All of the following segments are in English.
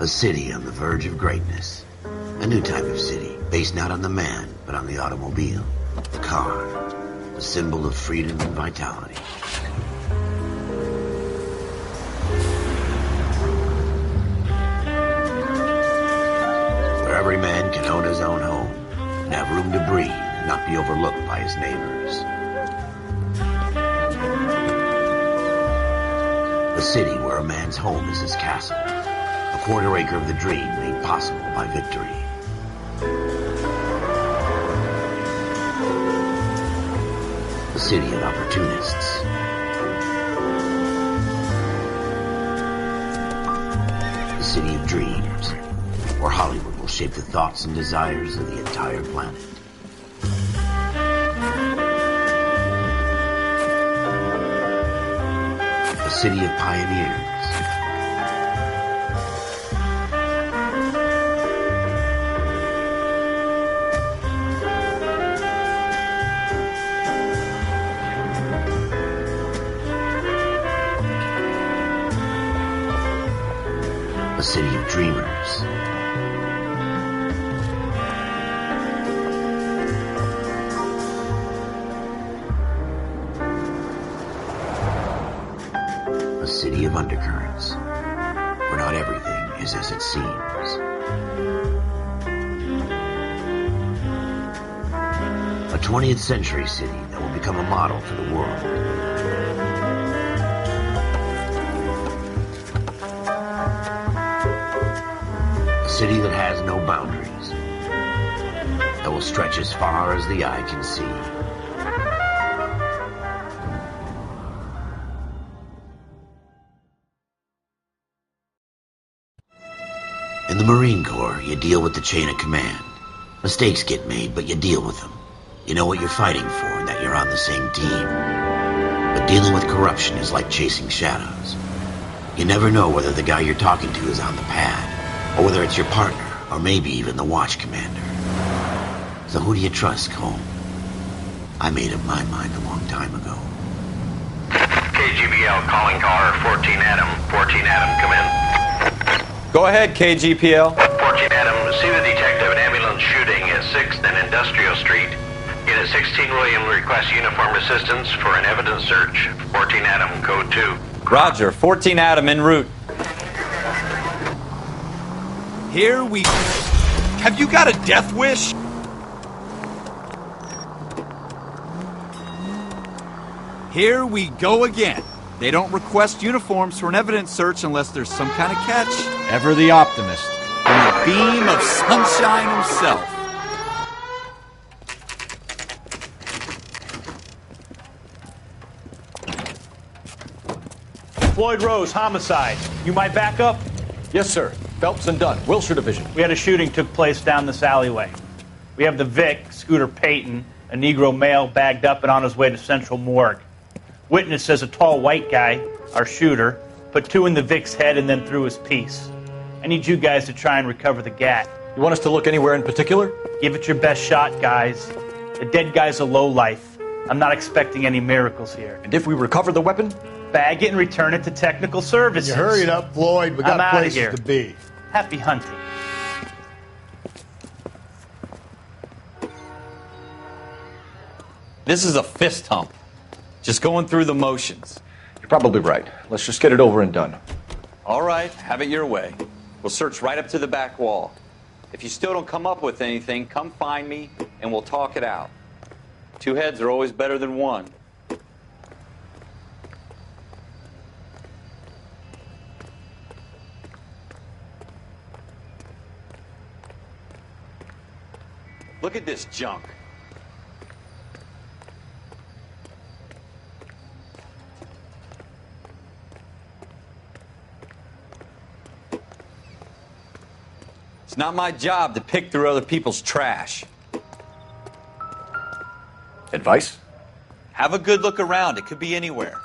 A city on the verge of greatness. A new type of city, based not on the man, but on the automobile. The car. A symbol of freedom and vitality. Where every man can own his own home, and have room to breathe, and not be overlooked by his neighbors. A city where a man's home is his castle. A quarter acre of the dream made possible by victory. A city of opportunists. A city of dreams, where Hollywood will shape the thoughts and desires of the entire planet. A city of pioneers. A city of dreamers. A city of undercurrents, where not everything is as it seems. A 20th century city that will become a model for the world. A city that has no boundaries, that will stretch as far as the eye can see. In the Marine Corps, you deal with the chain of command. Mistakes get made, but you deal with them. You know what you're fighting for and that you're on the same team. But dealing with corruption is like chasing shadows. You never know whether the guy you're talking to is on the pad, or whether it's your partner, or maybe even the watch commander. So who do you trust, Cole? I made up my mind a long time ago. KGBL calling car 14 Adam. 14 Adam, come in. Go ahead, KGPL. 14 Adam, see the detective an ambulance shooting at 6th and Industrial Street. Unit 16 William requests uniformed assistance for an evidence search. 14 Adam, code 2. Roger, 14 Adam en route. Here we... Have you got a death wish? Here we go again. They don't request uniforms for an evidence search unless there's some kind of catch. Ever the optimist. And the beam of sunshine himself. Floyd Rose, homicide. You might back up? Yes, sir. Phelps and Dunn, Wilshire Division. We had a shooting took place down this alleyway. We have the Vic, Scooter Payton, a Negro male bagged up and on his way to Central Morgue. Witness says a tall white guy, our shooter, put 2 in the Vic's head and then threw his piece. I need you guys to try and recover the gat. You want us to look anywhere in particular? Give it your best shot, guys. The dead guy's a lowlife. I'm not expecting any miracles here. And if we recover the weapon? Bag it and return it to technical services. You hurry it up, Floyd. We got I'm outta places here. to be. Happy hunting. This is a fist hump. Just going through the motions. You're probably right. Let's just get it over and done. All right, have it your way. We'll search right up to the back wall. If you still don't come up with anything, come find me and we'll talk it out. 2 heads are always better than 1. Look at this junk. It's not my job to pick through other people's trash. Advice? Have a good look around. It could be anywhere.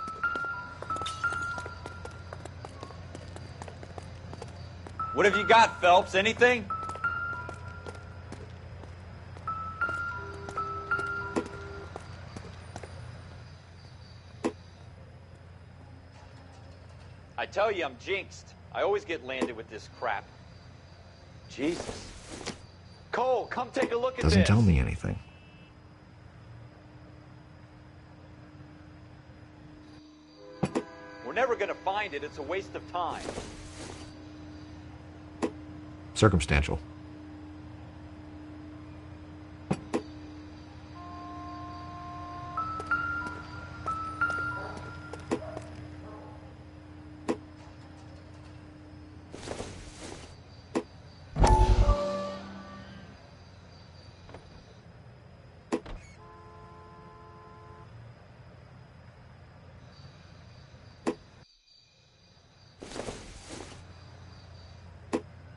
What have you got, Phelps? Anything? I tell you, I'm jinxed. I always get landed with this crap. Jesus. Cole, come take a look at Doesn't this. tell me anything. We're never gonna find it. It's a waste of time. Circumstantial.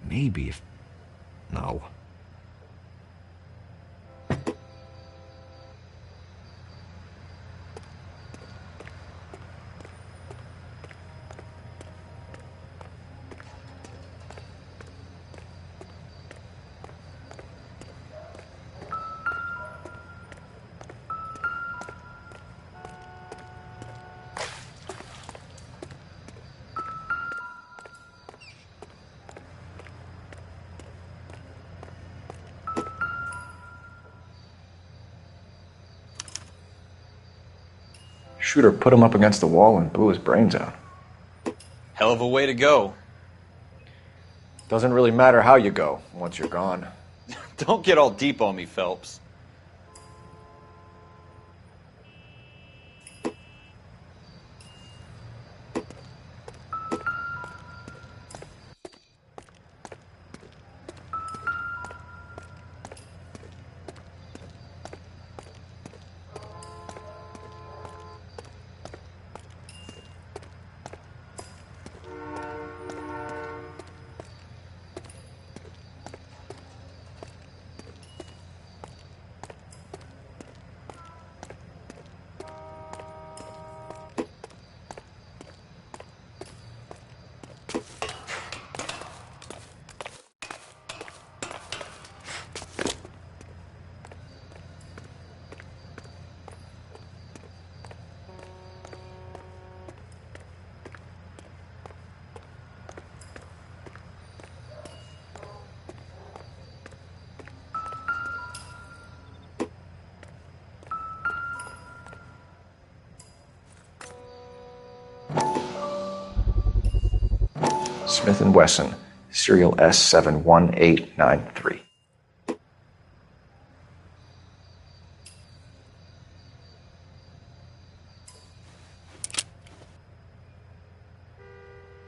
Maybe if... No. Shooter put him up against the wall and blew his brains out. Hell of a way to go. Doesn't really matter how you go once you're gone. Don't get all deep on me, Phelps. Smith & Wesson, serial S71893.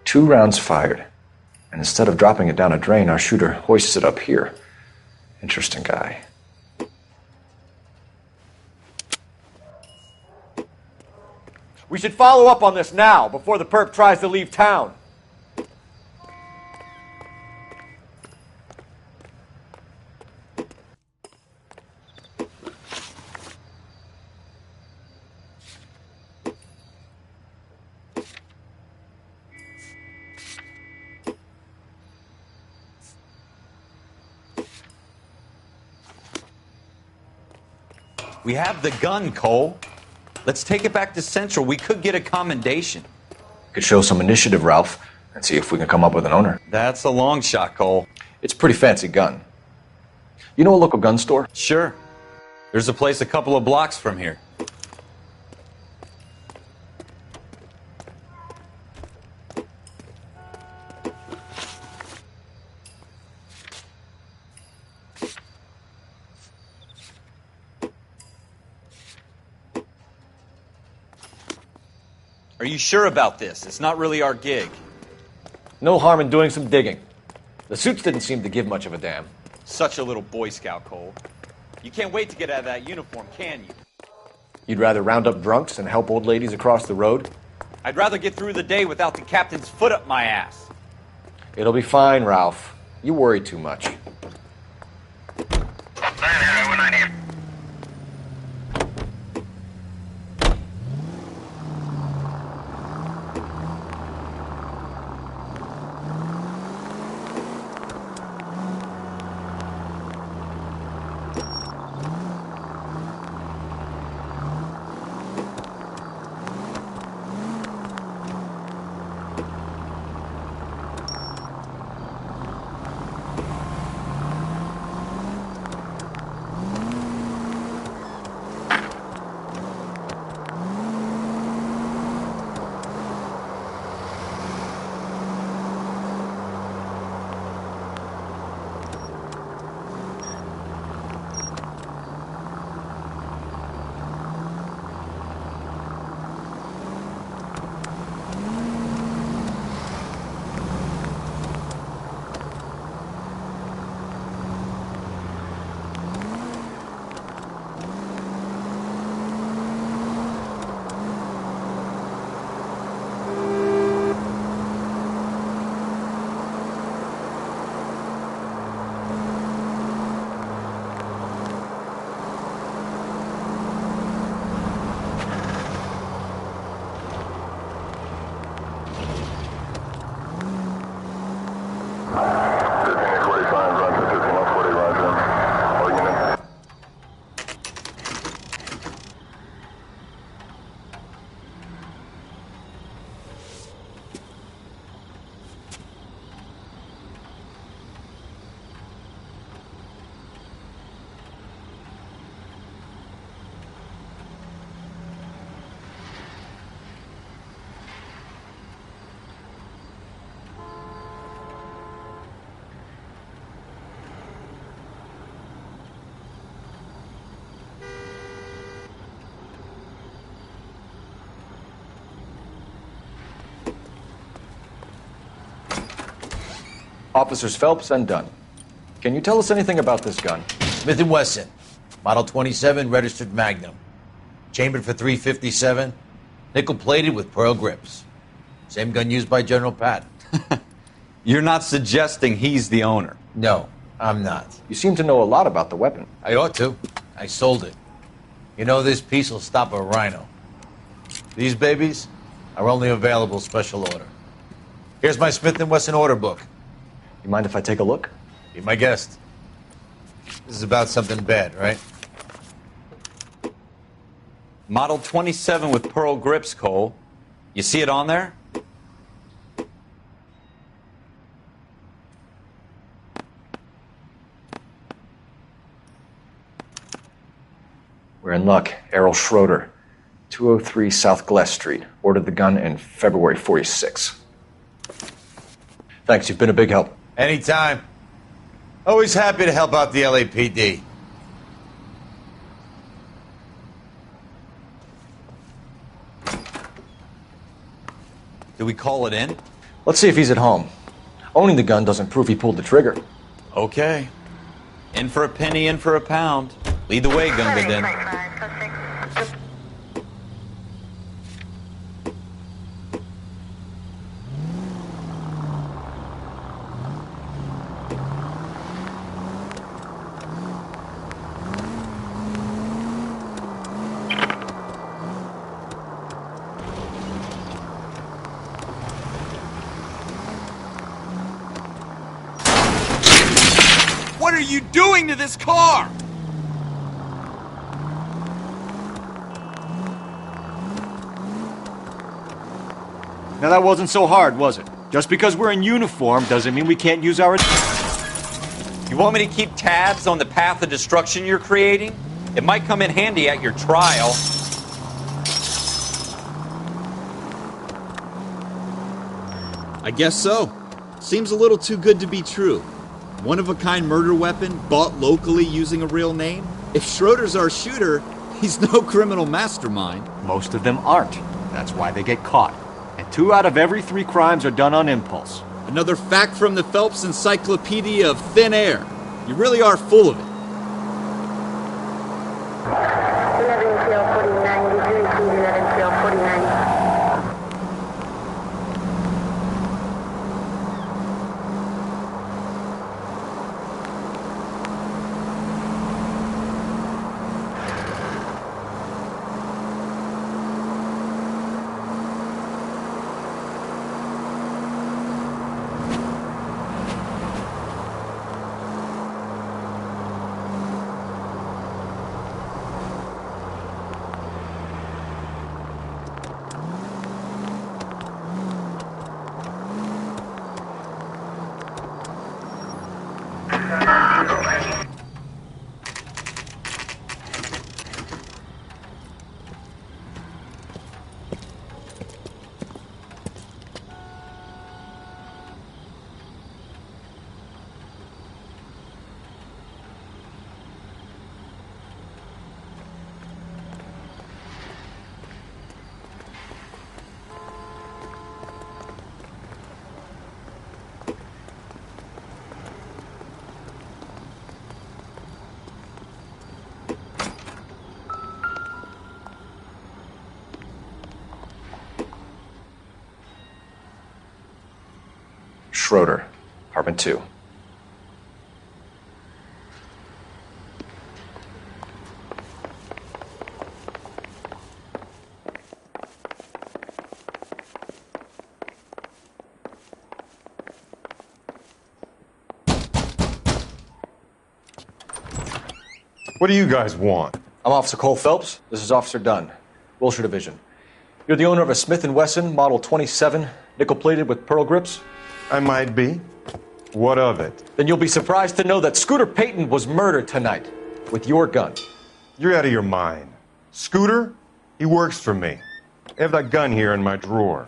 Two rounds fired, and instead of dropping it down a drain, our shooter hoists it up here. Interesting guy. We should follow up on this now, before the perp tries to leave town. We have the gun, Cole. Let's take it back to Central. We could get a commendation. Could show some initiative, Ralph, and see if we can come up with an owner. That's a long shot, Cole. It's a pretty fancy gun. You know a local gun store? Sure. There's a place a couple of blocks from here. Are you sure about this? It's not really our gig. No harm in doing some digging. The suits didn't seem to give much of a damn. Such a little Boy Scout, Cole. You can't wait to get out of that uniform, can you? You'd rather round up drunks and help old ladies across the road? I'd rather get through the day without the captain's foot up my ass. It'll be fine, Ralph. You worry too much. Officers Phelps and Dunn. Can you tell us anything about this gun? Smith & Wesson, Model 27, registered Magnum. Chambered for .357, nickel-plated with pearl grips. Same gun used by General Patton. You're not suggesting he's the owner? No, I'm not. You seem to know a lot about the weapon. I ought to. I sold it. You know, this piece will stop a rhino. These babies are only available special order. Here's my Smith & Wesson order book. You mind if I take a look? Be my guest. This is about something bad, right? Model 27 with pearl grips, Cole. You see it on there? We're in luck. Errol Schroeder, 203 South Glass Street. Ordered the gun in February 46. Thanks, you've been a big help. Anytime. Always happy to help out the LAPD. Do we call it in? Let's see if he's at home. Owning the gun doesn't prove he pulled the trigger. Okay. In for a penny, in for a pound. Lead the way, Gunga Din. What are you doing to this car? Now that wasn't so hard, was it? Just because we're in uniform doesn't mean we can't use our... You want me to keep tabs on the path of destruction you're creating? It might come in handy at your trial. I guess so. Seems a little too good to be true. One-of-a-kind murder weapon, bought locally using a real name? If Schroeder's our shooter, he's no criminal mastermind. Most of them aren't. That's why they get caught. And 2 out of every 3 crimes are done on impulse. Another fact from the Phelps Encyclopedia of Thin Air. You really are full of it. 11 field 49, 11 field 49. Schroeder, apartment 2. What do you guys want? I'm Officer Cole Phelps. This is Officer Dunn, Wilshire Division. You're the owner of a Smith & Wesson Model 27, nickel-plated with pearl grips? I might be. What of it? Then you'll be surprised to know that Scooter Payton was murdered tonight with your gun. You're out of your mind. Scooter? He works for me. I have that gun here in my drawer.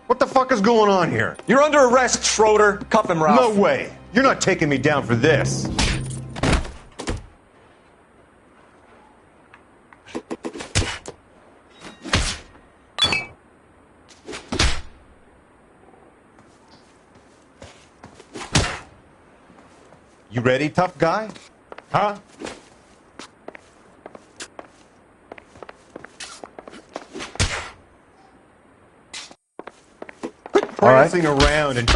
What the fuck is going on here? You're under arrest, Schroeder. Cuff him, Ralph. No way. You're not taking me down for this. You ready, tough guy? Huh? Quit prancing around and...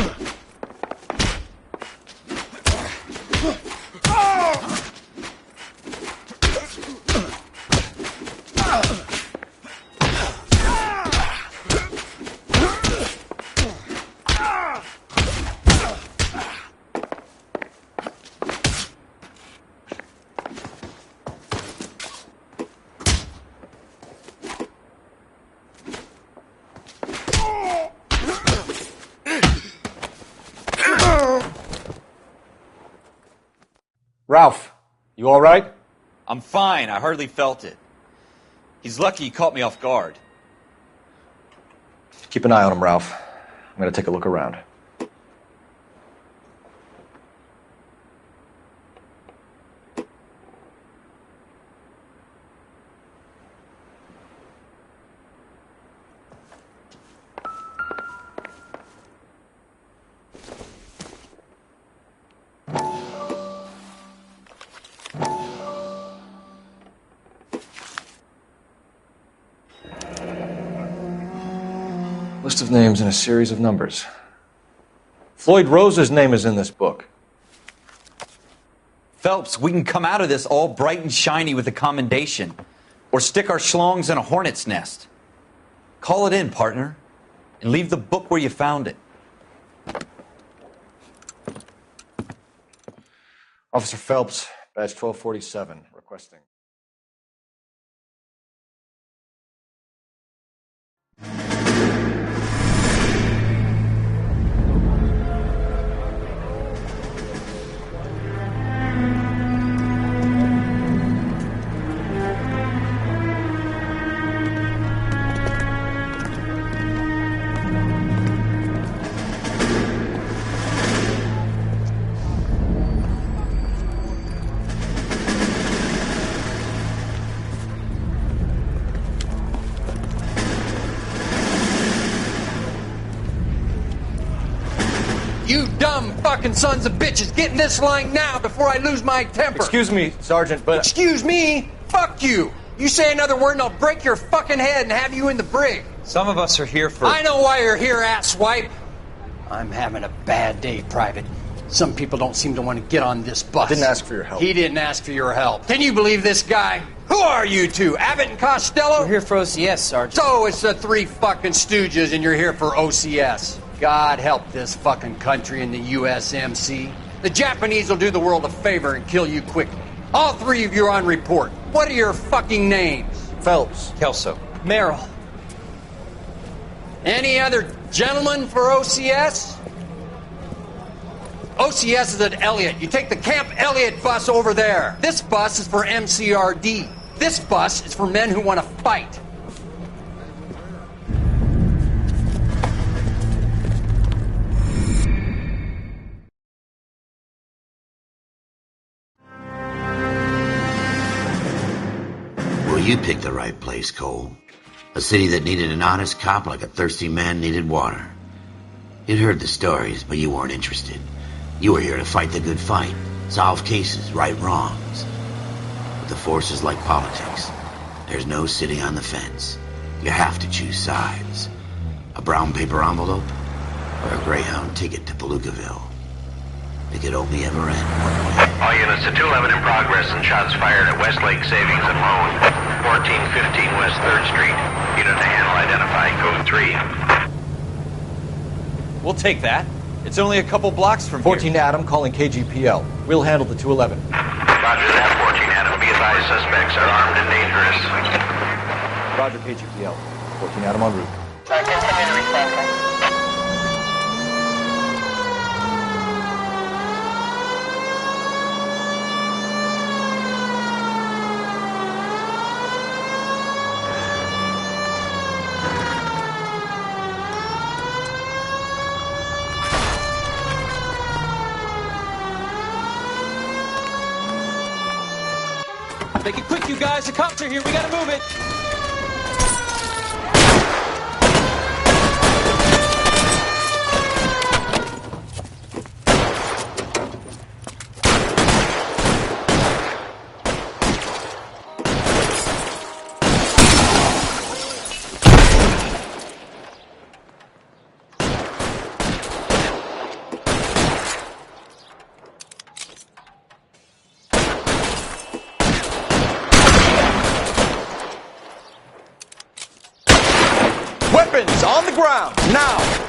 Ralph, you all right? I'm fine. I hardly felt it. He's lucky he caught me off guard. Keep an eye on him, Ralph. I'm going to take a look around. List of names and a series of numbers. Floyd Rose's name is in this book. Phelps, we can come out of this all bright and shiny with a commendation. Or stick our schlongs in a hornet's nest. Call it in, partner. And leave the book where you found it. Officer Phelps, badge 1247, requesting. You dumb fucking sons of bitches, get in this line now before I lose my temper. Excuse me, Sergeant, but... Excuse me? Fuck you. You say another word and I'll break your fucking head and have you in the brig. Some of us are here for... I know why you're here, asswipe. I'm having a bad day, Private. Some people don't seem to want to get on this bus. Didn't ask for your help. He didn't ask for your help. Can you believe this guy? Who are you two? Abbott and Costello? We're here for OCS, Sergeant. So it's the three fucking stooges and you're here for OCS. God help this fucking country and the USMC. The Japanese will do the world a favor and kill you quickly. All three of you are on report. What are your fucking names? Phelps. Kelso. Merrill. Any other gentlemen for OCS? OCS is at Elliott. You take the Camp Elliott bus over there. This bus is for MCRD. This bus is for men who want to fight. Well, you picked the right place, Cole. A city that needed an honest cop like a thirsty man needed water. You'd heard the stories, but you weren't interested. You were here to fight the good fight, solve cases, right wrongs. But the force is like politics. There's no sitting on the fence. You have to choose sides. A brown paper envelope or a Greyhound ticket to Palookaville. It could only ever end one way. All units to 211 in progress and shots fired at Westlake Savings and Loan, 1415 West 3rd Street. Unit to handle identify code 3. We'll take that. It's only a couple blocks from 14 here. Adam calling KGPL. We'll handle the 211. Roger that, 14 Adam. Be advised, suspects are armed and dangerous. Roger, KGPL. 14 Adam en route. Sergeant, come in request. Make it quick, you guys. The cops are here. We gotta move it. weapons on the ground, now!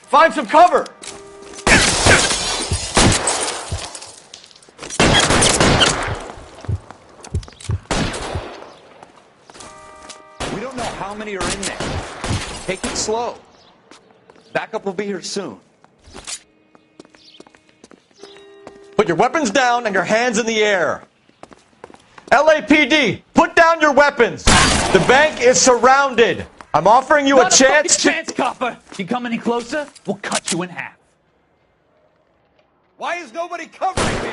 Find some cover! We don't know how many are in there. Take it slow. Backup will be here soon. Put your weapons down and your hands in the air. LAPD, put down your weapons. The bank is surrounded. I'm offering you a chance to... chance, copper. You come any closer, we'll cut you in half. Why is nobody covering me?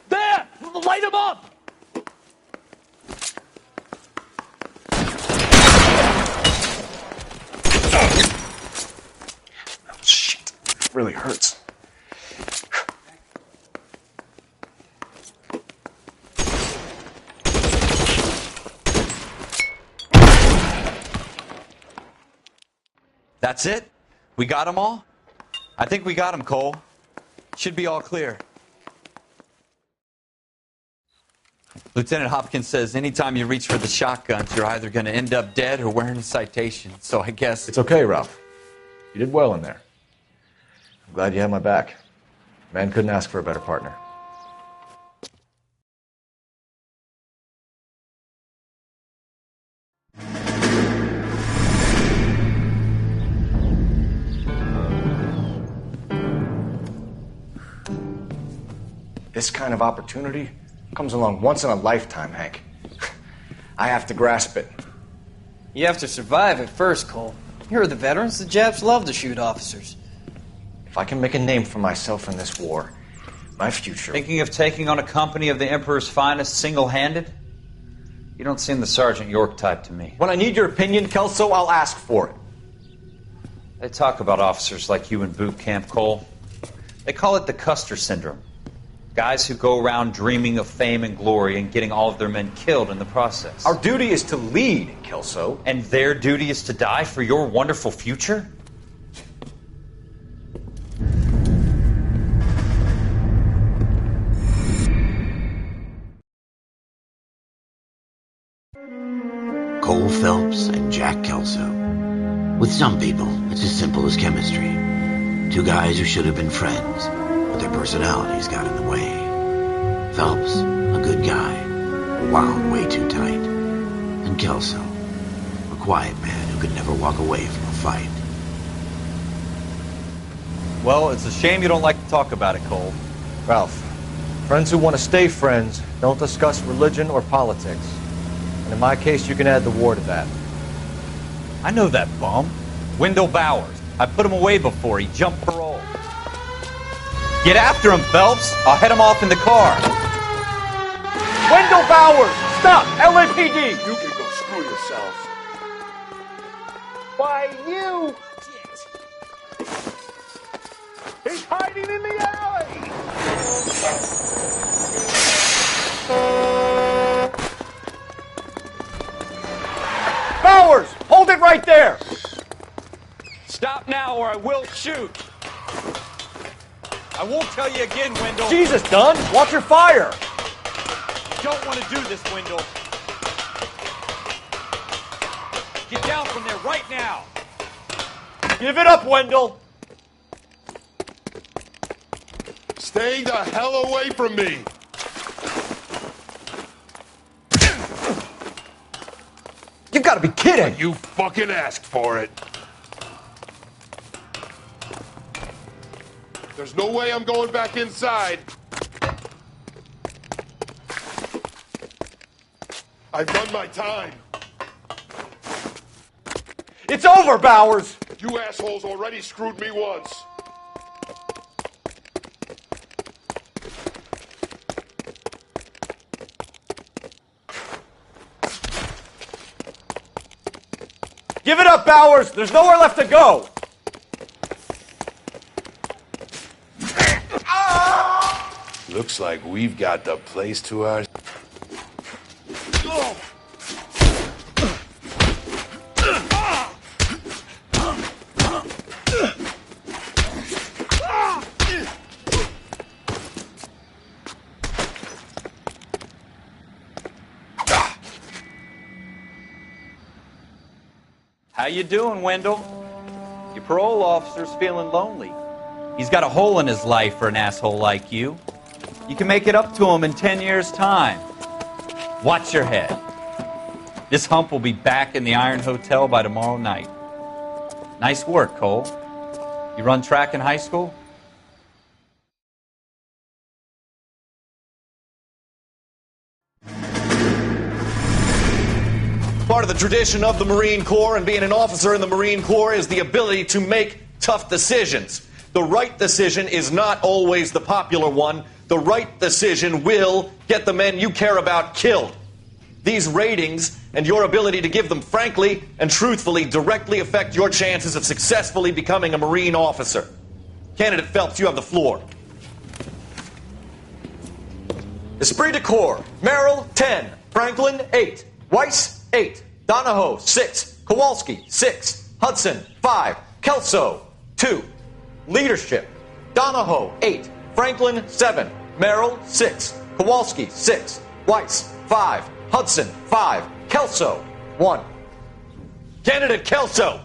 There! Light him up! Shit, it really hurts. That's it? We got them all? I think we got them, Cole. Should be all clear. Lieutenant Hopkins says anytime you reach for the shotguns, you're either going to end up dead or wearing a citation. So I guess... It's okay, Ralph. You did well in there. I'm glad you had my back. Man couldn't ask for a better partner. This kind of opportunity comes along once in a lifetime, Hank. I have to grasp it. You have to survive at first, Cole. Here are the veterans. The Japs love to shoot officers. If I can make a name for myself in this war, my future... Thinking of taking on a company of the Emperor's finest single-handed? You don't seem the Sergeant York type to me. When I need your opinion, Kelso, I'll ask for it. They talk about officers like you in boot camp, Cole. They call it the Custer Syndrome. Guys who go around dreaming of fame and glory and getting all of their men killed in the process. Our duty is to lead, Kelso. And their duty is to die for your wonderful future? Cole Phelps and Jack Kelso. With some people, it's as simple as chemistry. Two guys who should have been friends, but their personalities got in the way. Phelps, a good guy, wound way too tight. And Kelso, a quiet man who could never walk away from a fight. Well, it's a shame you don't like to talk about it, Cole. Ralph, friends who want to stay friends don't discuss religion or politics. And in my case, you can add the war to that. I know that bum. Wendell Bowers. I put him away before. He jumped parole. Get after him, Phelps. I'll head him off in the car. Wendell Bowers! Stop! LAPD! You can go screw yourself. Why, you... He's hiding in the alley! Bowers! Hold it right there! Stop now or I will shoot. I won't tell you again, Wendell. Jesus, Dunn! Watch your fire! Don't want to do this, Wendell. Get down from there right now. Give it up, Wendell! Stay the hell away from me! You gotta be kidding! You fucking asked for it. There's no way I'm going back inside. I've done my time. It's over, Bowers! You assholes already screwed me once. Give it up, Bowers! There's nowhere left to go! Looks like we've got the place to our... How you doing, Wendell? Your parole officer's feeling lonely. He's got a hole in his life for an asshole like you. You can make it up to him in 10 years' time. Watch your head. This hump will be back in the Iron Hotel by tomorrow night. Nice work, Cole. You run track in high school? Part of the tradition of the Marine Corps and being an officer in the Marine Corps is the ability to make tough decisions. The right decision is not always the popular one. The right decision will get the men you care about killed. These ratings and your ability to give them frankly and truthfully directly affect your chances of successfully becoming a Marine officer. Candidate Phelps, you have the floor. Esprit de Corps, Merrill, 10. Franklin, 8. Weiss, 8. Donahoe, 6. Kowalski, 6. Hudson, 5. Kelso, 2. Leadership, Donahoe, 8. Franklin, 7. Merrill, 6. Kowalski, 6. Weiss, 5. Hudson, 5. Kelso, 1. Candidate Kelso!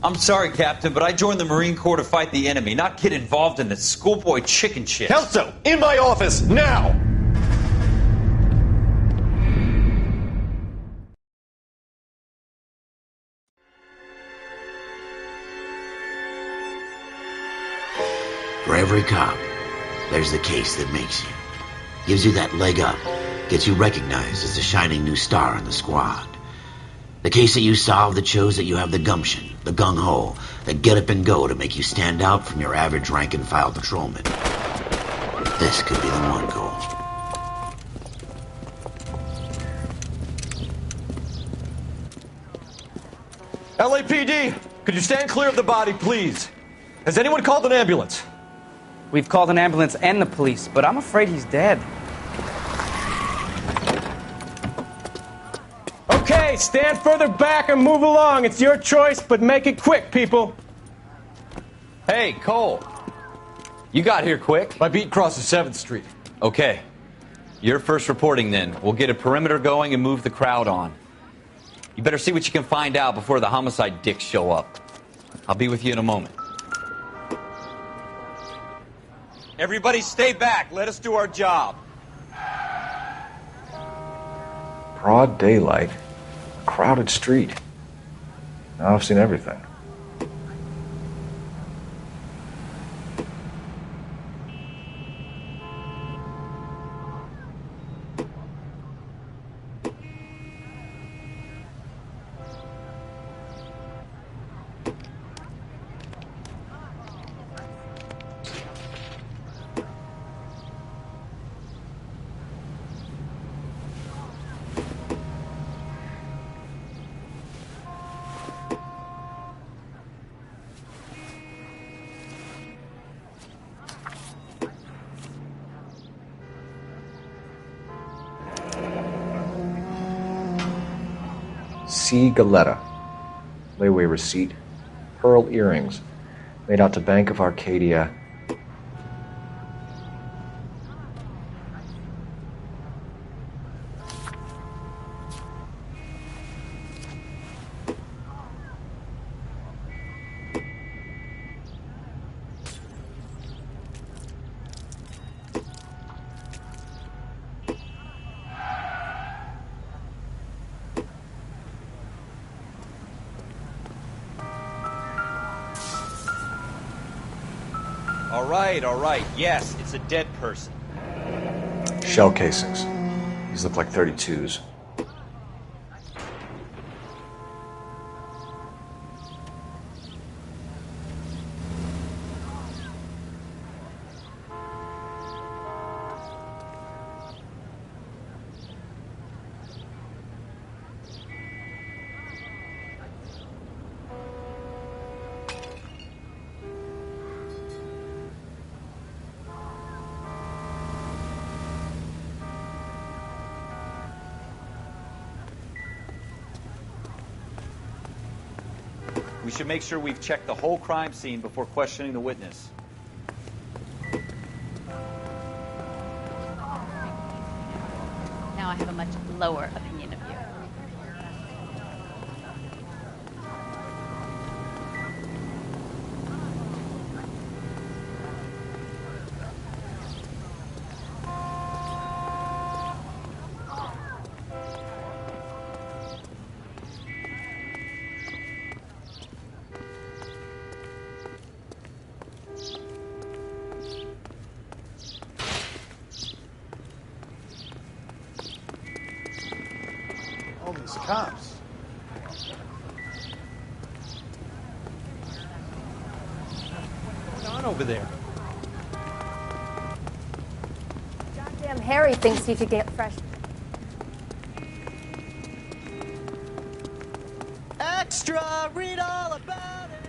I'm sorry, Captain, but I joined the Marine Corps to fight the enemy, not get involved in this schoolboy chicken shit. Kelso, in my office, now! For every cop, there's the case that makes you. Gives you that leg up. Gets you recognized as the shining new star in the squad. The case that you solve that shows that you have the gumption, the gung-ho, the get up and go to make you stand out from your average rank-and-file patrolman. This could be the one, Cole. LAPD, could you stand clear of the body, please? Has anyone called an ambulance? We've called an ambulance and the police, but I'm afraid he's dead. Okay, stand further back and move along. It's your choice, but make it quick, people. Hey, Cole. You got here quick. My beat crosses 7th Street. Okay. You're first reporting then. We'll get a perimeter going and move the crowd on. You better see what you can find out before the homicide dicks show up. I'll be with you in a moment. Everybody stay back. Let us do our job. Broad daylight, a crowded street. Now I've seen everything. C. Galetta. Layaway receipt. Pearl earrings. Made out to Bank of Arcadia. All right. Yes, it's a dead person. Shell casings. These look like 32s. We should make sure we've checked the whole crime scene before questioning the witness. Now I have a much lower opinion of you. All these cops. What's going on over there? Goddamn Harry thinks he could get fresh. Extra, read all about it.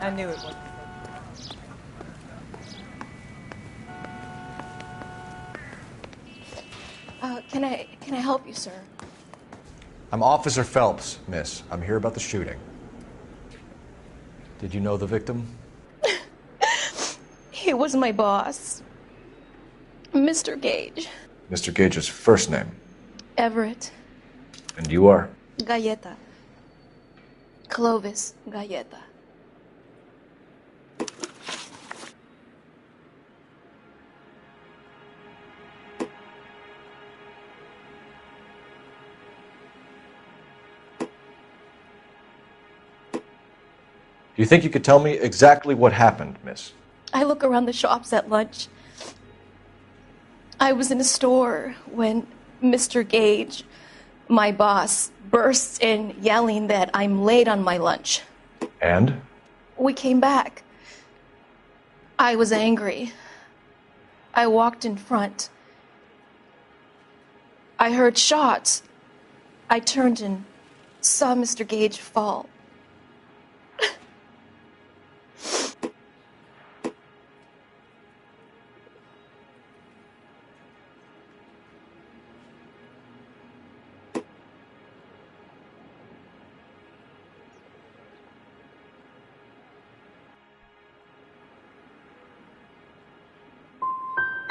I knew it was. Can I help you, sir? I'm Officer Phelps, miss. I'm here about the shooting. Did you know the victim? He was my boss, Mr. Gage. Mr. Gage's first name. Everett. And you are? Galleta. Clovis Galleta. Do you think you could tell me exactly what happened, miss? I look around the shops at lunch. I was in a store when Mr. Gage, my boss, bursts in yelling that I'm late on my lunch. And? We came back. I was angry. I walked in front. I heard shots. I turned and saw Mr. Gage fall.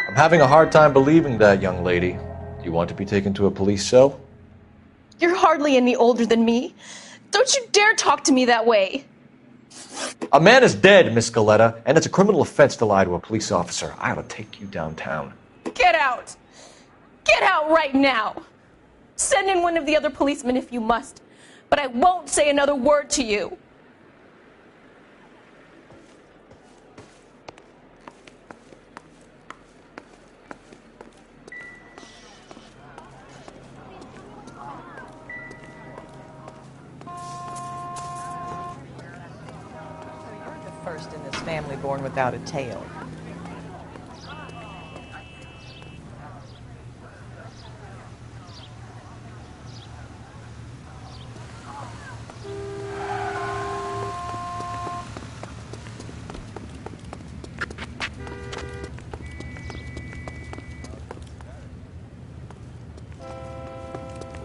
I'm having a hard time believing that, young lady. Do you want to be taken to a police cell? You're hardly any older than me. Don't you dare talk to me that way. A man is dead, Miss Galleta, and it's a criminal offense to lie to a police officer. I ought to take you downtown. Get out! Get out right now! Send in one of the other policemen if you must, but I won't say another word to you. First in this family born without a tail.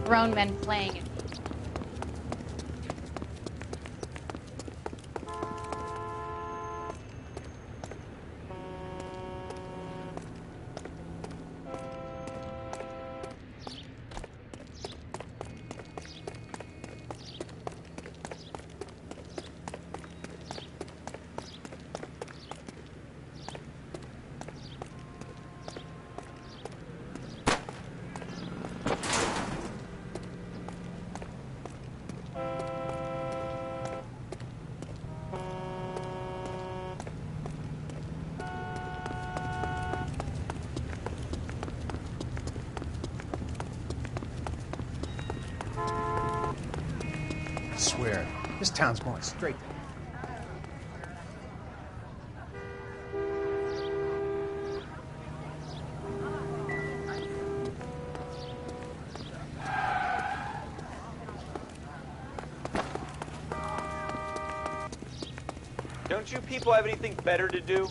grown men playing it. I swear, this town's going straight to... Don't you people have anything better to do?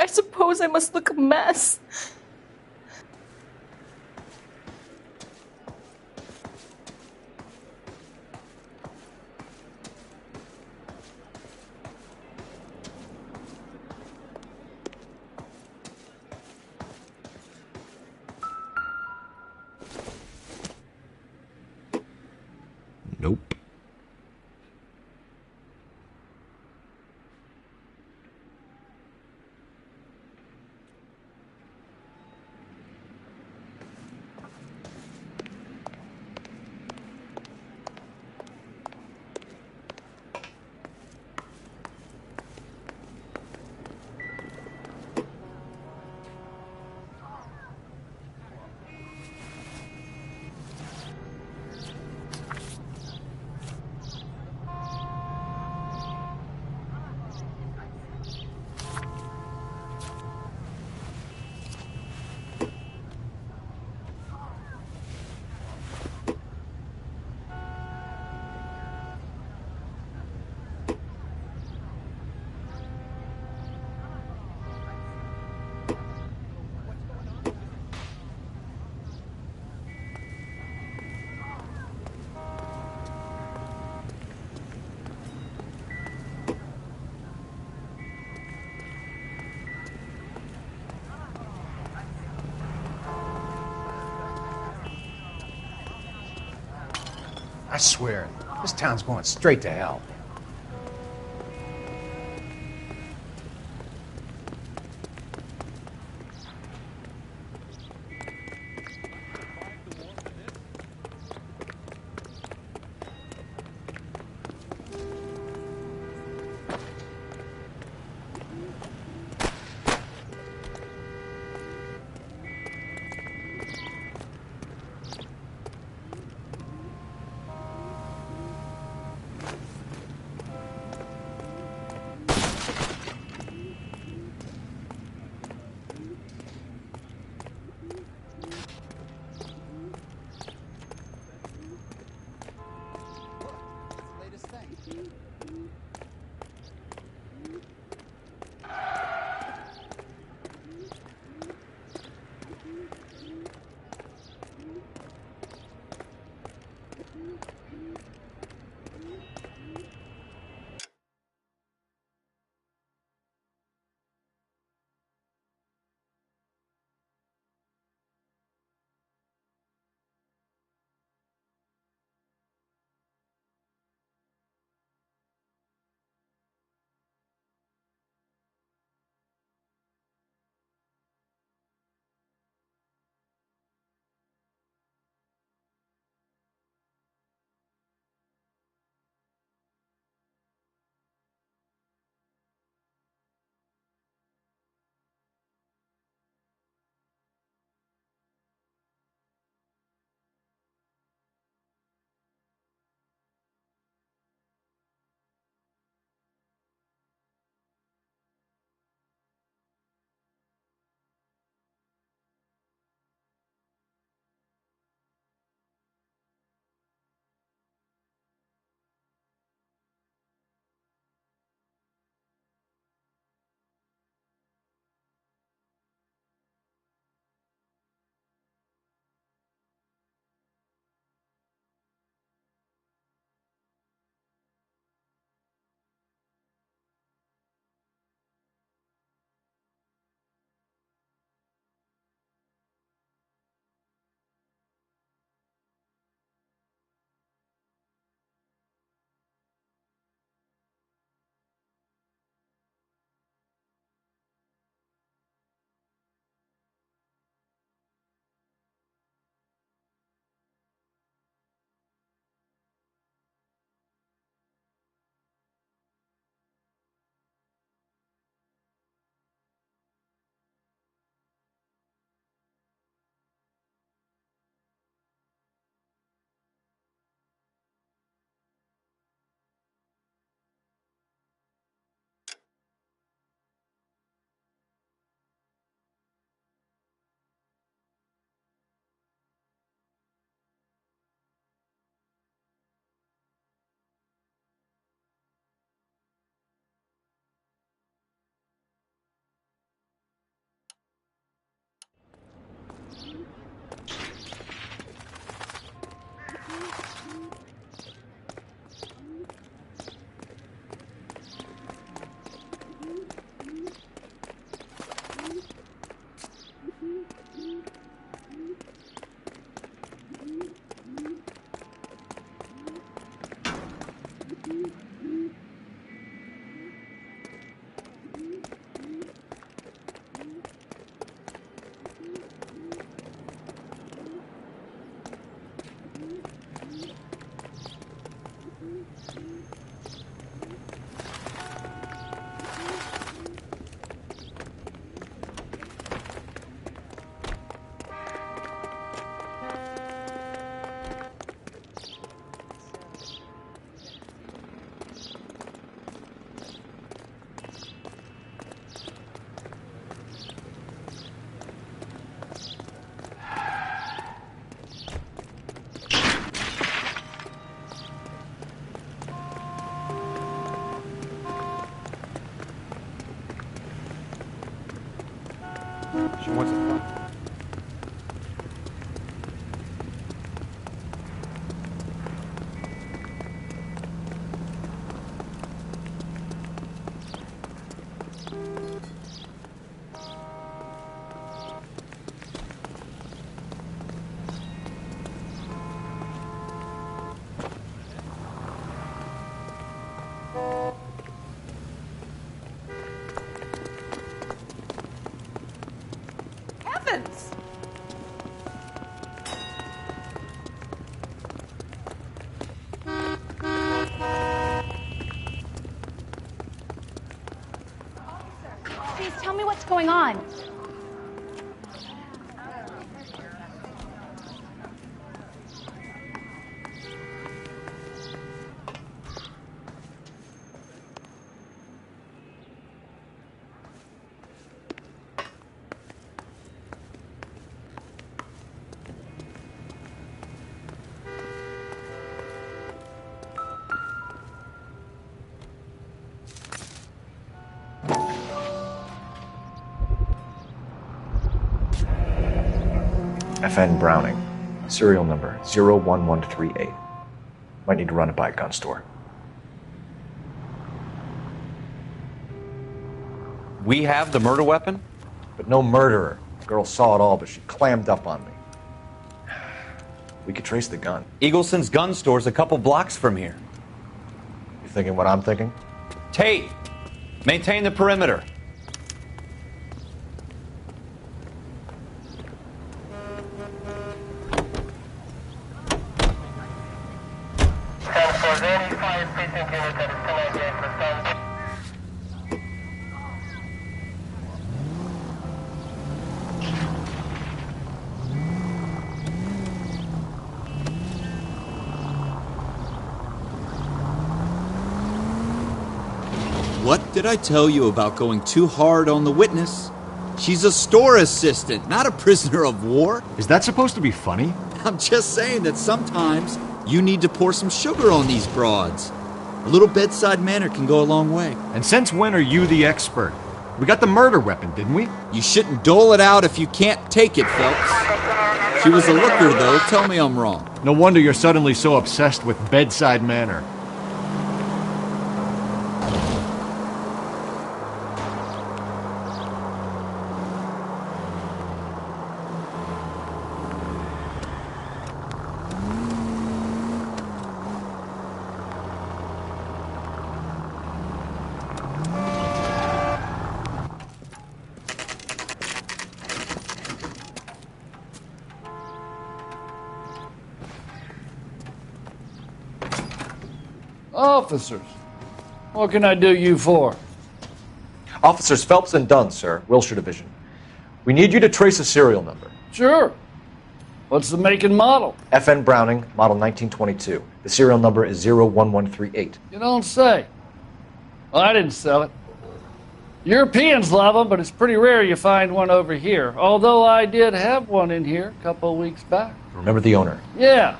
I suppose I must look a mess. Nope. I swear, this town's going straight to hell. She wants to fuck. Heavens! Please tell me what's going on. FN Browning, serial number 01138. Might need to run it by a gun store. We have the murder weapon? But no murderer. The girl saw it all, but she clammed up on me. We could trace the gun. Eagleson's gun store's a couple blocks from here. You thinking what I'm thinking? Tate, maintain the perimeter. What did I tell you about going too hard on the witness? She's a store assistant, not a prisoner of war. Is that supposed to be funny? I'm just saying that sometimes you need to pour some sugar on these broads. A little bedside manner can go a long way. And since when are you the expert? We got the murder weapon, didn't we? You shouldn't dole it out if you can't take it, Phelps. She was a looker, though. Tell me I'm wrong. No wonder you're suddenly so obsessed with bedside manner. Officers, what can I do you for? Officers Phelps and Dunn, sir, Wilshire Division. We need you to trace a serial number. Sure. What's the make and model? FN Browning, model 1922. The serial number is 01138. You don't say. Well, I didn't sell it. Europeans love them, but it's pretty rare you find one over here. Although I did have one in here a couple of weeks back. Remember the owner? Yeah.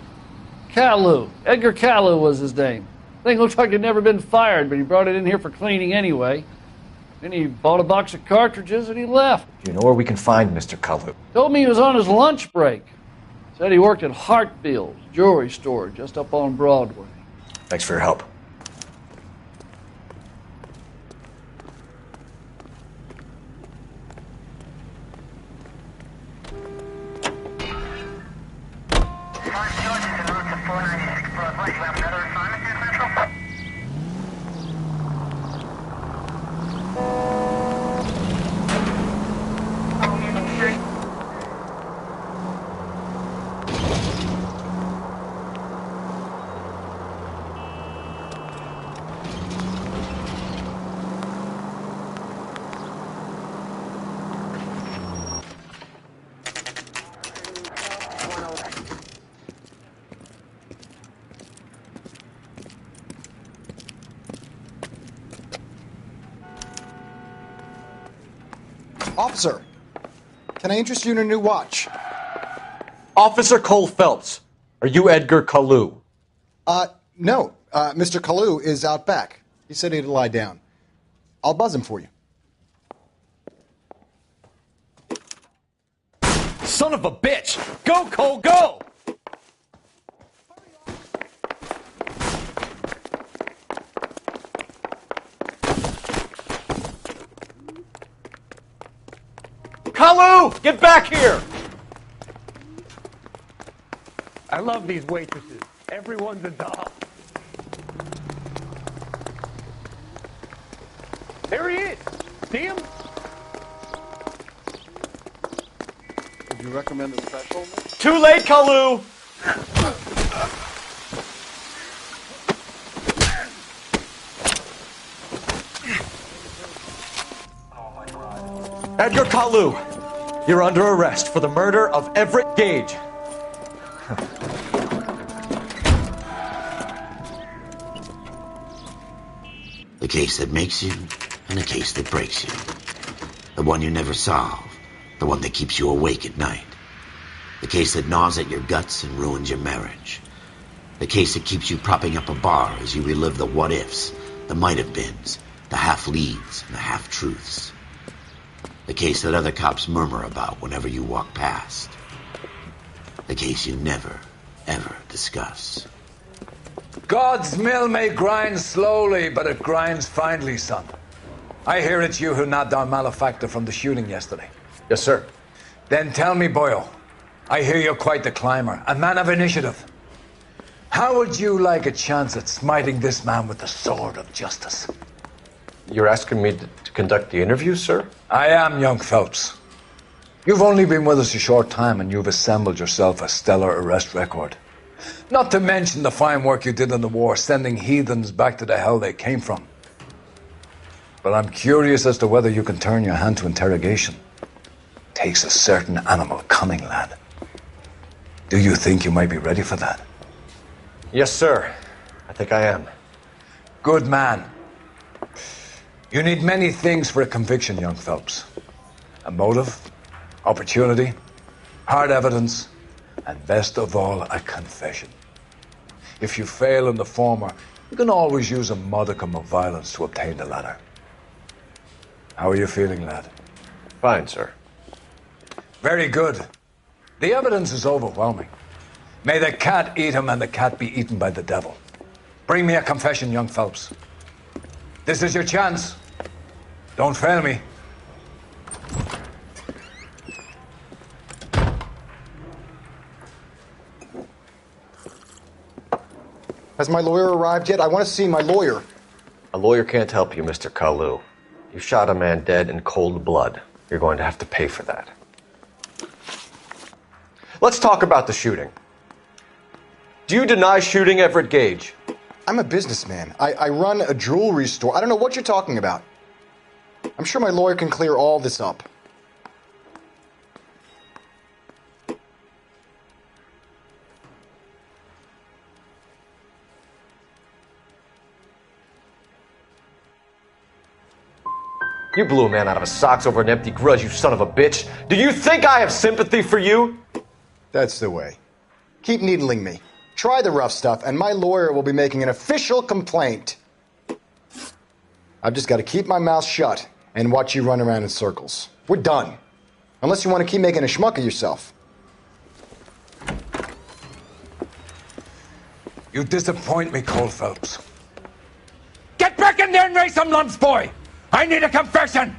Caillou. Edgar Caillou was his name. Thing looks like he'd never been fired, but he brought it in here for cleaning anyway. Then he bought a box of cartridges and he left. Do you know where we can find Mr. Caillou? Told me he was on his lunch break. Said he worked at Hartfield's jewelry store just up on Broadway. Thanks for your help. Officer, can I interest you in a new watch? Officer Cole Phelps, are you Edgar Caillou? No. Mr. Caillou is out back. He said he'd lie down. I'll buzz him for you. Son of a bitch! Go, Cole, go! Kalu! Get back here! I love these waitresses. Everyone's a doll. There he is. See him? Would you recommend a special? Too late, Kalu! Edgar Kalu, you're under arrest for the murder of Everett Gage. The case that makes you, and the case that breaks you. The one you never solve, the one that keeps you awake at night. The case that gnaws at your guts and ruins your marriage. The case that keeps you propping up a bar as you relive the what-ifs, the might-have-beens, the half-leads, and the half-truths. The case that other cops murmur about whenever you walk past. The case you never, ever discuss. God's mill may grind slowly, but it grinds finely, son. I hear it's you who nabbed our malefactor from the shooting yesterday. Yes, sir. Then tell me, Boyle, I hear you're quite the climber, a man of initiative. How would you like a chance at smiting this man with the sword of justice? You're asking me to conduct the interview, sir? I am, young Phelps. You've only been with us a short time and you've assembled yourself a stellar arrest record. Not to mention the fine work you did in the war, sending heathens back to the hell they came from. But I'm curious as to whether you can turn your hand to interrogation. Takes a certain animal cunning, lad. Do you think you might be ready for that? Yes, sir. I think I am. Good man. You need many things for a conviction, young Phelps. A motive, opportunity, hard evidence, and best of all, a confession. If you fail in the former, you can always use a modicum of violence to obtain the latter. How are you feeling, lad? Fine, sir. Very good. The evidence is overwhelming. May the cat eat him and the cat be eaten by the devil. Bring me a confession, young Phelps. This is your chance. Don't fail me. Has my lawyer arrived yet? I want to see my lawyer. A lawyer can't help you, Mr. Kalu. You shot a man dead in cold blood. You're going to have to pay for that. Let's talk about the shooting. Do you deny shooting Everett Gage? I'm a businessman. I run a jewelry store. I don't know what you're talking about. I'm sure my lawyer can clear all this up. You blew a man out of his socks over an empty grudge, you son of a bitch. Do you think I have sympathy for you? That's the way. Keep needling me. Try the rough stuff, and my lawyer will be making an official complaint. I've just got to keep my mouth shut and watch you run around in circles. We're done. Unless you want to keep making a schmuck of yourself. You disappoint me, Cole Phelps. Get back in there and raise some lumps, boy! I need a confession!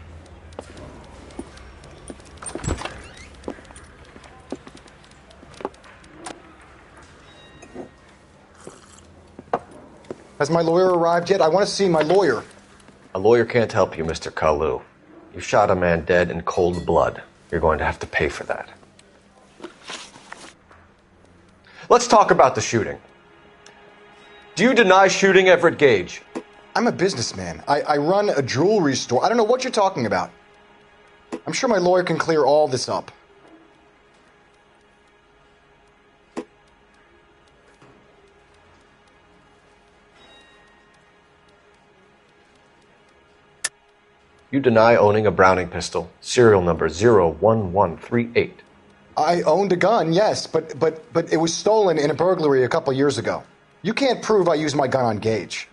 Has my lawyer arrived yet? I want to see my lawyer. A lawyer can't help you, Mr. Kalu. You shot a man dead in cold blood. You're going to have to pay for that. Let's talk about the shooting. Do you deny shooting Everett Gage? I'm a businessman. I run a jewelry store. I don't know what you're talking about. I'm sure my lawyer can clear all this up. You deny owning a Browning pistol, serial number 01138. I owned a gun, yes, but it was stolen in a burglary a couple years ago. You can't prove I used my gun on Gage.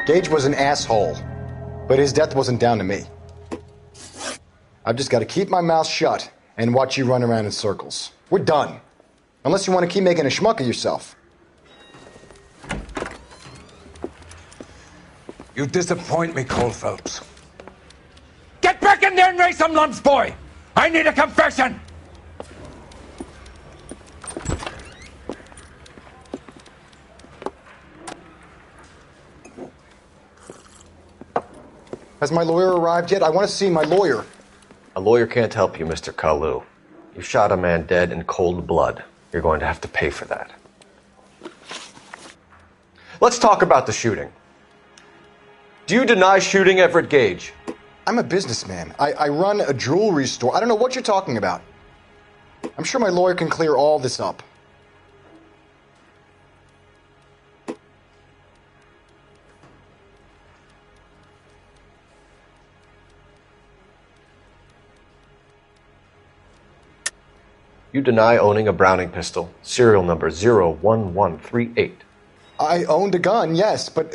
Gage was an asshole, but his death wasn't down to me. I've just got to keep my mouth shut and watch you run around in circles. We're done. Unless you want to keep making a schmuck of yourself. You disappoint me, Cole Phelps. Get back in there and raise some lumps, boy! I need a confession! Has my lawyer arrived yet? I want to see my lawyer. A lawyer can't help you, Mr. Kalu. You shot a man dead in cold blood. You're going to have to pay for that. Let's talk about the shooting. Do you deny shooting Everett Gage? I'm a businessman. I run a jewelry store. I don't know what you're talking about. I'm sure my lawyer can clear all this up. You deny owning a Browning pistol, serial number 01138. I owned a gun, yes, but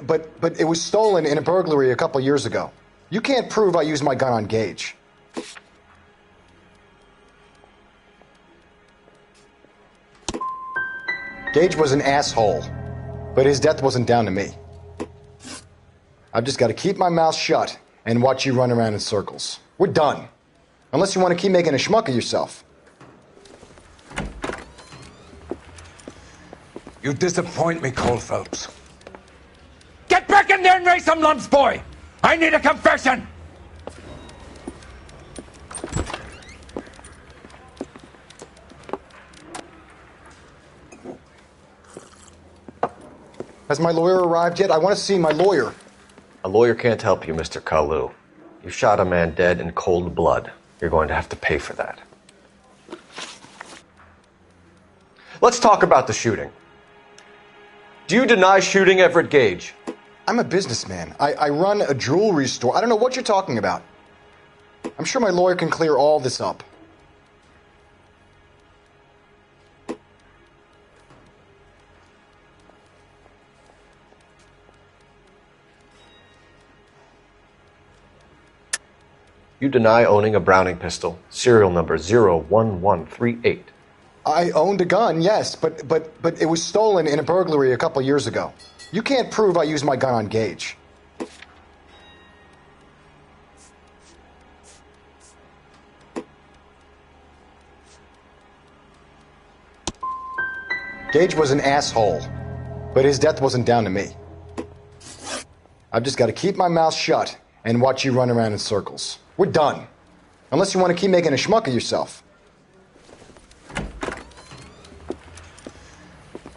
it was stolen in a burglary a couple years ago. You can't prove I used my gun on Gage. Gage was an asshole, but his death wasn't down to me. I've just got to keep my mouth shut and watch you run around in circles. We're done. Unless you want to keep making a schmuck of yourself. You disappoint me, Cole Phelps. Get back in there and raise some lumps, boy! I need a confession! Has my lawyer arrived yet? I want to see my lawyer. A lawyer can't help you, Mr. Kalu. You shot a man dead in cold blood. You're going to have to pay for that. Let's talk about the shooting. Do you deny shooting Everett Gage? I'm a businessman. I run a jewelry store. I don't know what you're talking about. I'm sure my lawyer can clear all this up. You deny owning a Browning pistol, serial number 01138. I owned a gun, yes, but it was stolen in a burglary a couple years ago. You can't prove I used my gun on Gage. Gage was an asshole, but his death wasn't down to me. I've just got to keep my mouth shut and watch you run around in circles. We're done. Unless you want to keep making a schmuck of yourself.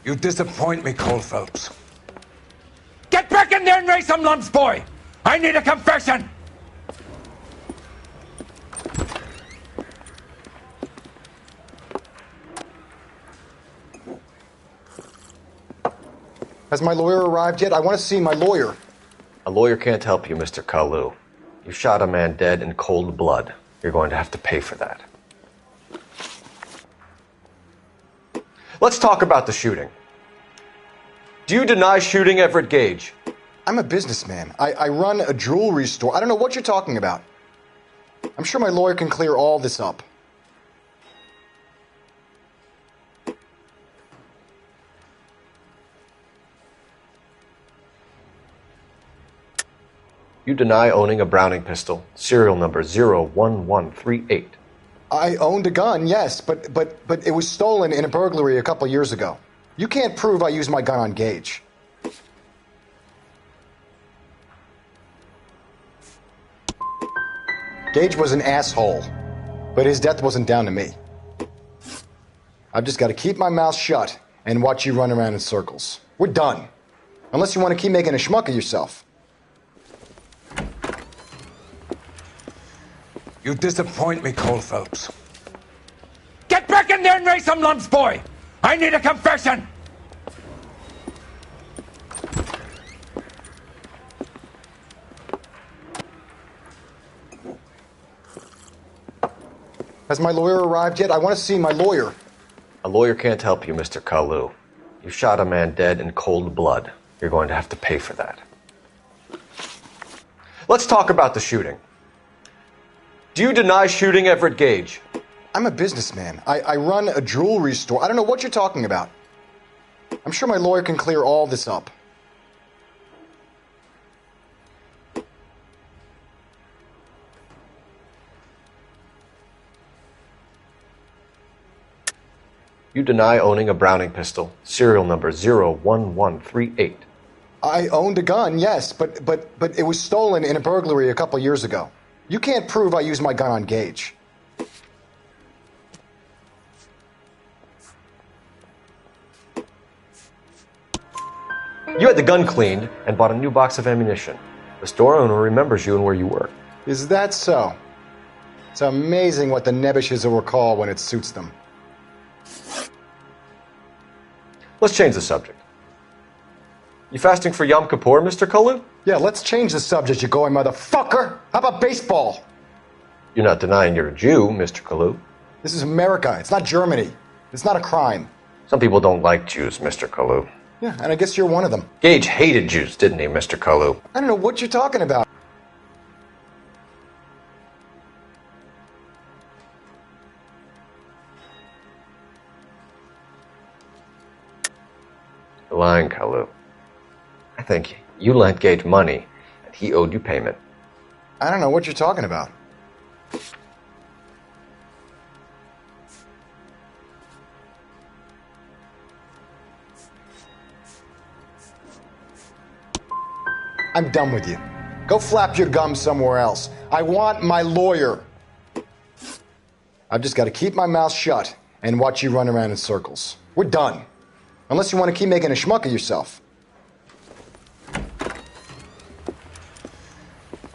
You disappoint me, Cole Phelps. Get back in there and raise some lumps, boy! I need a confession! Has my lawyer arrived yet? I want to see my lawyer. A lawyer can't help you, Mr. Kalu. You shot a man dead in cold blood. You're going to have to pay for that. Let's talk about the shooting. Do you deny shooting Everett Gage? I'm a businessman. I run a jewelry store. I don't know what you're talking about. I'm sure my lawyer can clear all this up. You deny owning a Browning pistol, serial number 01138. I owned a gun, yes, but it was stolen in a burglary a couple years ago. You can't prove I used my gun on Gage. Gage was an asshole, but his death wasn't down to me. I've just got to keep my mouth shut and watch you run around in circles. We're done. Unless you want to keep making a schmuck of yourself. You disappoint me, Cole Phelps. Get back in there and raise some lumps, boy! I need a confession! Has my lawyer arrived yet? I want to see my lawyer. A lawyer can't help you, Mr. Kalu. You shot a man dead in cold blood. You're going to have to pay for that. Let's talk about the shooting. Do you deny shooting Everett Gage? I'm a businessman. I run a jewelry store. I don't know what you're talking about. I'm sure my lawyer can clear all this up. You deny owning a Browning pistol, serial number 01138. I owned a gun, yes, but it was stolen in a burglary a couple years ago. You can't prove I used my gun on Gage. You had the gun cleaned and bought a new box of ammunition. The store owner remembers you and where you work. Is that so? It's amazing what the Nebbishes will recall when it suits them. Let's change the subject. You fasting for Yom Kippur, Mr. Kalu? Yeah, let's change the subject, you going motherfucker. How about baseball? You're not denying you're a Jew, Mr. Kalu. This is America. It's not Germany. It's not a crime. Some people don't like Jews, Mr. Kalu. Yeah, and I guess you're one of them. Gage hated Jews, didn't he, Mr. Kalu? I don't know what you're talking about. You're lying, Kalu. I think you lent Gage money, and he owed you payment. I don't know what you're talking about. I'm done with you. Go flap your gums somewhere else. I want my lawyer. I've just got to keep my mouth shut and watch you run around in circles. We're done. Unless you want to keep making a schmuck of yourself.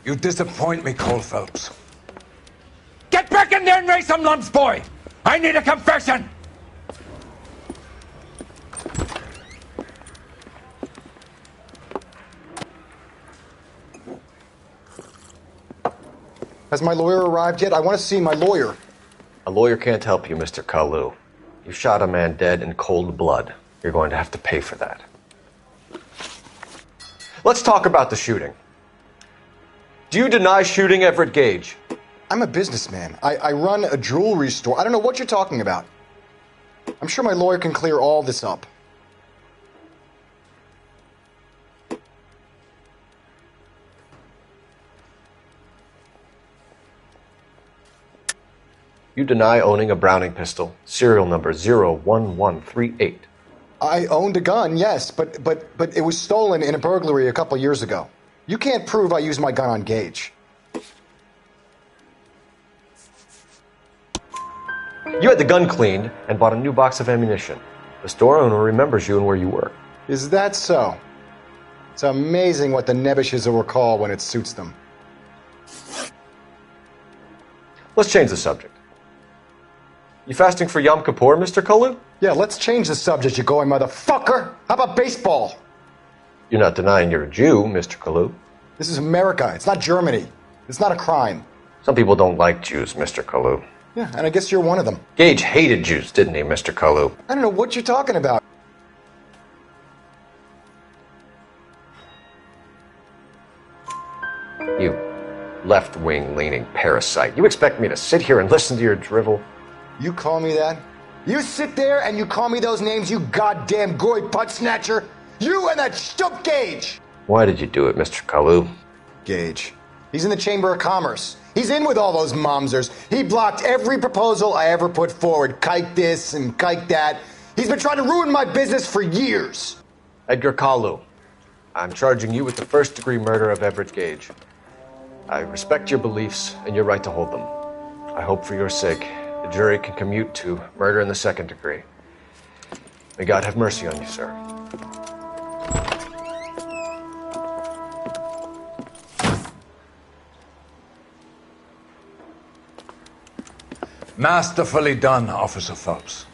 You disappoint me, Cole Phelps. Get back in there and raise some lumps, boy! I need a confession! Has my lawyer arrived yet? I want to see my lawyer. A lawyer can't help you, Mr. Kalu. You shot a man dead in cold blood. You're going to have to pay for that. Let's talk about the shooting. Do you deny shooting Everett Gage? I'm a businessman. I run a jewelry store. I don't know what you're talking about. I'm sure my lawyer can clear all this up. You deny owning a Browning pistol, serial number 01138. I owned a gun, yes, but it was stolen in a burglary a couple years ago. You can't prove I used my gun on Gage. You had the gun cleaned and bought a new box of ammunition. The store owner remembers you and where you work. Is that so? It's amazing what the Nebbishes will recall when it suits them. Let's change the subject. You fasting for Yom Kippur, Mr. Kalu? Yeah, let's change the subject, you going motherfucker. How about baseball? You're not denying you're a Jew, Mr. Kalu. This is America. It's not Germany. It's not a crime. Some people don't like Jews, Mr. Kalu. Yeah, and I guess you're one of them. Gage hated Jews, didn't he, Mr. Kalu? I don't know what you're talking about. You left-wing leaning parasite. You expect me to sit here and listen to your drivel? You call me that? You sit there and you call me those names, you goddamn goy butt snatcher? You and that stup Gage! Why did you do it, Mr. Kalu? Gage. He's in the Chamber of Commerce. He's in with all those momsers. He blocked every proposal I ever put forward. Kike this and kike that. He's been trying to ruin my business for years. Edgar Kalu, I'm charging you with the first-degree murder of Everett Gage. I respect your beliefs and your right to hold them. I hope for your sake the jury can commute to murder in the second degree. May God have mercy on you, sir. Masterfully done, Officer Phelps.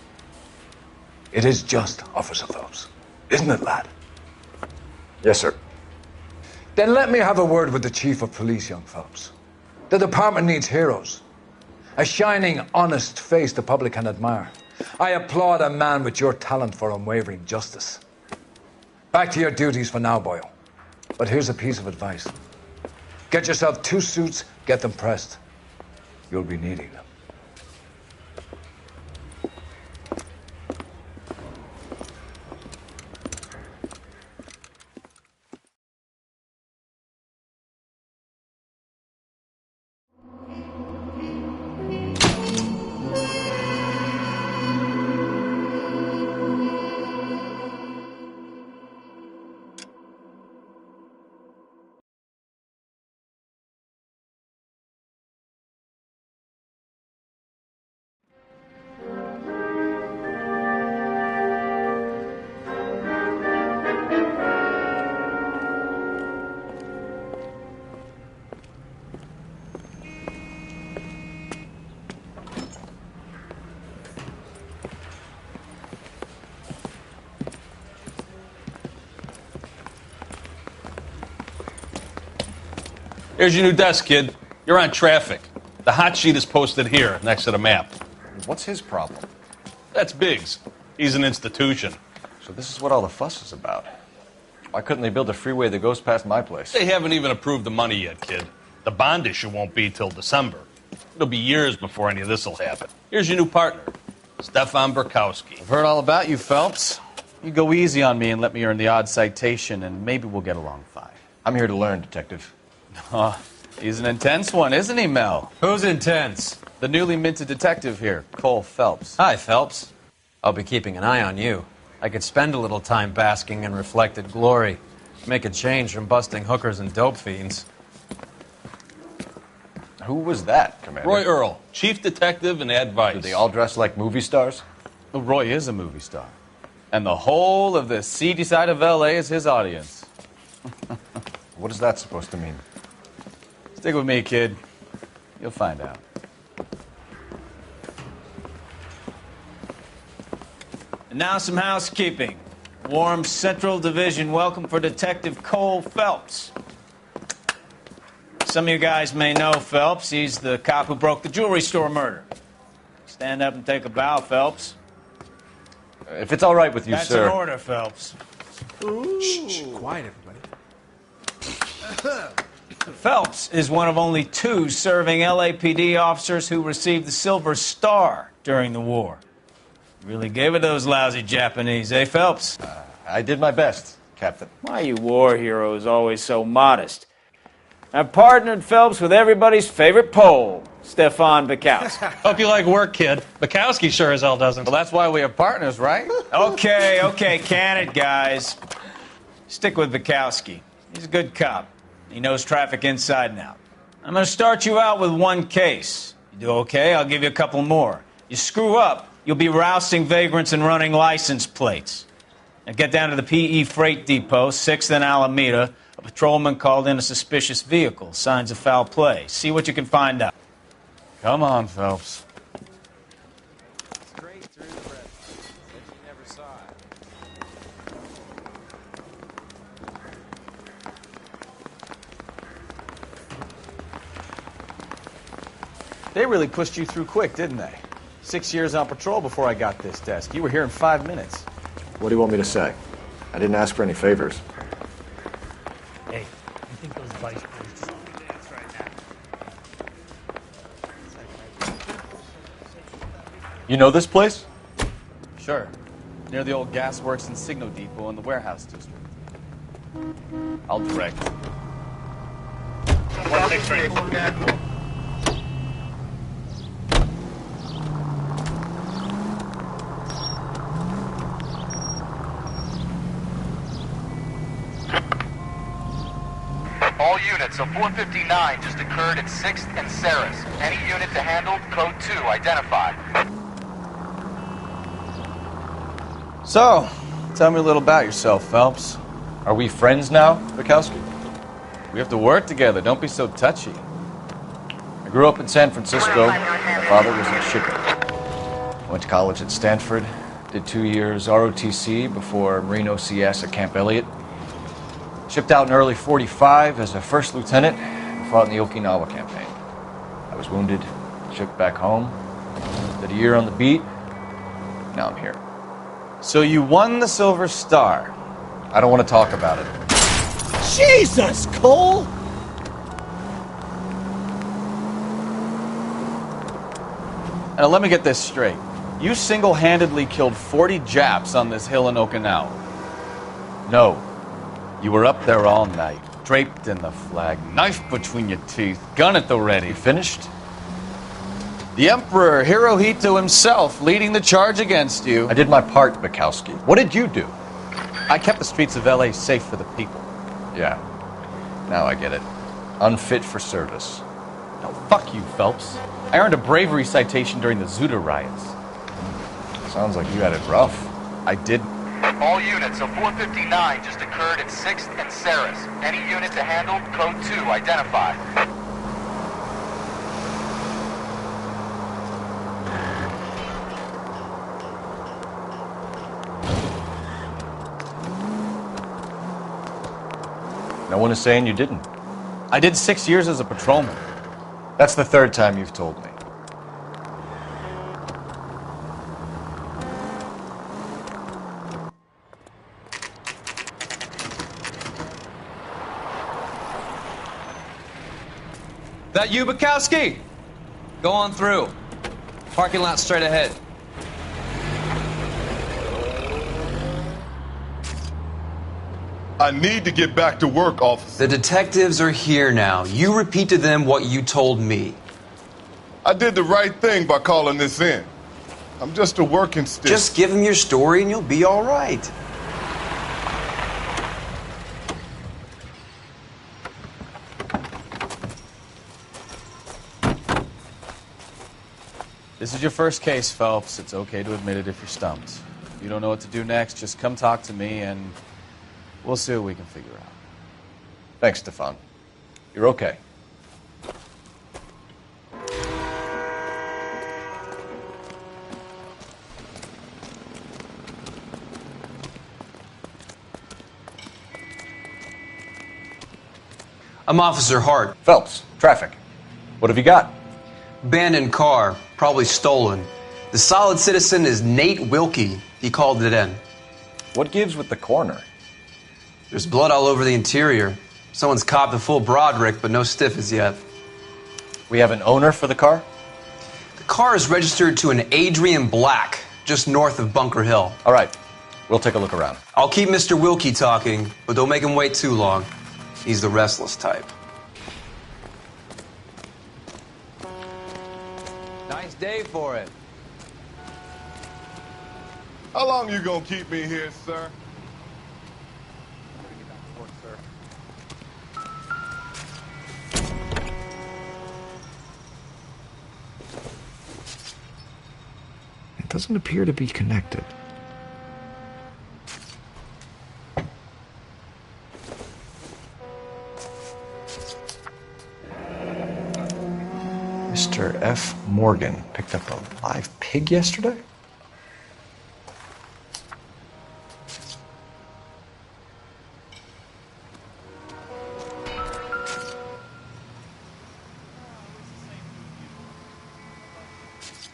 It is just Officer Phelps. Isn't it, lad? Yes, sir. Then let me have a word with the Chief of Police, young Phelps. The department needs heroes. A shining, honest face the public can admire. I applaud a man with your talent for unwavering justice. Back to your duties for now, Boyle. But here's a piece of advice. Get yourself 2 suits, get them pressed. You'll be needing them. Here's your new desk, kid. You're on traffic. The hot sheet is posted here, next to the map. What's his problem? That's Biggs. He's an institution. So this is what all the fuss is about. Why couldn't they build a freeway that goes past my place? They haven't even approved the money yet, kid. The bond issue won't be till December. It'll be years before any of this will happen. Here's your new partner, Stefan Burkowski. I've heard all about you, Phelps. You go easy on me and let me earn the odd citation, and maybe we'll get along fine. I'm here to learn, Detective. Oh, he's an intense one, isn't he, Mel? Who's intense? The newly minted detective here, Cole Phelps. Hi, Phelps. I'll be keeping an eye on you. I could spend a little time basking in reflected glory. Make a change from busting hookers and dope fiends. Who was that, Commander? Roy Earl, chief detective and advice. Do they all dress like movie stars? Well, Roy is a movie star. And the whole of the seedy side of L.A. is his audience. What is that supposed to mean? Stick with me, kid. You'll find out. And now some housekeeping. Warm Central Division welcome for Detective Cole Phelps. Some of you guys may know Phelps. He's the cop who broke the jewelry store murder. Stand up and take a bow, Phelps. If it's all right with you, That's sir. That's an order, Phelps. Shh, quiet, everybody. Phelps is one of only 2 serving LAPD officers who received the Silver Star during the war. Really gave it those lousy Japanese, eh, Phelps? I did my best, Captain. Why you war heroes always so modest? I've partnered Phelps with everybody's favorite Pole, Stefan Burkowski. Hope you like work, kid. Bukowski sure as hell doesn't. Well, that's why we have partners, right? Okay, can it, guys. Stick with Burkowski. He's a good cop. He knows traffic inside and out. I'm going to start you out with 1 case. You do okay, I'll give you a couple more. You screw up, you'll be rousting vagrants and running license plates. Now get down to the PE Freight Depot, 6th and Alameda. A patrolman called in a suspicious vehicle. Signs of foul play. See what you can find out. Come on, Phelps. Straight through the red light. Said you never saw it. They really pushed you through quick, didn't they? 6 years on patrol before I got this desk. You were here in 5 minutes. What do you want me to say? I didn't ask for any favors. Hey, you think those vice presidents saw me dance right now? You know this place? Sure. Near the old gas works and Signo Depot in the warehouse district. I'll direct. 163. All units, a 459 just occurred at 6th and Saris. Any unit to handle, code 2, identify. So, tell me a little about yourself, Phelps. Are we friends now, Bukowski? We have to work together. Don't be so touchy. I grew up in San Francisco. My father was in shipping. I went to college at Stanford. Did 2 years ROTC before Marine OCS at Camp Elliott. Shipped out in early '45 as a first lieutenant and fought in the Okinawa campaign. I was wounded, shipped back home, did a year on the beat. Now I'm here. So you won the Silver Star. I don't want to talk about it. Jesus, Cole! Now let me get this straight. You single-handedly killed 40 Japs on this hill in Okinawa. No. You were up there all night, draped in the flag, knife between your teeth, gun at the ready. Finished? The Emperor Hirohito himself leading the charge against you. I did my part, Bukowski. What did you do? I kept the streets of L.A. safe for the people. Yeah. Now I get it. Unfit for service. No, fuck you, Phelps. I earned a bravery citation during the Zuda riots. Sounds like you had it rough. I did. All units, a 459 just occurred at 6th and Saris. Any unit to handle, code 2, identify. No one is saying you didn't. I did 6 years as a patrolman. That's the third time you've told me. That you, Bukowski? Go on through. Parking lot straight ahead. I need to get back to work, officer. The detectives are here now. You repeat to them what you told me. I did the right thing by calling this in. I'm just a working stick. Just give them your story and you'll be all right. This is your first case, Phelps. It's okay to admit it if you're stumped. If you don't know what to do next, just come talk to me and we'll see what we can figure out. Thanks, Stefan. You're okay. I'm Officer Hart. Phelps, traffic. What have you got? Abandoned car, probably stolen. The solid citizen is Nate Wilkie. He called it in. What gives with the coroner? There's blood all over the interior. Someone's copped a full Broderick, but no stiff as yet. We have an owner for the car? The car is registered to an Adrian Black, just north of Bunker Hill. All right. We'll take a look around. I'll keep Mr. Wilkie talking, but don't make him wait too long. He's the restless type. Nice day for it. How long you gonna keep me here, sir? It doesn't appear to be connected. Mr. F. Morgan picked up a live pig yesterday?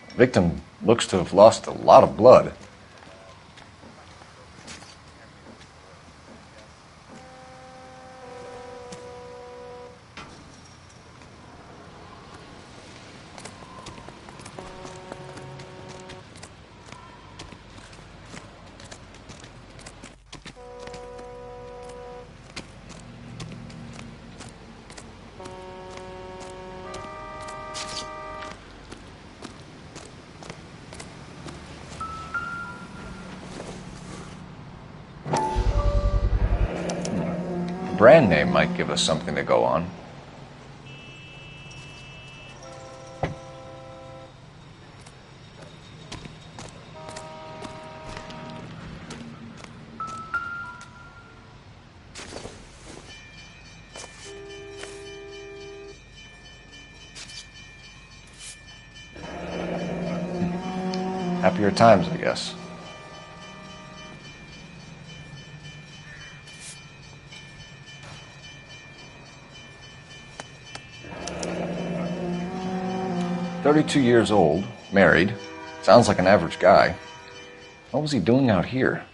The victim looks to have lost a lot of blood. Brand name might give us something to go on. Happier times, I guess. "32 years old, married. Sounds like an average guy. What was he doing out here?"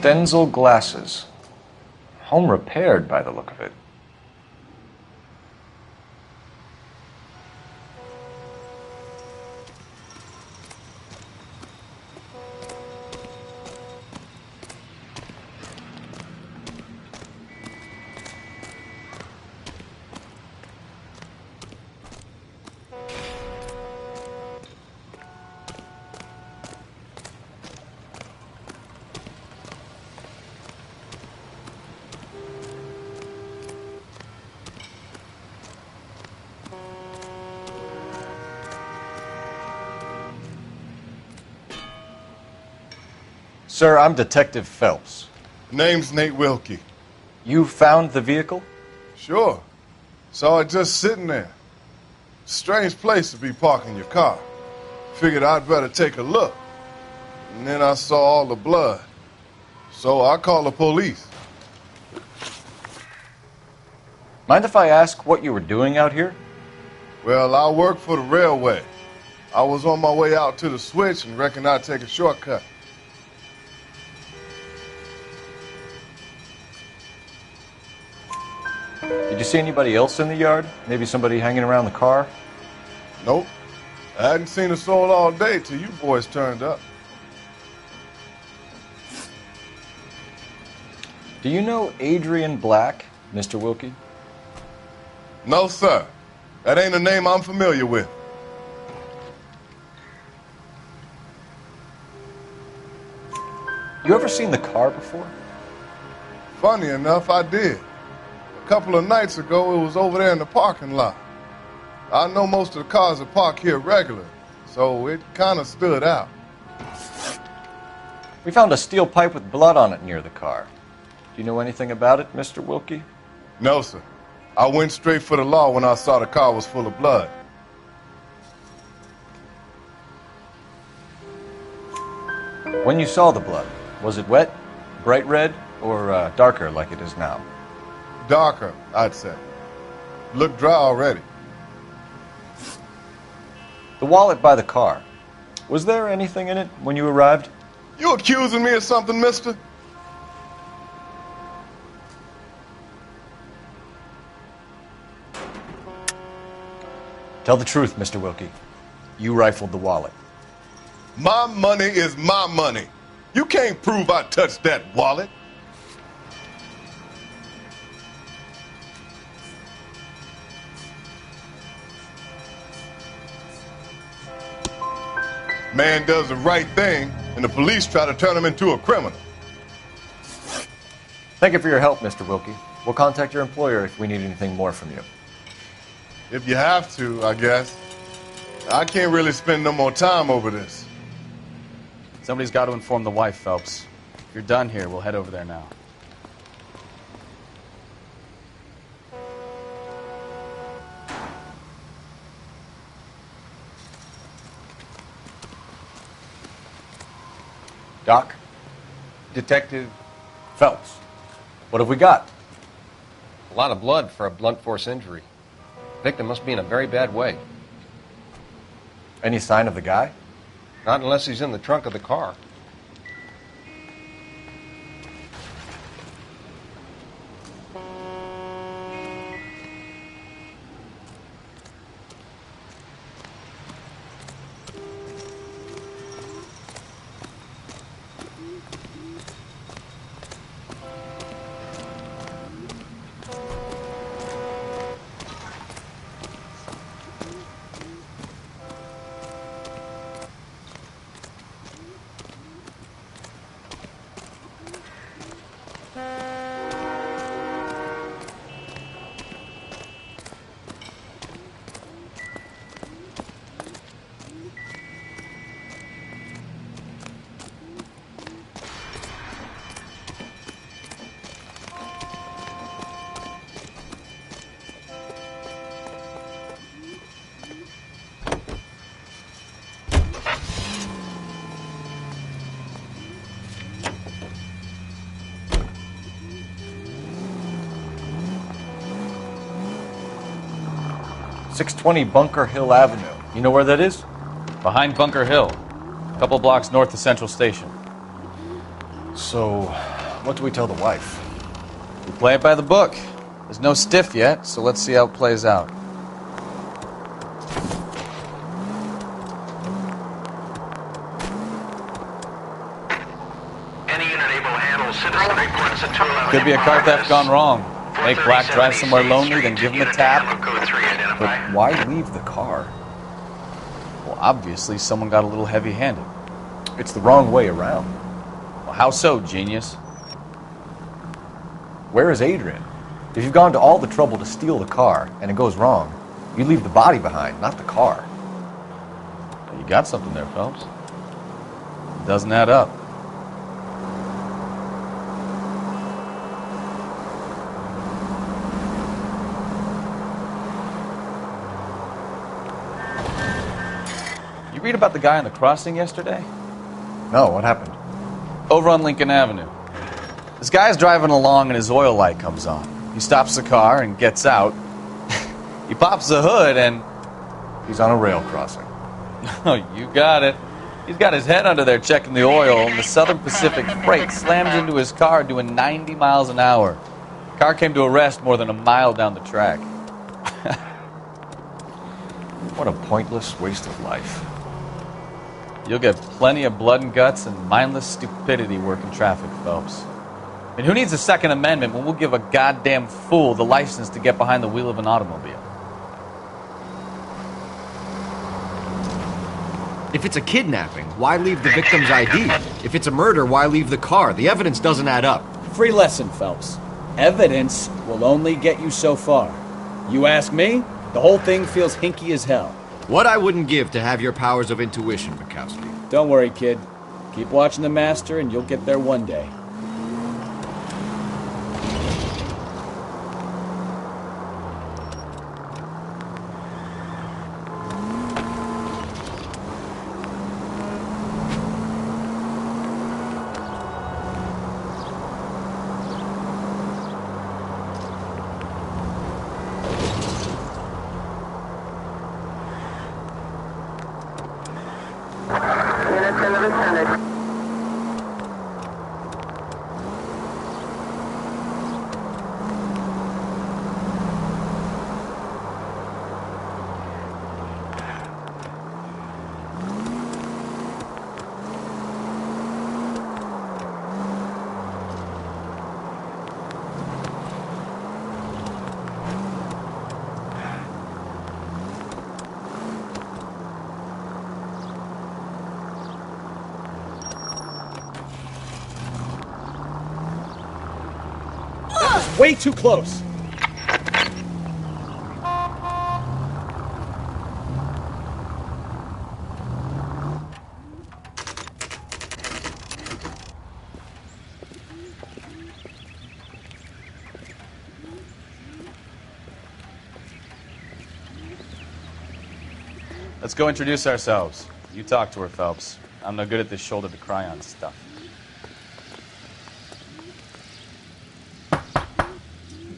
Stenzel glasses. Home repaired by the look of it. Sir, I'm Detective Phelps. Name's Nate Wilkie. You found the vehicle? Sure. Saw it just sitting there. Strange place to be parking your car. Figured I'd better take a look. And then I saw all the blood. So I called the police. Mind if I ask what you were doing out here? Well, I work for the railway. I was on my way out to the switch and reckoned I'd take a shortcut. Did you see anybody else in the yard? Maybe somebody hanging around the car? Nope. I hadn't seen a soul all day till you boys turned up. Do you know Adrian Black, Mr. Wilkie? No, sir. That ain't a name I'm familiar with. You ever seen the car before? Funny enough, I did. A couple of nights ago, it was over there in the parking lot. I know most of the cars are parked here regular, so it kind of stood out. We found a steel pipe with blood on it near the car. Do you know anything about it, Mr. Wilkie? No, sir. I went straight for the law when I saw the car was full of blood. When you saw the blood, was it wet, bright red, or darker like it is now? Darker, I'd say. Looked dry already. The wallet by the car. Was there anything in it when you arrived? You accusing me of something, mister? Tell the truth, Mr. Wilkie. You rifled the wallet. My money is my money. You can't prove I touched that wallet. Man does the right thing, and the police try to turn him into a criminal. Thank you for your help, Mr. Wilkie. We'll contact your employer if we need anything more from you. If you have to, I guess. I can't really spend no more time over this. Somebody's got to inform the wife, Phelps. If you're done here, we'll head over there now. Doc? Detective Phelps. What have we got? A lot of blood for a blunt force injury. Victim must be in a very bad way. Any sign of the guy? Not unless he's in the trunk of the car. .620 Bunker Hill Avenue. You know where that is? Behind Bunker Hill, a couple blocks north of Central Station. So, What do we tell the wife? We play it by the book. There's no stiff yet, so let's see how it plays out. Any unit able to handle citizen reports at 211. Could be a car theft gone wrong. Make Black drive somewhere lonely, then give him a tap. But why leave the car? Well, obviously, someone got a little heavy-handed. It's the wrong way around. Well, how so, genius? Where is Adrian? If you've gone to all the trouble to steal the car and it goes wrong, you leave the body behind, not the car. You got something there, Phelps. It doesn't add up. You read about the guy on the crossing yesterday? No, what happened? Over on Lincoln Avenue. This guy's driving along and his oil light comes on. He stops the car and gets out. He pops the hood and... He's on a rail crossing. Oh, you got it. He's got his head under there checking the oil, and the Southern Pacific Freight slams into his car doing 90 miles an hour. The car came to a rest more than a mile down the track. What a pointless waste of life. You'll get plenty of blood and guts and mindless stupidity working traffic, Phelps. I mean, who needs a Second Amendment when we'll give a goddamn fool the license to get behind the wheel of an automobile? If it's a kidnapping, why leave the victim's ID? If it's a murder, why leave the car? The evidence doesn't add up. Free lesson, Phelps. Evidence will only get you so far. You ask me, the whole thing feels hinky as hell. What I wouldn't give to have your powers of intuition, Bukowski. Don't worry, kid. Keep watching the master and you'll get there one day. Way too close. Let's go introduce ourselves. You talk to her, Phelps. I'm no good at this shoulder to cry on stuff.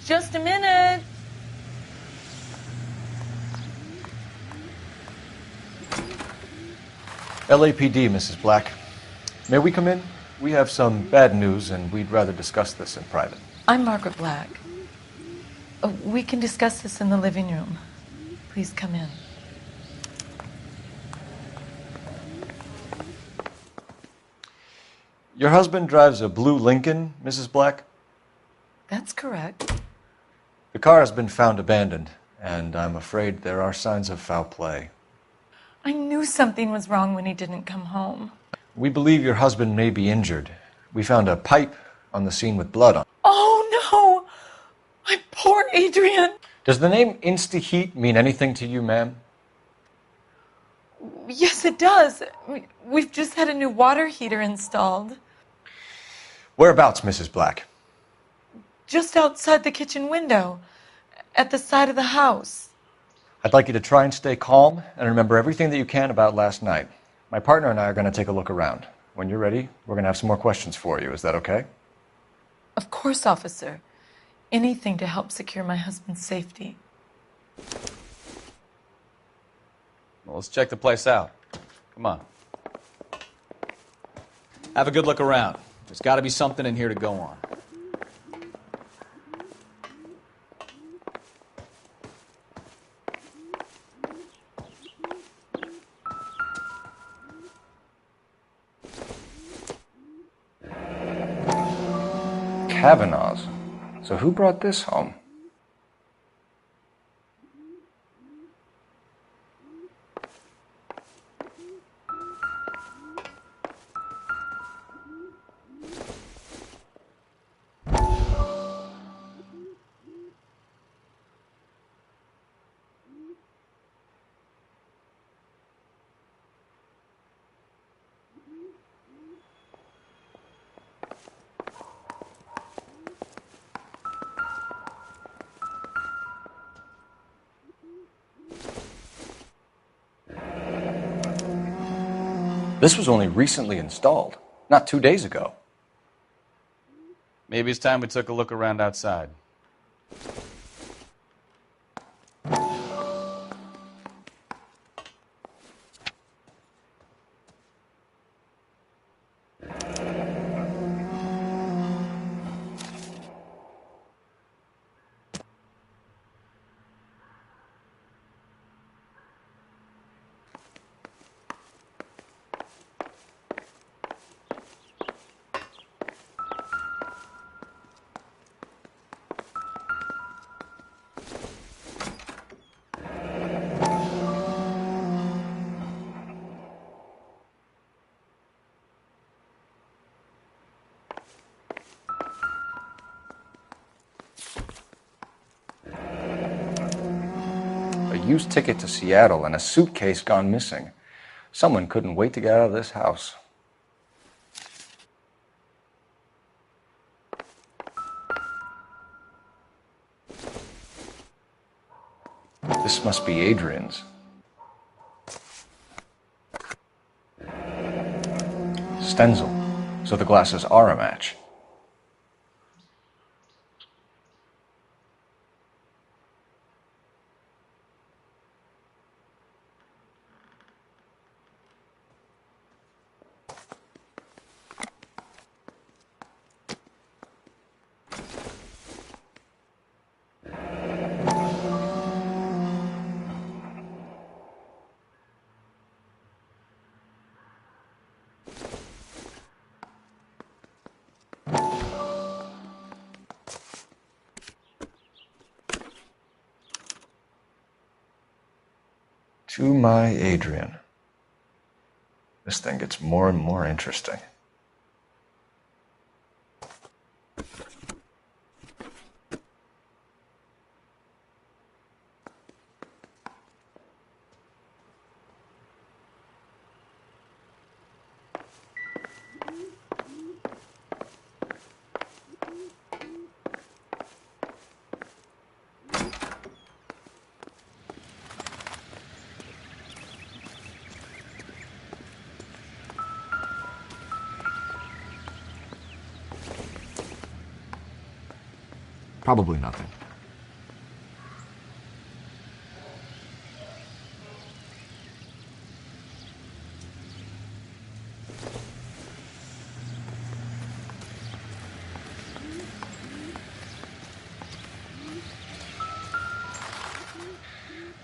Just a minute. LAPD, Mrs. Black. May we come in? We have some bad news, and we'd rather discuss this in private. I'm Margaret Black. We can discuss this in the living room. Please come in. Your husband drives a blue Lincoln, Mrs. Black? That's correct. The car has been found abandoned, and I'm afraid there are signs of foul play. I knew something was wrong when he didn't come home. We believe your husband may be injured. We found a pipe on the scene with blood on it. Oh, no! My poor Adrian! Does the name Insta-Heat mean anything to you, ma'am? Yes, it does. We've just had a new water heater installed. Whereabouts, Mrs. Black? Just outside the kitchen window, at the side of the house. I'd like you to try and stay calm and remember everything that you can about last night. My partner and I are going to take a look around. When you're ready, we're going to have some more questions for you. Is that okay? Of course, officer. Anything to help secure my husband's safety. Well, let's check the place out. Come on. Have a good look around. There's got to be something in here to go on. Kavanaugh's. So who brought this home? This was only recently installed, not 2 days ago. Maybe it's time we took a look around outside. A used ticket to Seattle and a suitcase gone missing. Someone couldn't wait to get out of this house. This must be Adrian's. Stenzel. So the glasses are a match. To my Adrian. This thing gets more and more interesting. Probably nothing.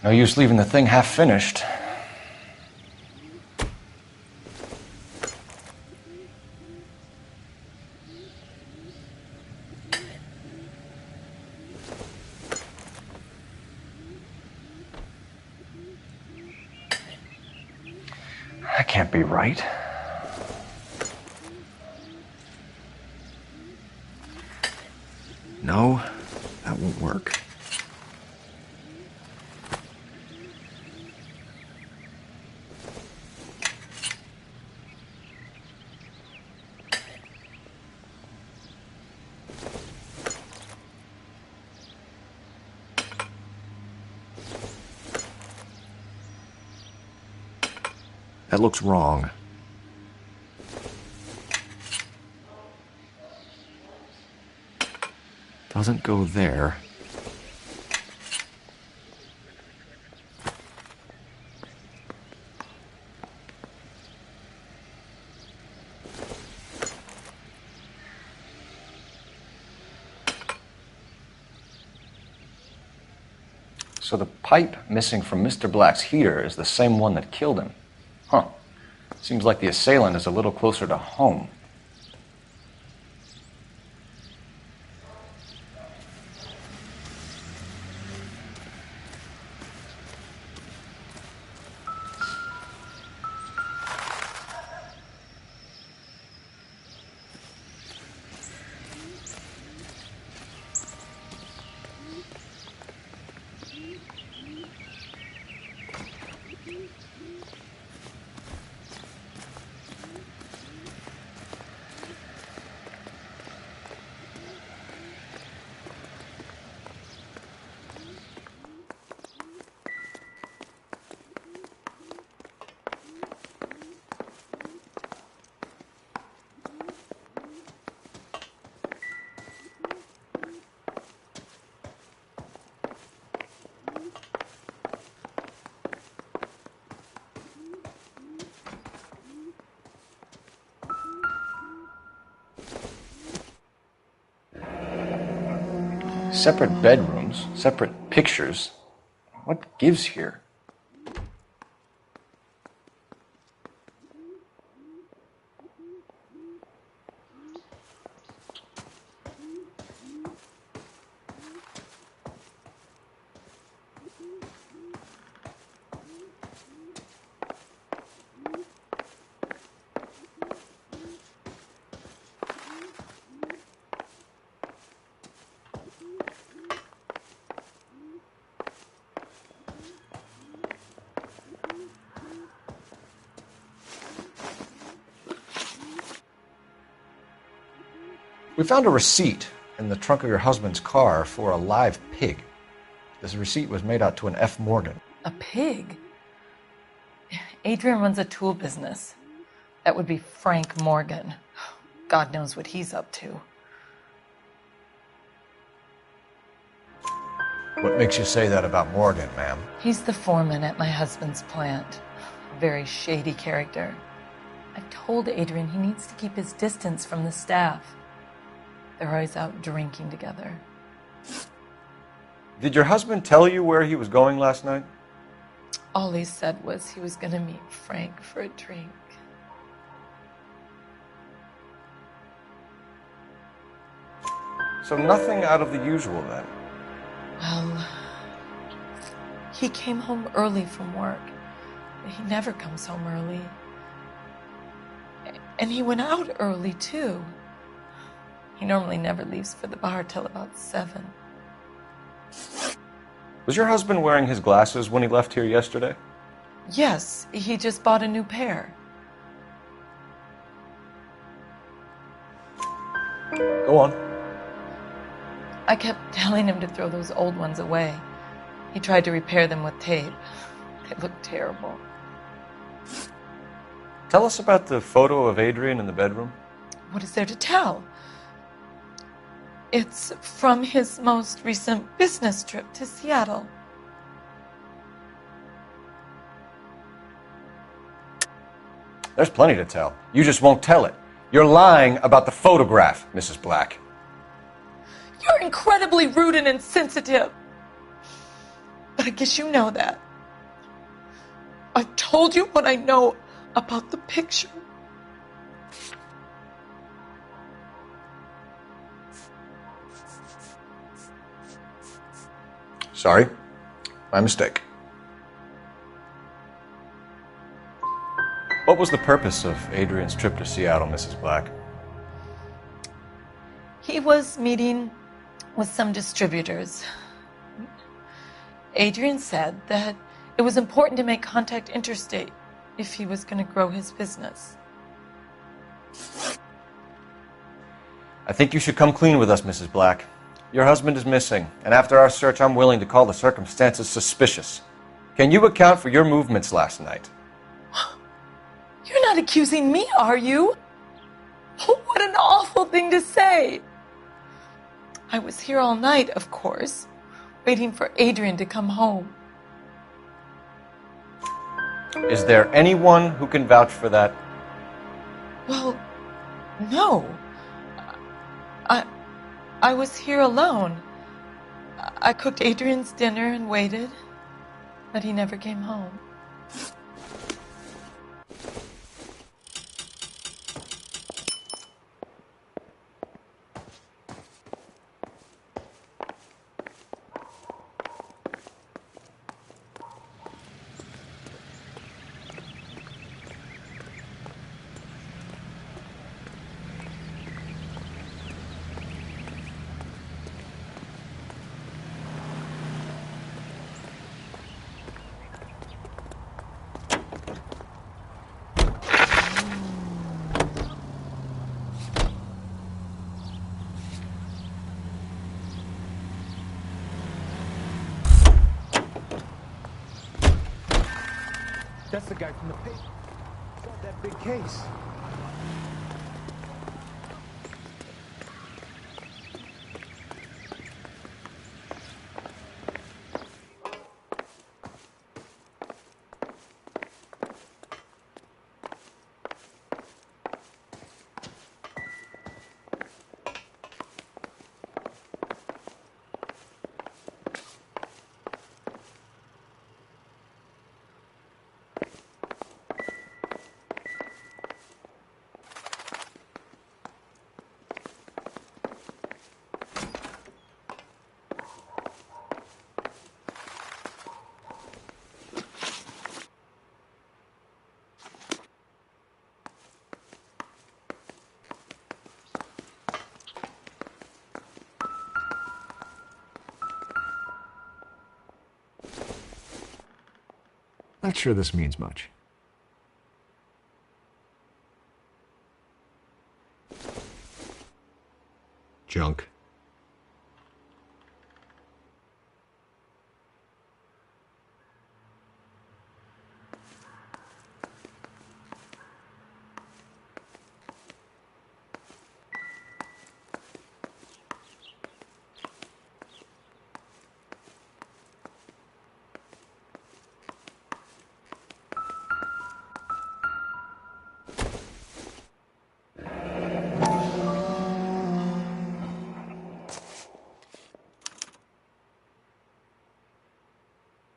No use leaving the thing half finished. That can't be right. No, that won't work. That looks wrong. Doesn't go there. So the pipe missing from Mr. Black's heater is the same one that killed him. Huh. Seems like the assailant is a little closer to home. Separate bedrooms, separate pictures. What gives here? We found a receipt in the trunk of your husband's car for a live pig. This receipt was made out to an F. Morgan. A pig? Adrian runs a tool business. That would be Frank Morgan. God knows what he's up to. What makes you say that about Morgan, ma'am? He's the foreman at my husband's plant. A very shady character. I've told Adrian he needs to keep his distance from the staff. They're always out drinking together. Did your husband tell you where he was going last night? All he said was he was going to meet Frank for a drink. So nothing out of the usual then? Well, he came home early from work. He never comes home early. And he went out early, too. He normally never leaves for the bar till about 7. Was your husband wearing his glasses when he left here yesterday? Yes, he just bought a new pair. Go on. I kept telling him to throw those old ones away. He tried to repair them with tape. They looked terrible. Tell us about the photo of Adrian in the bedroom. What is there to tell? It's from his most recent business trip to Seattle. There's plenty to tell. You just won't tell it. You're lying about the photograph, Mrs. Black. You're incredibly rude and insensitive. But I guess you know that. I've told you what I know about the picture. Sorry. My mistake. What was the purpose of Adrian's trip to Seattle, Mrs. Black? He was meeting with some distributors. Adrian said that it was important to make contact interstate if he was going to grow his business. I think you should come clean with us, Mrs. Black. Your husband is missing, and after our search, I'm willing to call the circumstances suspicious. Can you account for your movements last night? You're not accusing me, are you? What an awful thing to say. I was here all night, of course, waiting for Adrian to come home. Is there anyone who can vouch for that? Well, no. I was here alone. I cooked Adrian's dinner and waited, but he never came home. That's the guy from the paper. Solved that big case. Not sure this means much. Junk.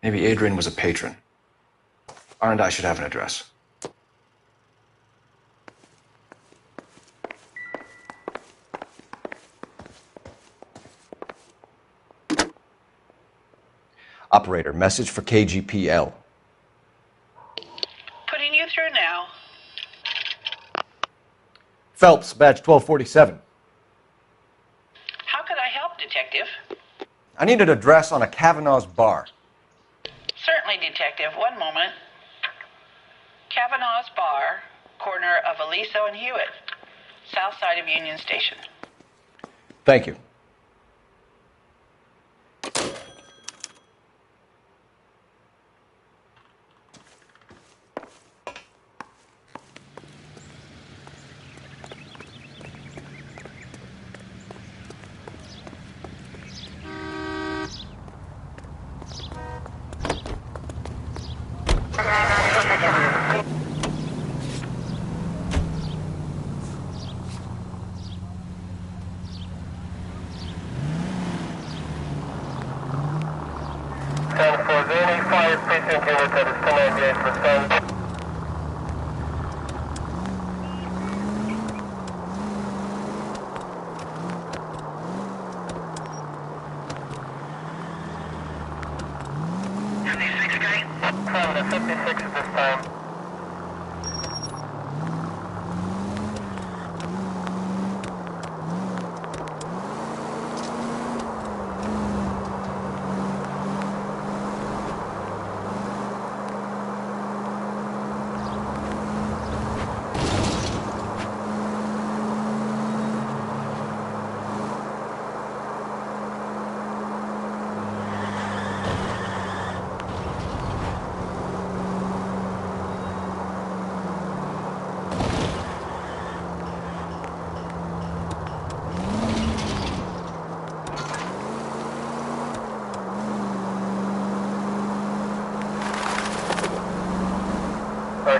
Maybe Adrian was a patron. R&I should have an address. Operator, message for KGPL. Putting you through now. Phelps, badge 1247. How could I help, Detective? I need an address on a Kavanaugh's bar. Certainly, Detective. One moment. Kavanaugh's Bar, corner of Aliso and Hewitt, south side of Union Station. Thank you.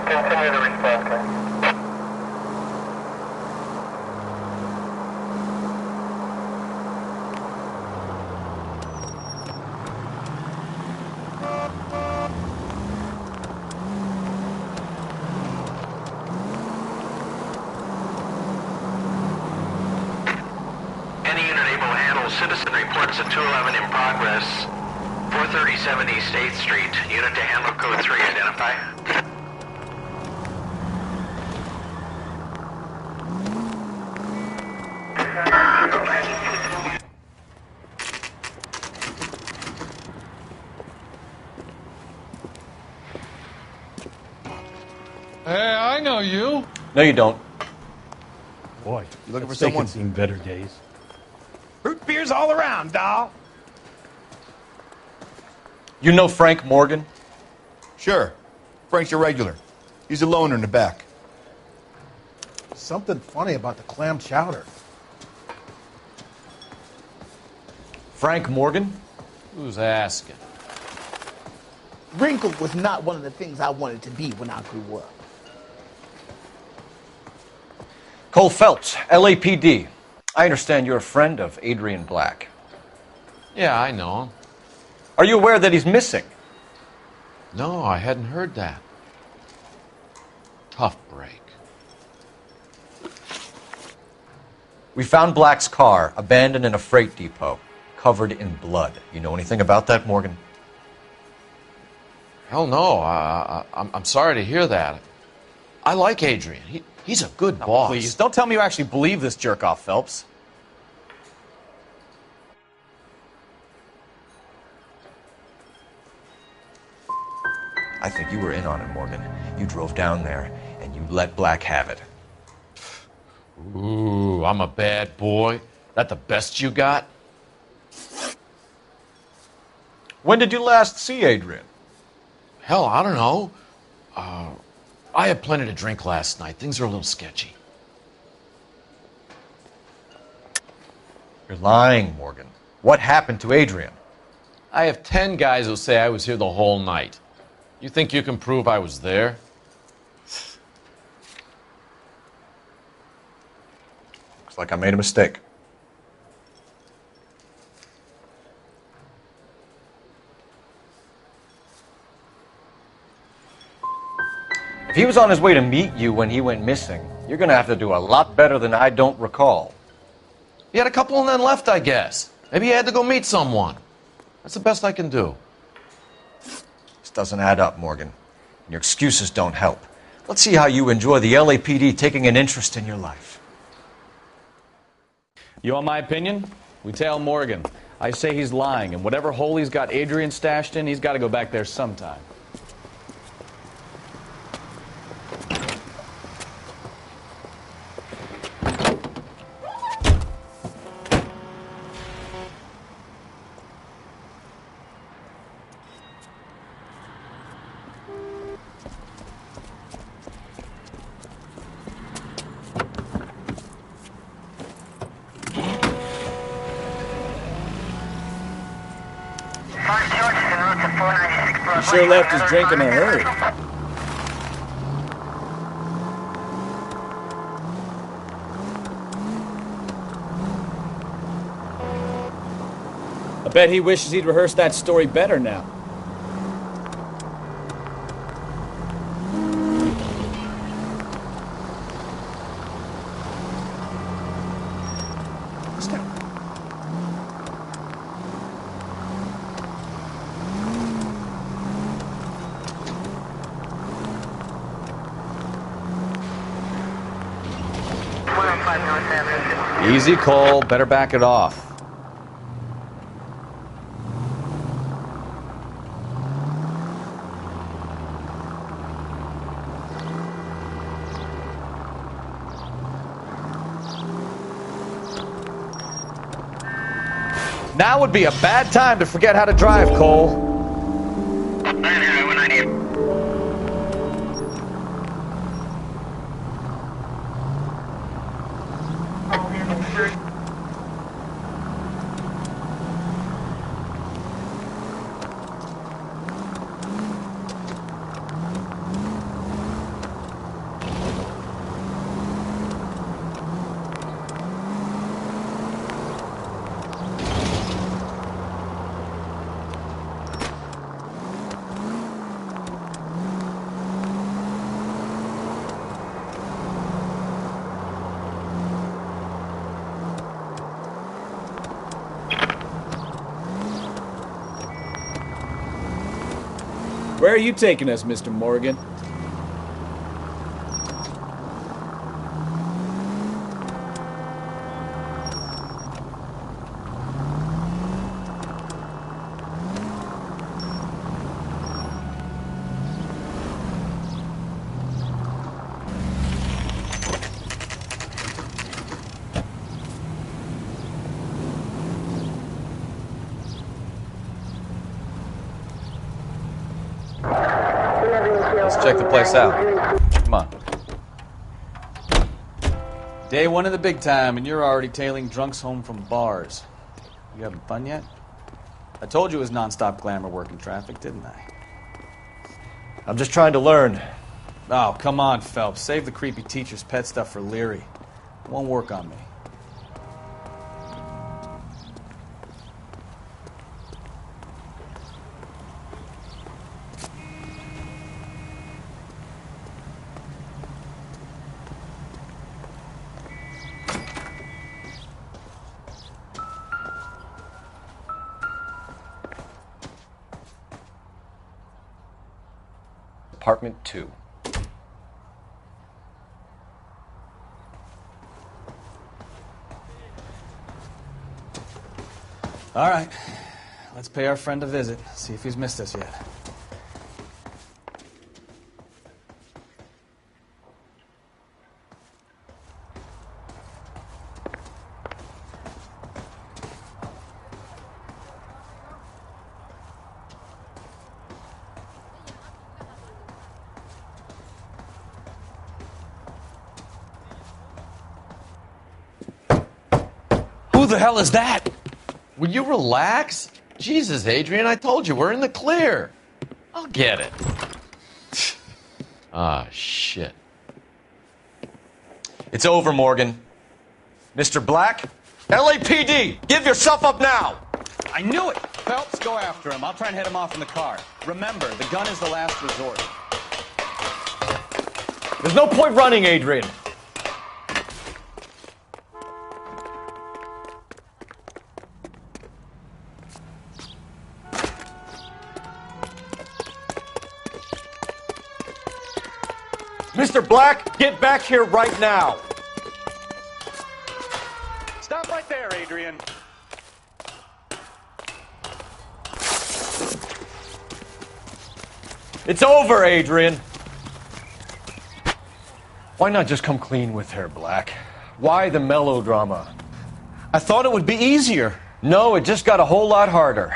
Continue to respond, Ken. Control, citizen reports a 211 in progress. 437 East 8th Street. Unit to handle code 3. Identify. Hey, I know you. No, you don't. Boy, You looking for they someone? could seen better days. Root beers all around, doll. You know Frank Morgan? Sure. Frank's your regular. He's a loner in the back. Something funny about the clam chowder. Frank Morgan? Who's asking? Wrinkled was not one of the things I wanted to be when I grew up. Cole Phelps, LAPD. I understand you're a friend of Adrian Black. Yeah, I know him. Are you aware that he's missing? No, I hadn't heard that. Tough break. We found Black's car abandoned in a freight depot, covered in blood. You know anything about that, Morgan? Hell no. I'm sorry to hear that. I like Adrian. He's a good boss. Please, don't tell me you actually believe this jerk-off, Phelps. I think you were in on it, Morgan. You drove down there, and you let Black have it. Ooh, I'm a bad boy. That the best you got? When did you last see Adrian? Hell, I don't know. I had plenty to drink last night. Things are a little sketchy. You're lying, Morgan. What happened to Adrian? I have 10 guys who say I was here the whole night. You think you can prove I was there? Looks like I made a mistake. If he was on his way to meet you when he went missing, you're going to have to do a lot better than I don't recall. He had a couple and then left, I guess. Maybe he had to go meet someone. That's the best I can do. This doesn't add up, Morgan. Your excuses don't help. Let's see how you enjoy the LAPD taking an interest in your life. You want my opinion? We tail Morgan. I say he's lying, and whatever hole he's got Adrian stashed in, he's got to go back there sometime. He sure left his drink in a hurry. I bet he wishes he'd rehearsed that story better now. Easy, Cole. Better back it off. Now would be a bad time to forget how to drive, Cole. Where are you taking us, Mr. Morgan? Let's check the place out. Come on. Day one of the big time, and you're already tailing drunks home from bars. You having fun yet? I told you it was non-stop glamour work in traffic, didn't I? I'm just trying to learn. Oh, come on, Phelps. Save the creepy teacher's pet stuff for Leary. It won't work on me. Apartment 2. All right. Let's pay our friend a visit. See if he's missed us yet. Who the hell is that? Will you relax? Jesus, Adrian, I told you, we're in the clear. I'll get it. Ah, shit. It's over, Morgan. Mr. Black? LAPD! Give yourself up now! I knew it! Phelps, go after him. I'll try and head him off in the car. Remember, the gun is the last resort. There's no point running, Adrian. Mr. Black, get back here right now. Stop right there, Adrian. It's over, Adrian. Why not just come clean with her, Black? Why the melodrama? I thought it would be easier. No, it just got a whole lot harder.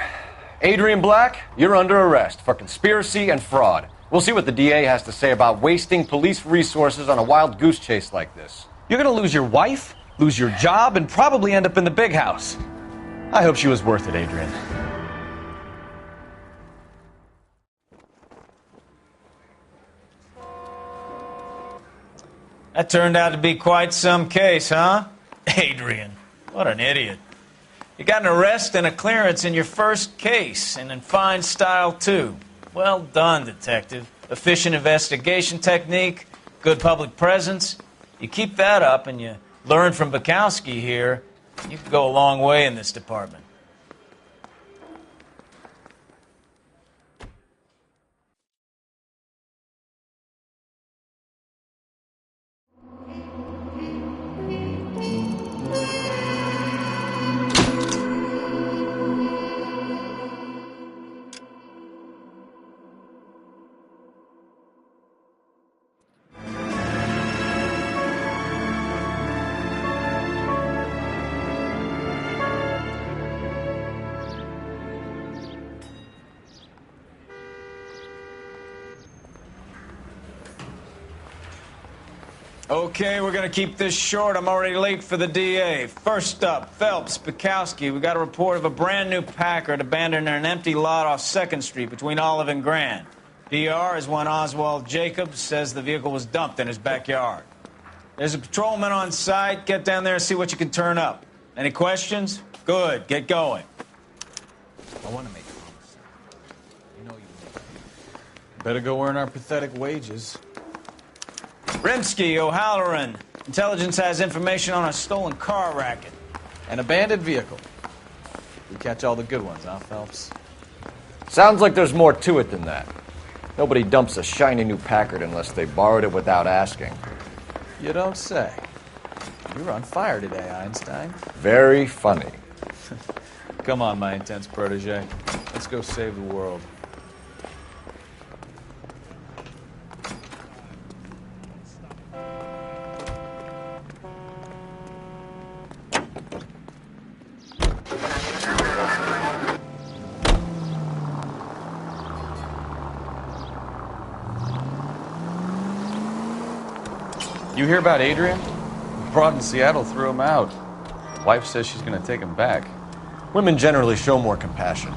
Adrian Black, you're under arrest for conspiracy and fraud. We'll see what the DA has to say about wasting police resources on a wild goose chase like this. You're gonna lose your wife, lose your job, and probably end up in the big house. I hope she was worth it, Adrian. That turned out to be quite some case, huh? Adrian, what an idiot. You got an arrest and a clearance in your first case, and in fine style, too. Well done, detective. Efficient investigation technique, good public presence. You keep that up and you learn from Bukowski here, you can go a long way in this department. Okay, we're going to keep this short. I'm already late for the DA. First up, Phelps, Bukowski. We got a report of a brand new Packard abandoned in an empty lot off 2nd Street between Olive and Grand. DR is one Oswald Jacobs says the vehicle was dumped in his backyard. There's a patrolman on site. Get down there and see what you can turn up. Any questions? Good. Get going. I want to make promises. You know you better go earn our pathetic wages. Rimsky, O'Halloran. Intelligence has information on a stolen car racket. An abandoned vehicle. We catch all the good ones, huh, Phelps? Sounds like there's more to it than that. Nobody dumps a shiny new Packard unless they borrowed it without asking. You don't say. You're on fire today, Einstein. Very funny. Come on, my intense protege. Let's go save the world. You hear about Adrian? The broad in Seattle threw him out. Wife says she's going to take him back. Women generally show more compassion.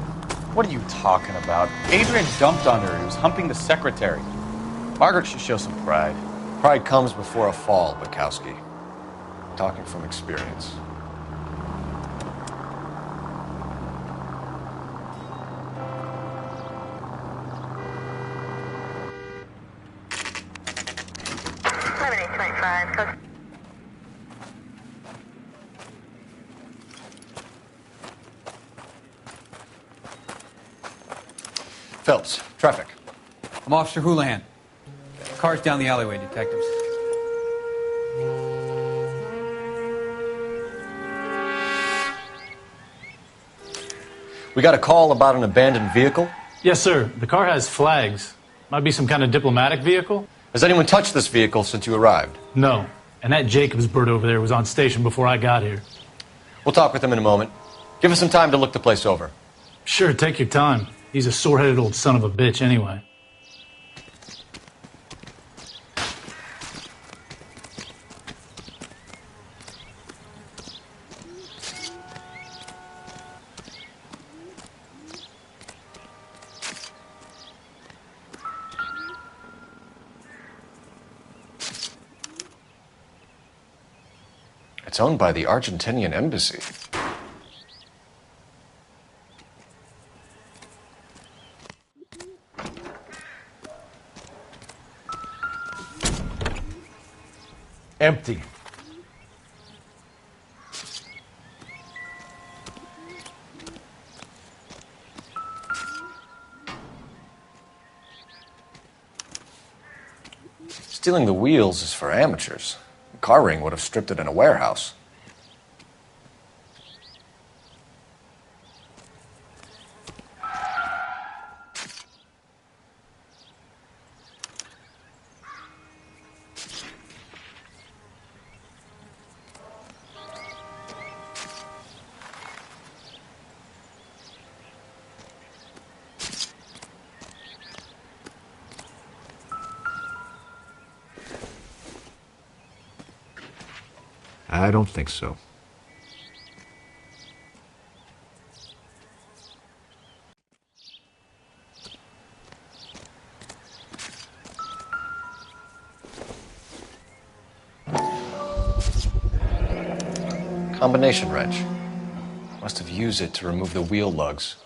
What are you talking about? Adrian dumped on her. He was humping the secretary. Margaret should show some pride. Pride comes before a fall, Bukowski. Talking from experience. Phelps, traffic. I'm Officer Houlihan. Car's down the alleyway, detectives. We got a call about an abandoned vehicle? Yes, sir. The car has flags. Might be some kind of diplomatic vehicle. Has anyone touched this vehicle since you arrived? No. And that Jacobs bird over there was on station before I got here. We'll talk with him in a moment. Give us some time to look the place over. Sure, take your time. He's a sore-headed old son of a bitch anyway. It's owned by the Argentinian embassy. Empty. Stealing the wheels is for amateurs. A car ring would have stripped it in a warehouse. I don't think so. Combination wrench. Must have used it to remove the wheel lugs.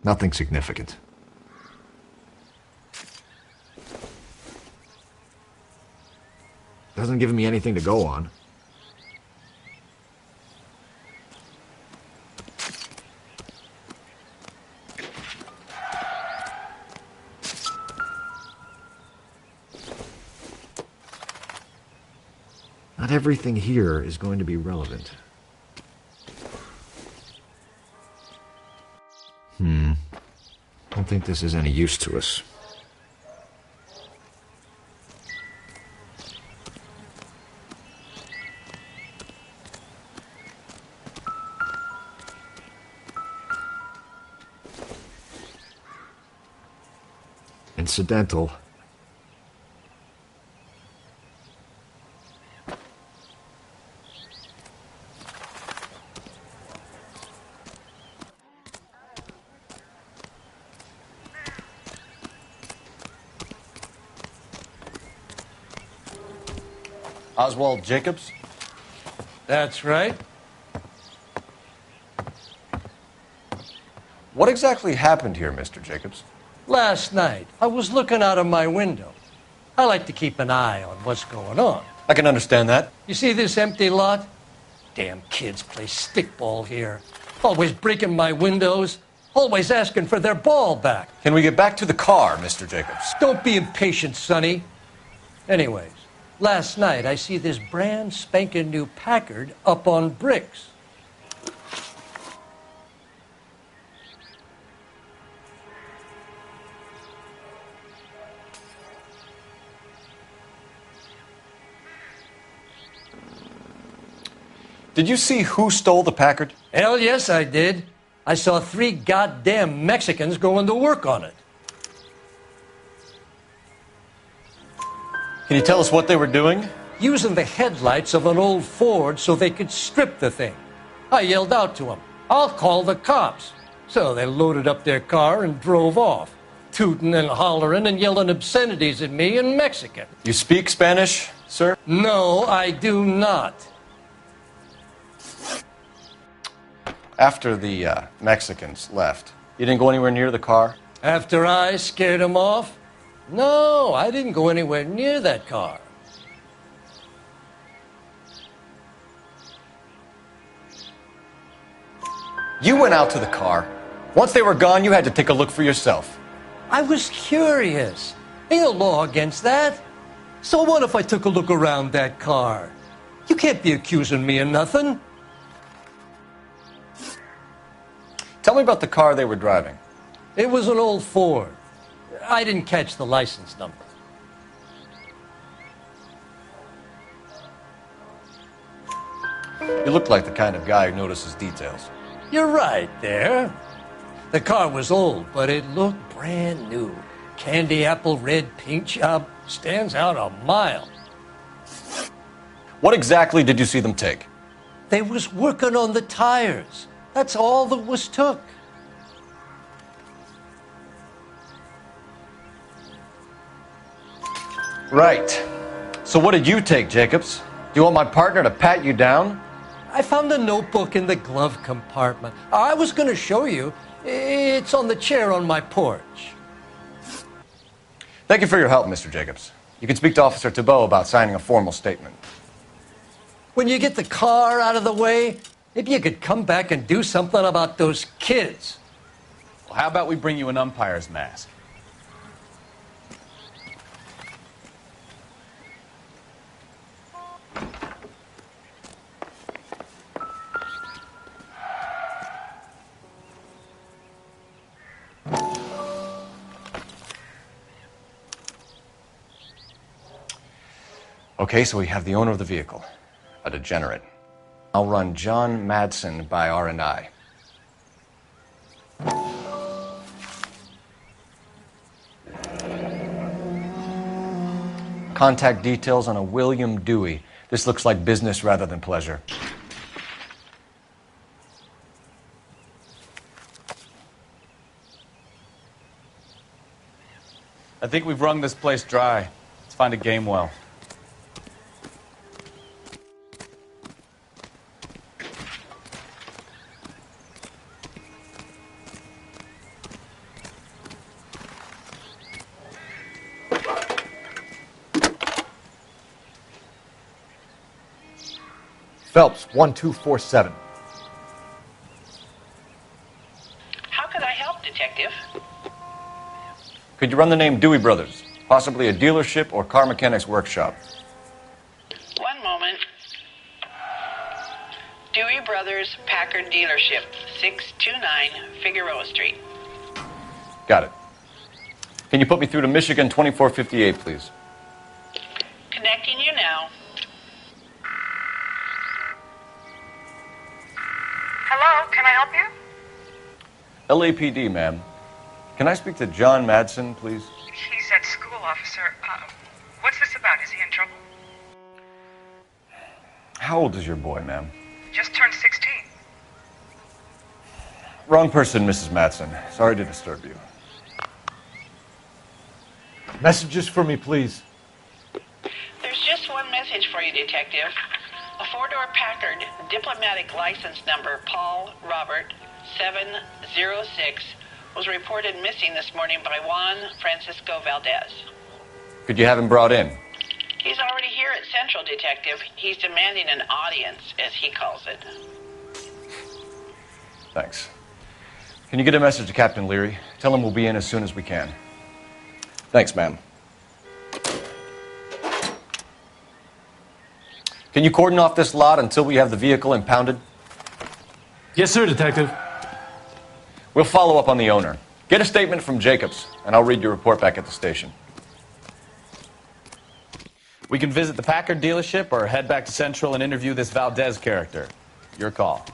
Nothing significant. Doesn't give me anything to go on. Not everything here is going to be relevant. Don't think this is any use to us. Incidental. Oswald Jacobs? That's right. What exactly happened here, Mr. Jacobs? Last night, I was looking out of my window. I like to keep an eye on what's going on. I can understand that. You see this empty lot? Damn kids play stickball here. Always breaking my windows. Always asking for their ball back. Can we get back to the car, Mr. Jacobs? Don't be impatient, Sonny. Anyways, last night I see this brand spanking new Packard up on bricks. Did you see who stole the Packard? Hell yes, I did. I saw 3 goddamn Mexicans going to work on it. Can you tell us what they were doing? Using the headlights of an old Ford so they could strip the thing. I yelled out to them, "I'll call the cops." So they loaded up their car and drove off, tooting and hollering and yelling obscenities at me in Mexican. You speak Spanish, sir? No, I do not. After the Mexicans left, you didn't go anywhere near the car? After I scared them off? No, I didn't go anywhere near that car. You went out to the car. Once they were gone, you had to take a look for yourself. I was curious. Ain't no law against that. So what if I took a look around that car? You can't be accusing me of nothing. Tell me about the car they were driving. It was an old Ford. I didn't catch the license number. You look like the kind of guy who notices details. You're right there. The car was old, but it looked brand new. Candy apple red paint job stands out a mile. What exactly did you see them take? They was working on the tires. That's all that was took. Right. So what did you take, Jacobs? Do you want my partner to pat you down? I found a notebook in the glove compartment. I was going to show you. It's on the chair on my porch. Thank you for your help, Mr. Jacobs. You can speak to Officer Thibault about signing a formal statement. When you get the car out of the way, maybe you could come back and do something about those kids. Well, how about we bring you an umpire's mask? Okay, so we have the owner of the vehicle, a degenerate. I'll run John Madsen by R&I. Contact details on a William Dewey. This looks like business rather than pleasure. I think we've wrung this place dry. Let's find a game well. Phelps, 1247. How could I help, Detective? Could you run the name Dewey Brothers? Possibly a dealership or car mechanics workshop. One moment. Dewey Brothers Packard Dealership, 629 Figueroa Street. Got it. Can you put me through to Michigan 2458, please? Connecting you now. Hello, can I help you? LAPD, ma'am. Can I speak to John Madsen, please? He's at school, officer. What's this about? Is he in trouble? How old is your boy, ma'am? Just turned 16. Wrong person, Mrs. Madsen. Sorry to disturb you. Messages for me, please. There's just one message for you, Detective. A four-door Packard, diplomatic license number Paul Robert 706 was reported missing this morning by Juan Francisco Valdez. Could you have him brought in? He's already here at Central, Detective. He's demanding an audience, as he calls it. Thanks. Can you get a message to Captain Leary? Tell him we'll be in as soon as we can. Thanks, ma'am. Can you cordon off this lot until we have the vehicle impounded? Yes, sir, Detective. We'll follow up on the owner. Get a statement from Jacobs, and I'll read your report back at the station. We can visit the Packard dealership or head back to Central and interview this Valdez character. Your call.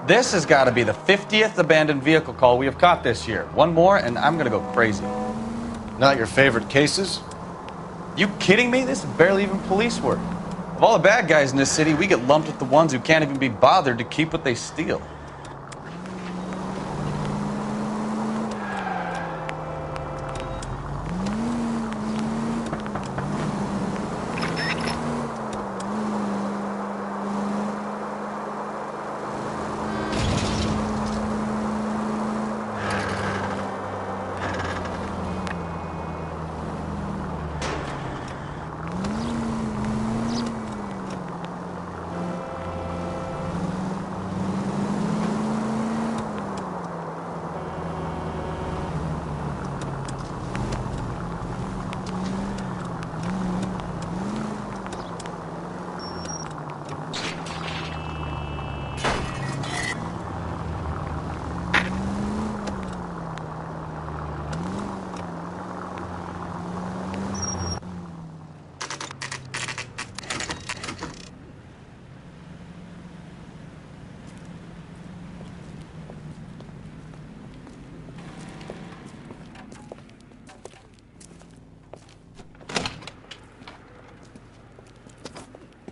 This has got to be the 50th abandoned vehicle call we have caught this year. One more, and I'm going to go crazy. Not your favorite cases? You kidding me? This is barely even police work. Of all the bad guys in this city, we get lumped with the ones who can't even be bothered to keep what they steal.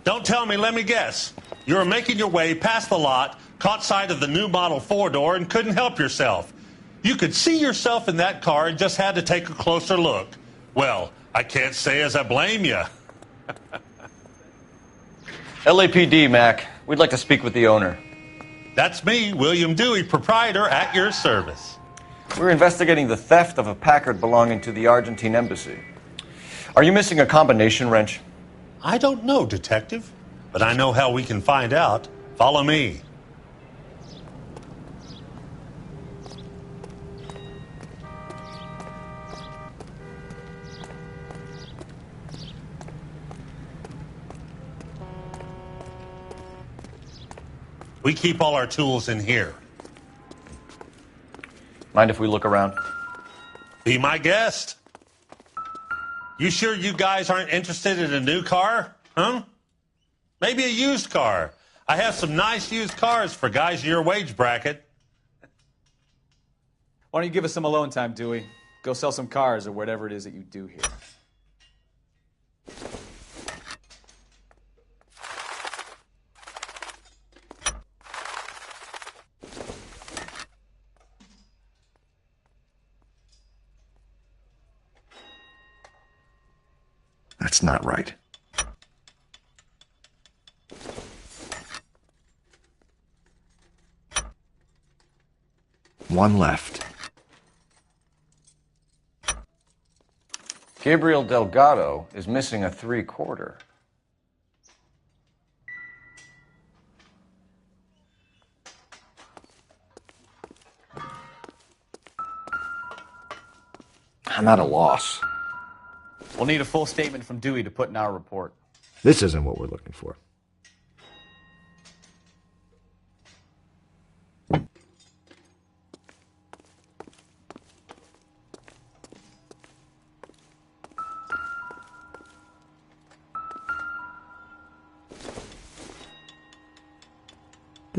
Don't tell me, let me guess. You were making your way past the lot, caught sight of the new model four-door, and couldn't help yourself. You could see yourself in that car and just had to take a closer look. Well, I can't say as I blame you. LAPD, Mac. We'd like to speak with the owner. That's me, William Dewey, proprietor, at your service. We're investigating the theft of a Packard belonging to the Argentine embassy. Are you missing a combination wrench? I don't know, Detective, but I know how we can find out. Follow me. We keep all our tools in here. Mind if we look around? Be my guest. You sure you guys aren't interested in a new car? Huh? Maybe a used car. I have some nice used cars for guys in your wage bracket. Why don't you give us some alone time, Dewey? Go sell some cars or whatever it is that you do here. That's not right. One left. Gabriel Delgado is missing a 3/4. I'm at a loss. We'll need a full statement from Dewey to put in our report. This isn't what we're looking for.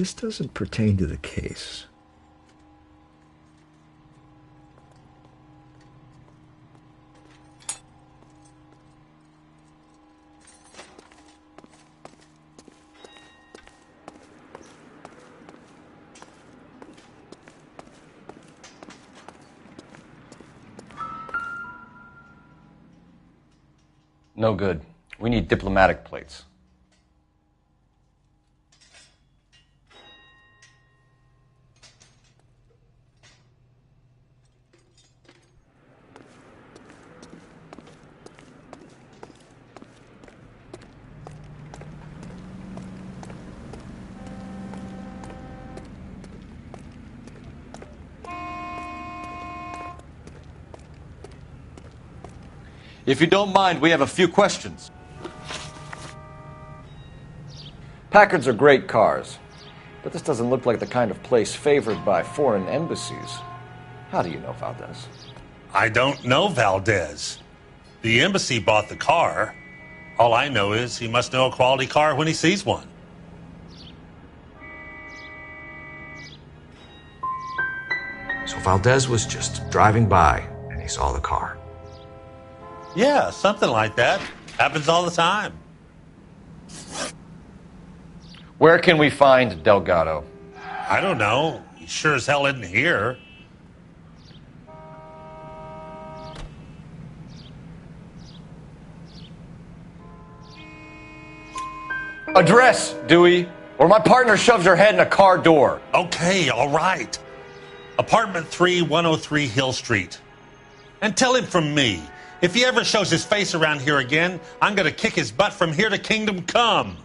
This doesn't pertain to the case. No good. We need diplomatic plates. If you don't mind, we have a few questions. Packards are great cars, but this doesn't look like the kind of place favored by foreign embassies. How do you know Valdez? I don't know Valdez. The embassy bought the car. All I know is he must know a quality car when he sees one. So Valdez was just driving by, and he saw the car. Yeah, something like that. Happens all the time. Where can we find Delgado? I don't know. He sure as hell isn't here. Address, Dewey, or my partner shoves her head in a car door. Okay, all right. Apartment 3, 103 Hill Street. And tell him from me, if he ever shows his face around here again, I'm going to kick his butt from here to Kingdom Come.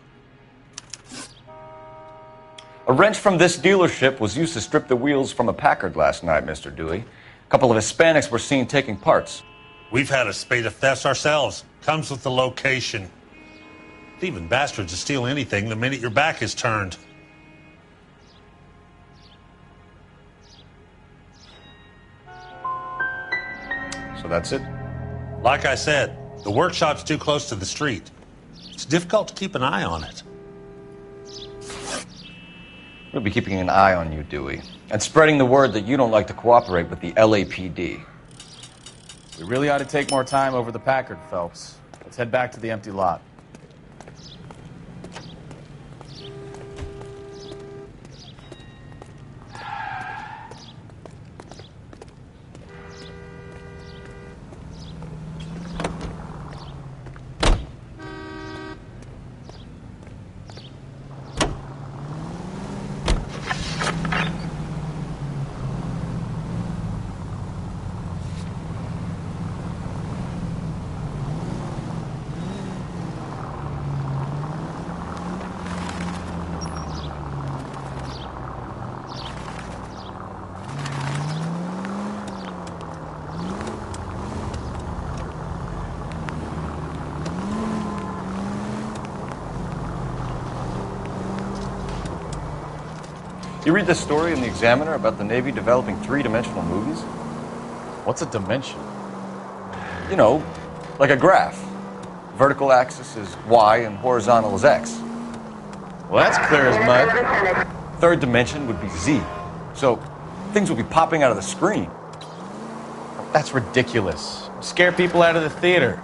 A wrench from this dealership was used to strip the wheels from a Packard last night, Mr. Dewey. A couple of Hispanics were seen taking parts. We've had a spate of thefts ourselves. Comes with the location. Thieving bastards will steal anything the minute your back is turned. So that's it? Like I said, the workshop's too close to the street. It's difficult to keep an eye on it. We'll be keeping an eye on you, Dewey, and spreading the word that you don't like to cooperate with the LAPD. We really ought to take more time over the Packard, Phelps. Let's head back to the empty lot. You read this story in the Examiner about the Navy developing three-dimensional movies? What's a dimension? You know, like a graph. Vertical axis is Y and horizontal is X. Well, that's clear as mud. Third dimension would be Z. So things would be popping out of the screen. That's ridiculous. Scare people out of the theater.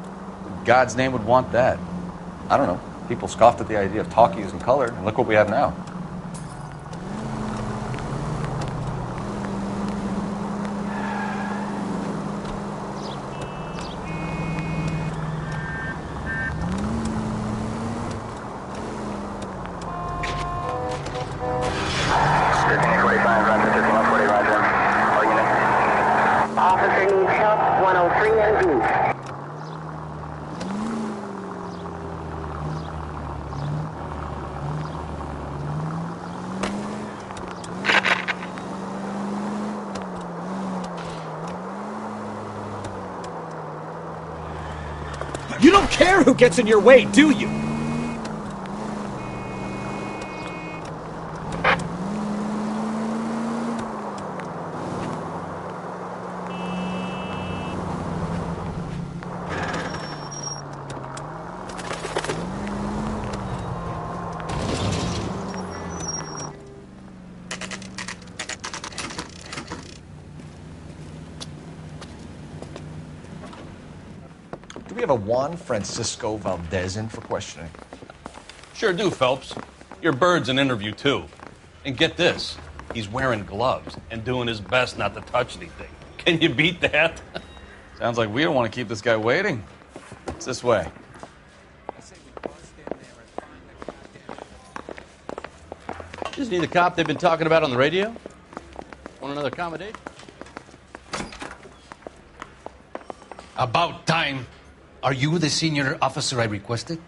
In God's name would want that. I don't know. People scoffed at the idea of talkies in color, and look what we have now. You don't care who gets in your way, do you? Do we have a Juan Francisco Valdez in for questioning? Sure do, Phelps. Your bird's an interview, too. And get this, he's wearing gloves and doing his best not to touch anything. Can you beat that? Sounds like we don't want to keep this guy waiting. It's this way. Isn't he the cop they've been talking about on the radio? Want another accommodation? About time. Are you the senior officer I requested?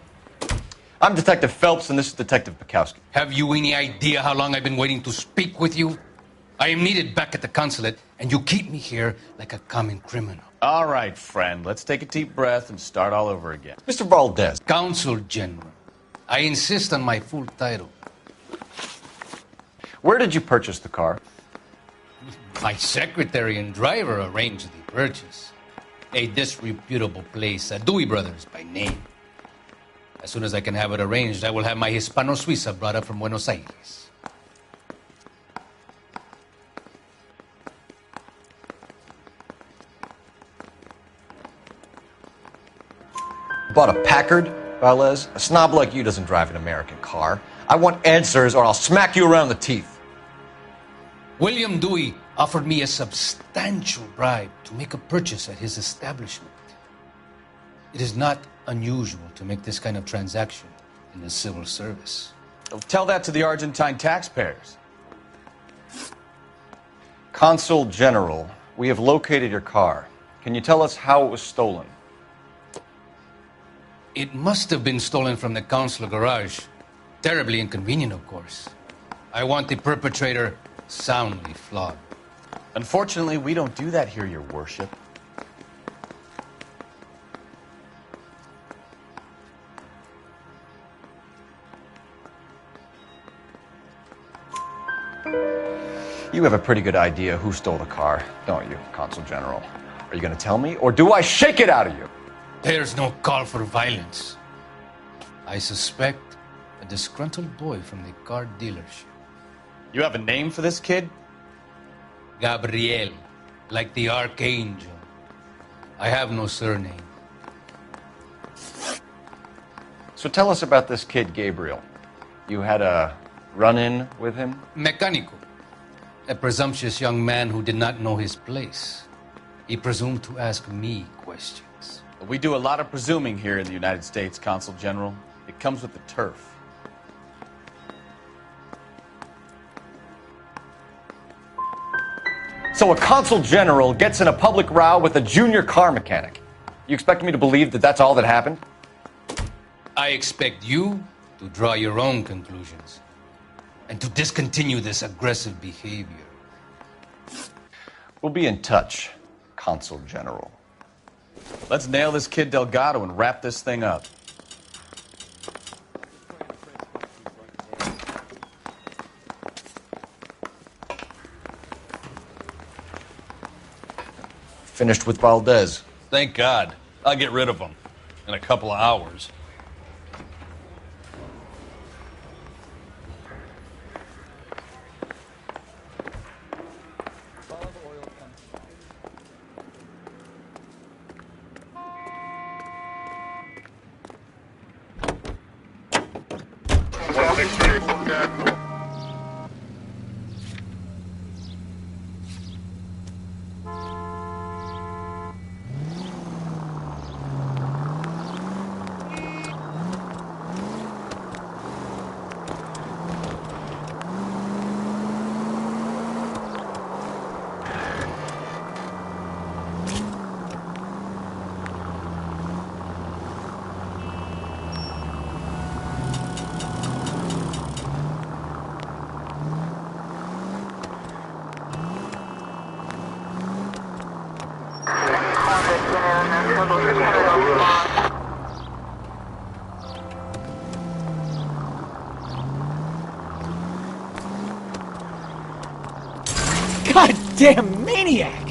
I'm Detective Phelps, and this is Detective Bukowski. Have you any idea how long I've been waiting to speak with you? I am needed back at the consulate, and you keep me here like a common criminal. All right, friend. Let's take a deep breath and start all over again. Mr. Valdez. Consul General. I insist on my full title. Where did you purchase the car? My secretary and driver arranged the purchase. A disreputable place, Dewey Brothers by name. As soon as I can have it arranged, I will have my Hispano Suiza brought up from Buenos Aires. Bought a Packard, Valdez? A snob like you doesn't drive an American car. I want answers or I'll smack you around the teeth. William Dewey offered me a substantial bribe to make a purchase at his establishment. It is not unusual to make this kind of transaction in the civil service. Tell that to the Argentine taxpayers. Consul General, we have located your car. Can you tell us how it was stolen? It must have been stolen from the consular garage. Terribly inconvenient, of course. I want the perpetrator soundly flogged. Unfortunately, we don't do that here, Your Worship. You have a pretty good idea who stole the car, don't you, Consul General? Are you going to tell me, or do I shake it out of you? There's no call for violence. I suspect a disgruntled boy from the car dealership. You have a name for this kid? Gabriel, like the archangel. I have no surname. So tell us about this kid, Gabriel. You had a run-in with him? Mecánico. A presumptuous young man who did not know his place. He presumed to ask me questions. We do a lot of presuming here in the United States, Consul General. It comes with the turf. So a Consul General gets in a public row with a junior car mechanic. You expect me to believe that that's all that happened? I expect you to draw your own conclusions and to discontinue this aggressive behavior. We'll be in touch, Consul General. Let's nail this kid Delgado and wrap this thing up. Finished with Valdez. Thank God. I'll get rid of him in a couple of hours. Goddamn maniac!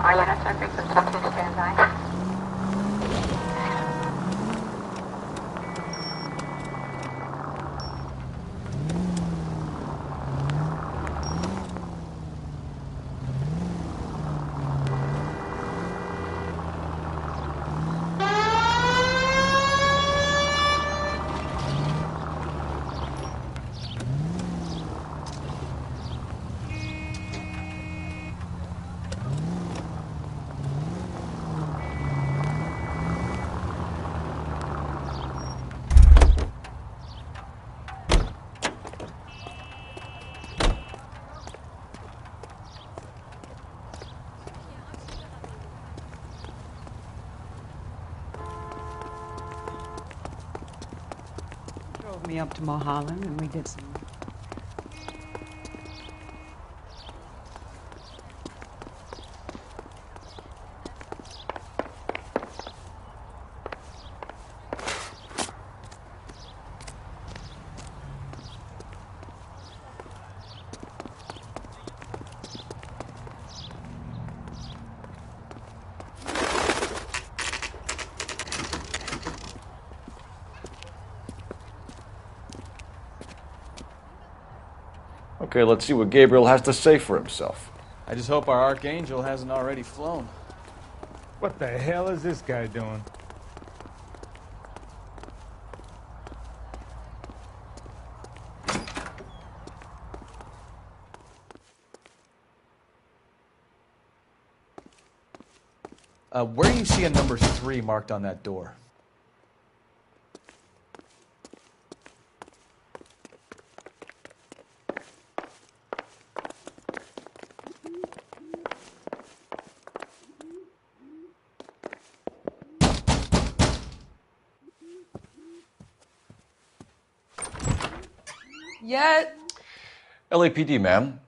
Ariana Circuit, please stand by. Drove me up to Mulholland and we did some. Okay, let's see what Gabriel has to say for himself. I just hope our Archangel hasn't already flown. What the hell is this guy doing? Where do you see a number 3 marked on that door? Yeah. LAPD, ma'am.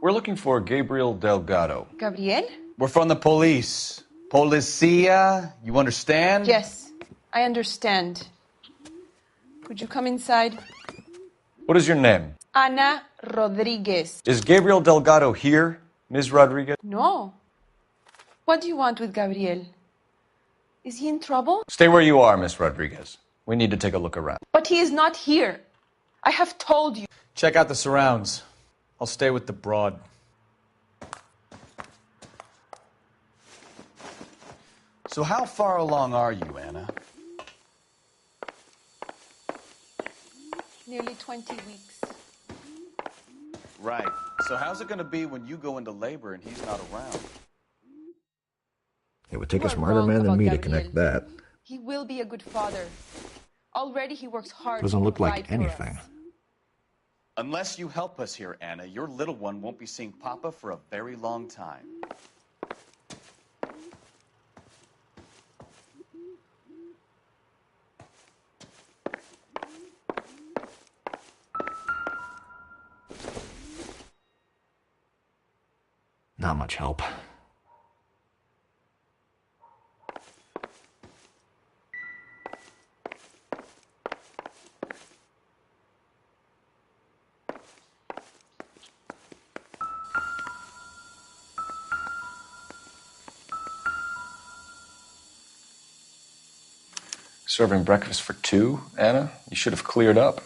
We're looking for Gabriel Delgado. Gabriel? We're from the police. Policia, you understand? Yes, I understand. Could you come inside? What is your name? Ana Rodriguez. Is Gabriel Delgado here, Ms. Rodriguez? No. What do you want with Gabriel? Is he in trouble? Stay where you are, Ms. Rodriguez. We need to take a look around. But he is not here. I have told you. Check out the surrounds. I'll stay with the broad. So how far along are you, Anna? Nearly 20 weeks. Right. So how's it going to be when you go into labor and he's not around? It would take a smarter man than me to connect that. He will be a good father. Already he works hard. Doesn't to look provide like for anything. us. Unless you help us here, Anna, your little one won't be seeing Papa for a very long time. Not much help. Serving breakfast for 2, Anna? You should have cleared up.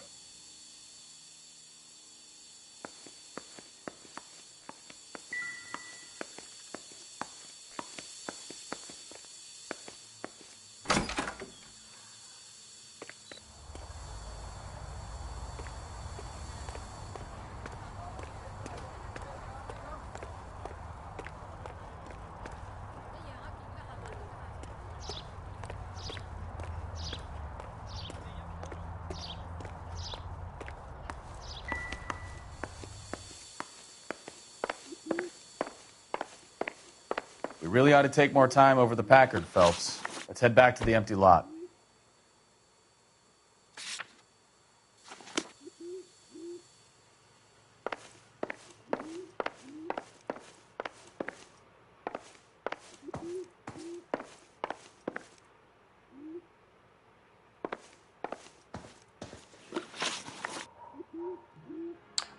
We really ought to take more time over the Packard, Phelps. Let's head back to the empty lot.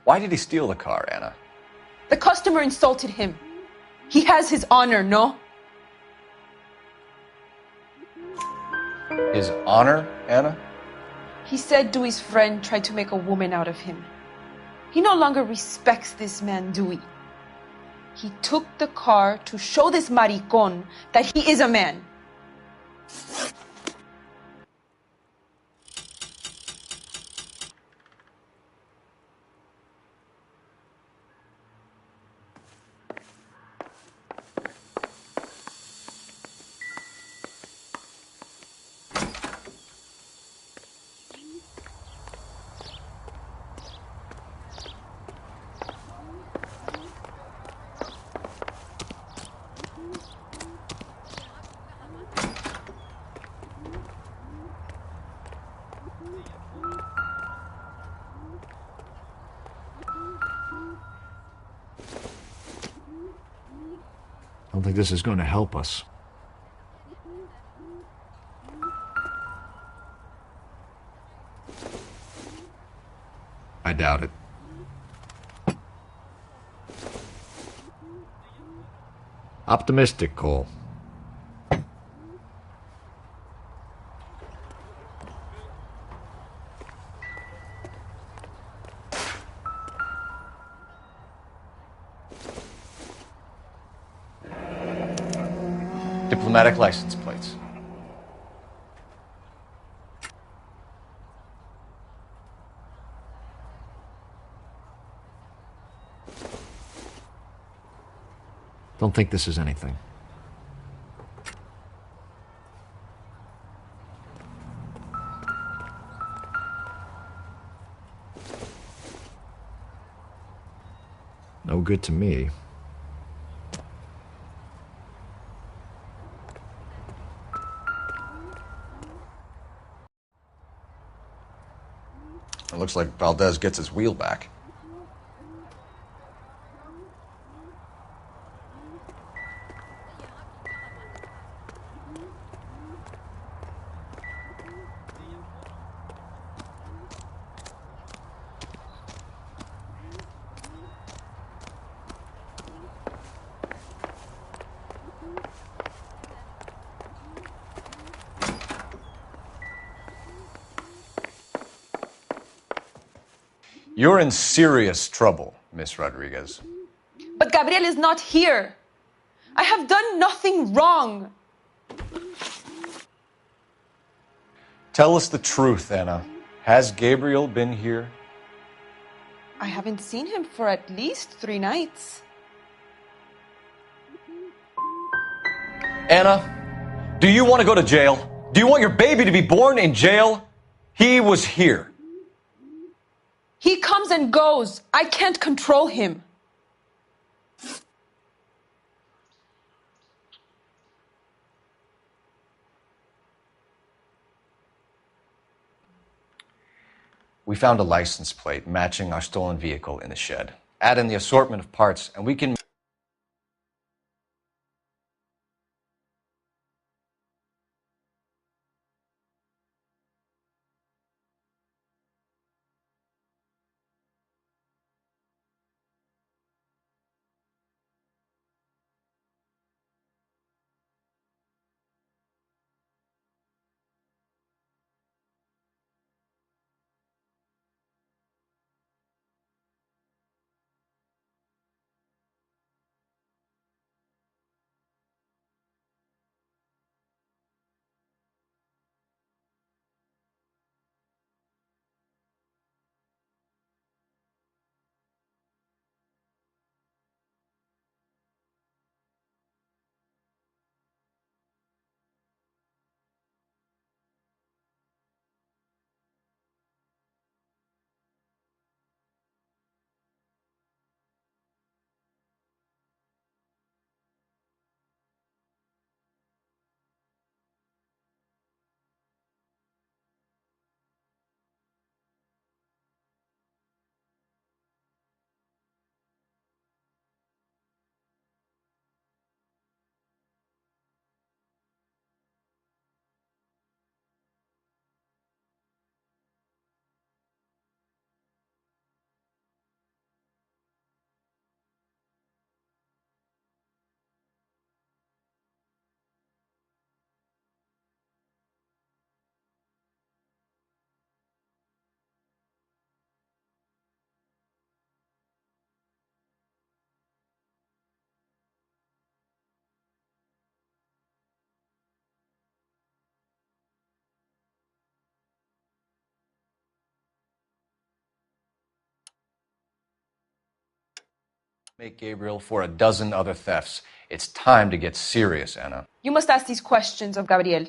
Why did he steal the car, Anna? The customer insulted him. He has his honor, no? His honor, Anna? He said Dewey's friend tried to make a woman out of him. He no longer respects this man, Dewey. He took the car to show this maricón that he is a man. I don't think this is going to help us. I doubt it. Optimistic, Cole. Diplomatic license plates. Don't think this is anything. No good to me. It looks like Valdez gets his wheel back. You're in serious trouble, Miss Rodriguez. But Gabriel is not here. I have done nothing wrong. Tell us the truth, Anna. Has Gabriel been here? I haven't seen him for at least 3 nights. Anna, do you want to go to jail? Do you want your baby to be born in jail? He was here. He comes and goes. I can't control him. We found a license plate matching our stolen vehicle in the shed. Add in the assortment of parts, and we can... Make Gabriel for a dozen other thefts. It's time to get serious, Anna. You must ask these questions of Gabriel.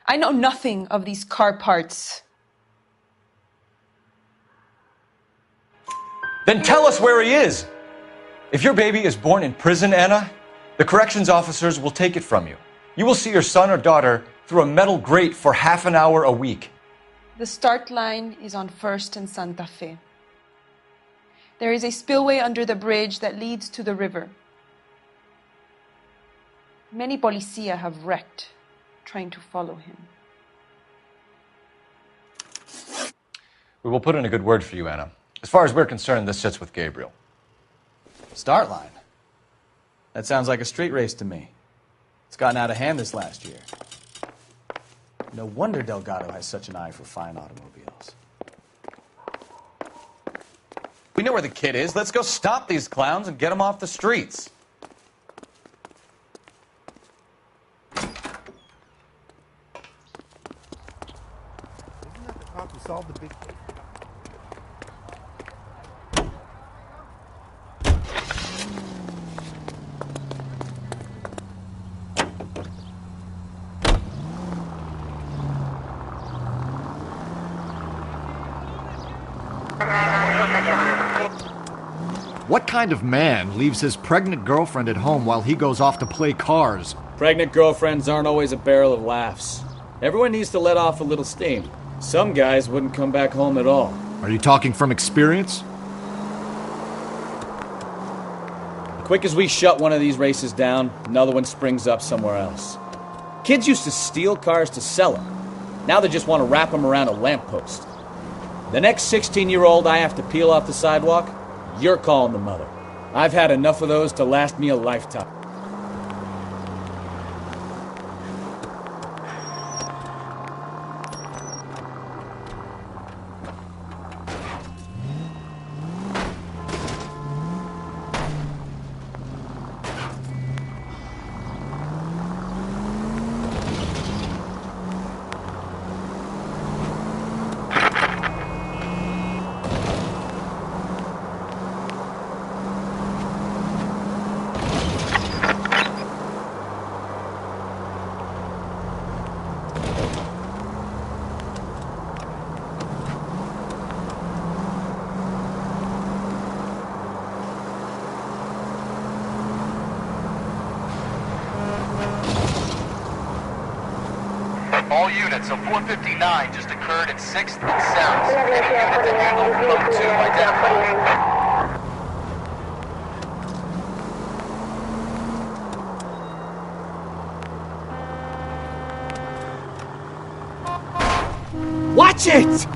I know nothing of these car parts. Then tell us where he is! If your baby is born in prison, Anna, the corrections officers will take it from you. You will see your son or daughter through a metal grate for half an hour a week. The start line is on 1st and Santa Fe. There is a spillway under the bridge that leads to the river. Many policia have wrecked trying to follow him. We will put in a good word for you, Anna. As far as we're concerned, this sits with Gabriel. Start line? That sounds like a street race to me. It's gotten out of hand this last year. No wonder Delgado has such an eye for fine automobiles. We know where the kid is. Let's go stop these clowns and get him off the streets. Isn't that the cop who solved the big case? What kind of man leaves his pregnant girlfriend at home while he goes off to play cars? Pregnant girlfriends aren't always a barrel of laughs. Everyone needs to let off a little steam. Some guys wouldn't come back home at all. Are you talking from experience? Quick as we shut one of these races down, another one springs up somewhere else. Kids used to steal cars to sell them. Now they just want to wrap them around a lamppost. The next 16-year-old I have to peel off the sidewalk, you're calling the mother. I've had enough of those to last me a lifetime. All units, a 459 just occurred at 6th and South. Any unit that handled code 2 identified. Watch it!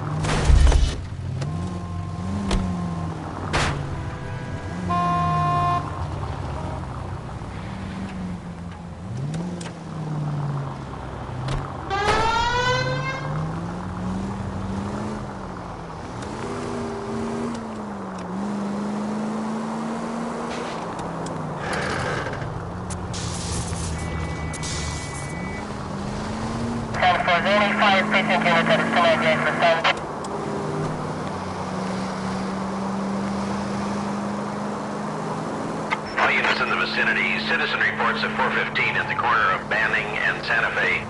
All units in the vicinity, citizen reports at 415 at the corner of Banning and Santa Fe.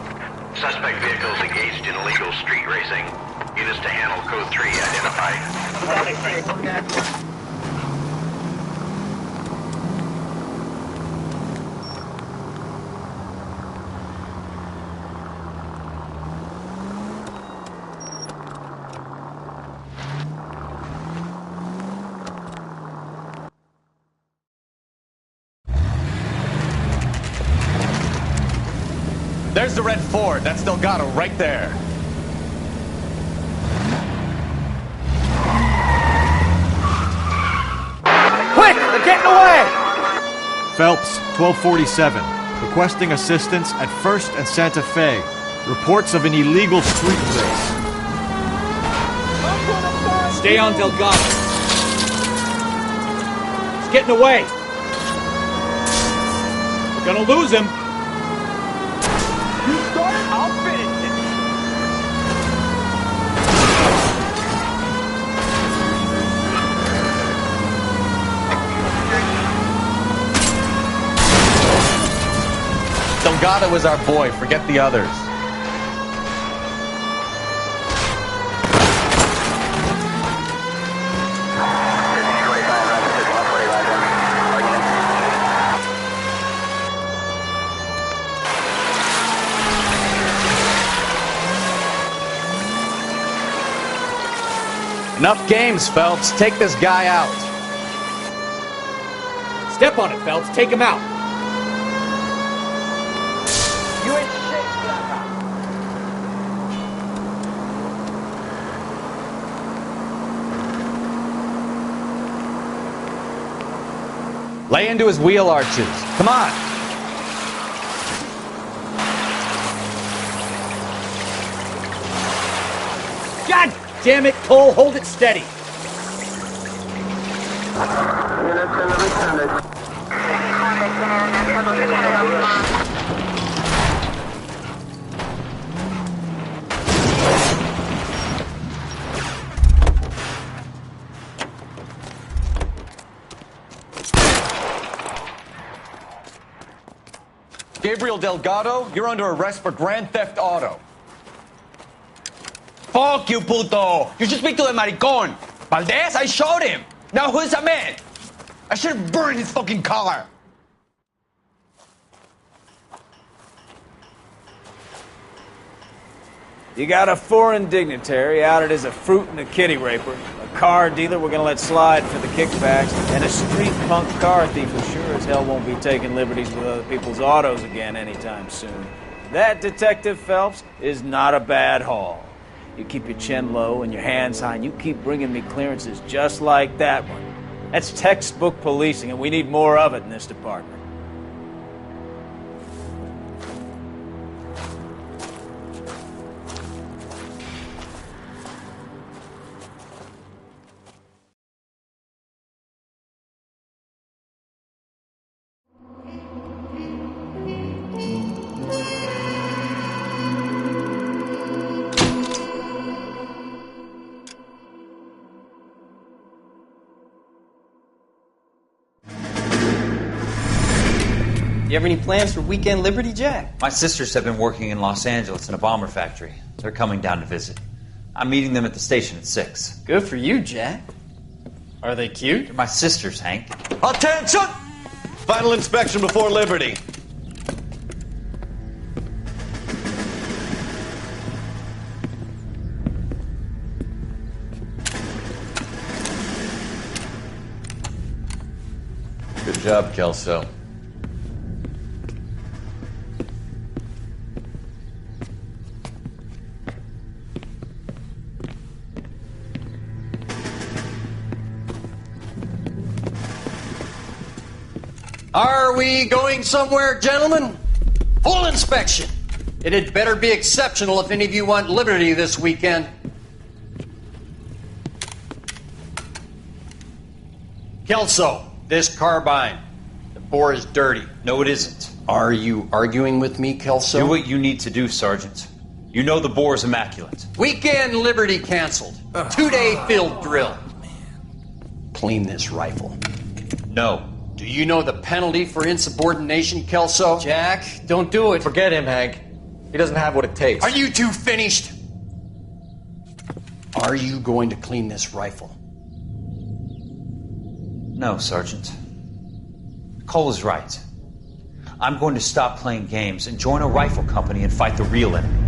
Suspect vehicles engaged in illegal street racing. Units to handle code 3 identified. There's the red Ford. That's Delgado right there. Quick! They're getting away! Phelps, 1247. Requesting assistance at 1st and Santa Fe. Reports of an illegal street race. Stay on Delgado. He's getting away. We're gonna lose him. You start, I'll finish it. Delgado is our boy. Forget the others. Enough games, Phelps. Take this guy out. Step on it, Phelps. Take him out. You ain't shit, Blackout. Lay into his wheel arches. Come on. God damn it, Cole. Hold it steady. Gabriel Delgado, you're under arrest for grand theft auto. Fuck you, puto! You should speak to the maricon. Valdez, I showed him. Now who's a man? I should have burned his fucking car. You got a foreign dignitary outed as a fruit and a kitty raper, a car dealer we're gonna let slide for the kickbacks, and a street punk car thief who sure as hell won't be taking liberties with other people's autos again anytime soon. That, Detective Phelps, is not a bad haul. You keep your chin low and your hands high, and you keep bringing me clearances just like that one. That's textbook policing, and we need more of it in this department. You have any plans for Weekend Liberty, Jack? My sisters have been working in Los Angeles in a bomber factory. They're coming down to visit. I'm meeting them at the station at 6. Good for you, Jack. Are they cute? They're my sisters, Hank. Attention! Final inspection before Liberty. Good job, Kelso. Are we going somewhere, gentlemen? Full inspection. It had better be exceptional if any of you want liberty this weekend. Kelso, this carbine. The bore is dirty. No, it isn't. Are you arguing with me, Kelso? Do what you need to do, Sergeant. You know the bore is immaculate. Weekend Liberty canceled. 2-day field drill. Clean this rifle. No. Do you know the penalty for insubordination, Kelso? Jack, don't do it. Forget him, Hank. He doesn't have what it takes. Are you two finished? Are you going to clean this rifle? No, Sergeant. Cole is right. I'm going to stop playing games and join a rifle company and fight the real enemy.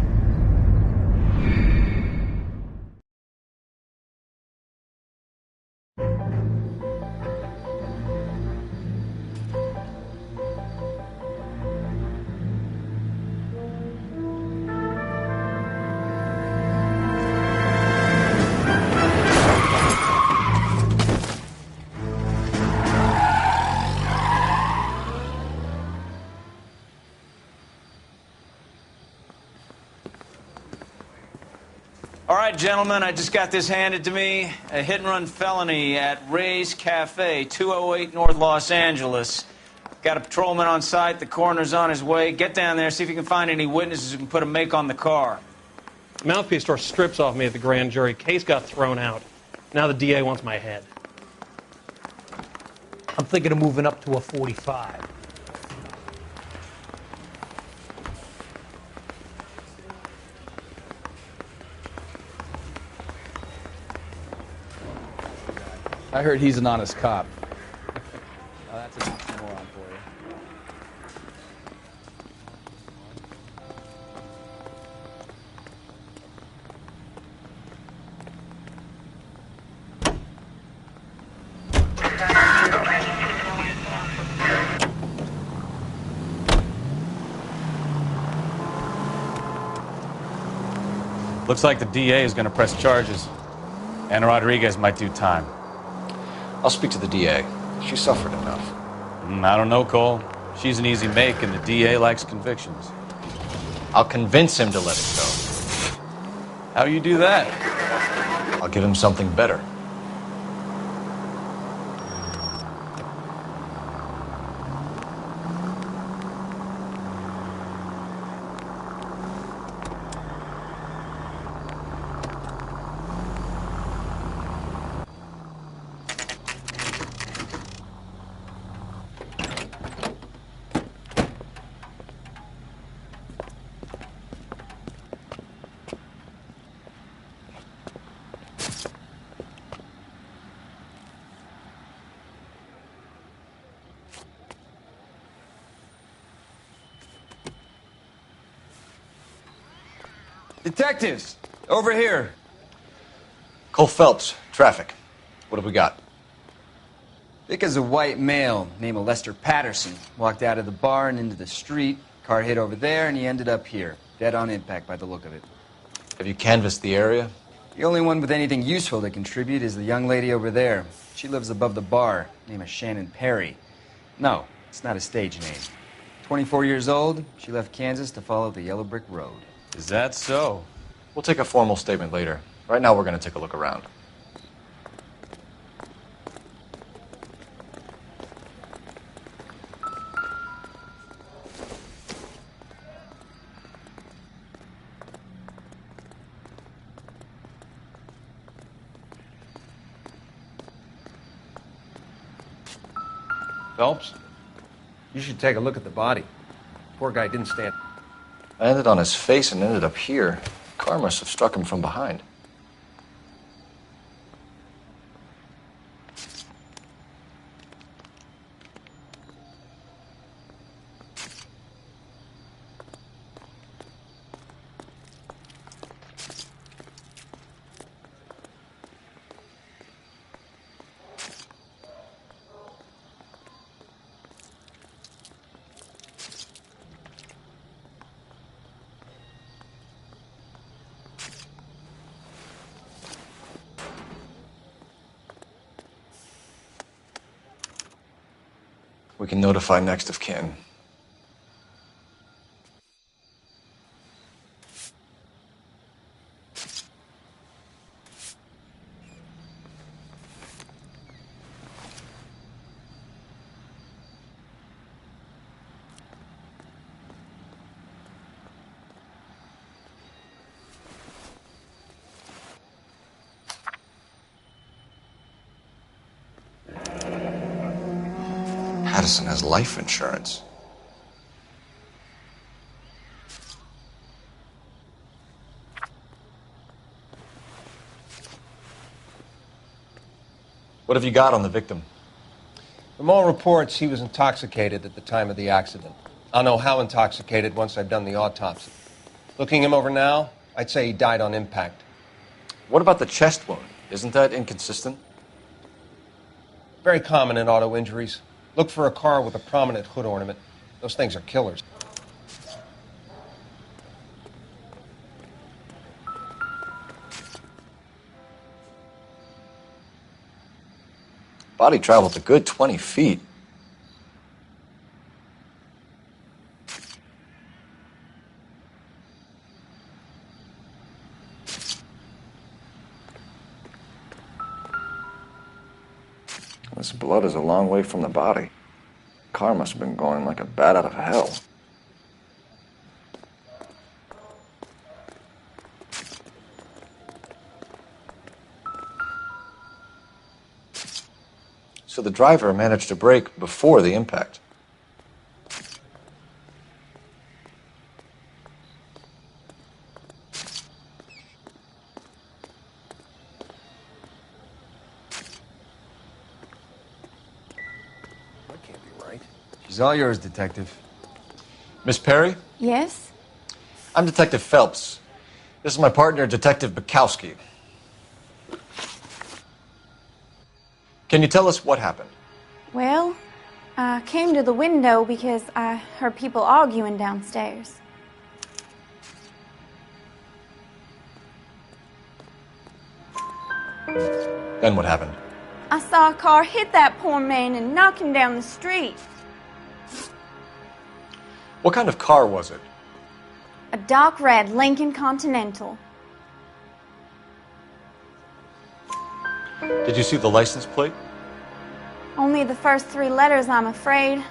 All right, gentlemen, I just got this handed to me. A hit-and-run felony at Ray's Cafe, 208 North Los Angeles. Got a patrolman on site. The coroner's on his way. Get down there, see if you can find any witnesses who can put a make on the car. Mouthpiece tore strips off me at the grand jury. Case got thrown out. Now the DA wants my head. I'm thinking of moving up to a 45. I heard he's an honest cop. Oh, that's a moron for you. Looks like the DA is going to press charges. And Rodriguez might do time. I'll speak to the DA. She suffered enough. I don't know, Cole. She's an easy make, and the DA likes convictions. I'll convince him to let it go. How do you do that? I'll give him something better. Detectives, over here. Cole Phelps, traffic. What have we got? Vic is a white male named Lester Patterson. Walked out of the bar and into the street. Car hit over there, and he ended up here. Dead on impact by the look of it. Have you canvassed the area? The only one with anything useful to contribute is the young lady over there. She lives above the bar. Name is Shannon Perry. No, it's not a stage name. 24 years old, she left Kansas to follow the yellow brick road. Is that so? We'll take a formal statement later. Right now, we're going to take a look around. Phelps, you should take a look at the body. Poor guy didn't stand. I landed on his face and ended up here. The car must have struck him from behind. We can notify next of kin. Patterson has life insurance. What have you got on the victim? From all reports, he was intoxicated at the time of the accident. I'll know how intoxicated once I've done the autopsy. Looking him over now, I'd say he died on impact. What about the chest wound? Isn't that inconsistent? Very common in auto injuries. Look for a car with a prominent hood ornament. Those things are killers. Body traveled a good 20 feet. This blood is a long way from the body. The car must have been going like a bat out of hell. So the driver managed to brake before the impact. It's all yours, Detective. Miss Perry? Yes? I'm Detective Phelps. This is my partner, Detective Bukowski. Can you tell us what happened? Well, I came to the window because I heard people arguing downstairs. Then what happened? I saw a car hit that poor man and knock him down the street. What kind of car was it? A dark red Lincoln Continental. Did you see the license plate? Only the first 3 letters, I'm afraid.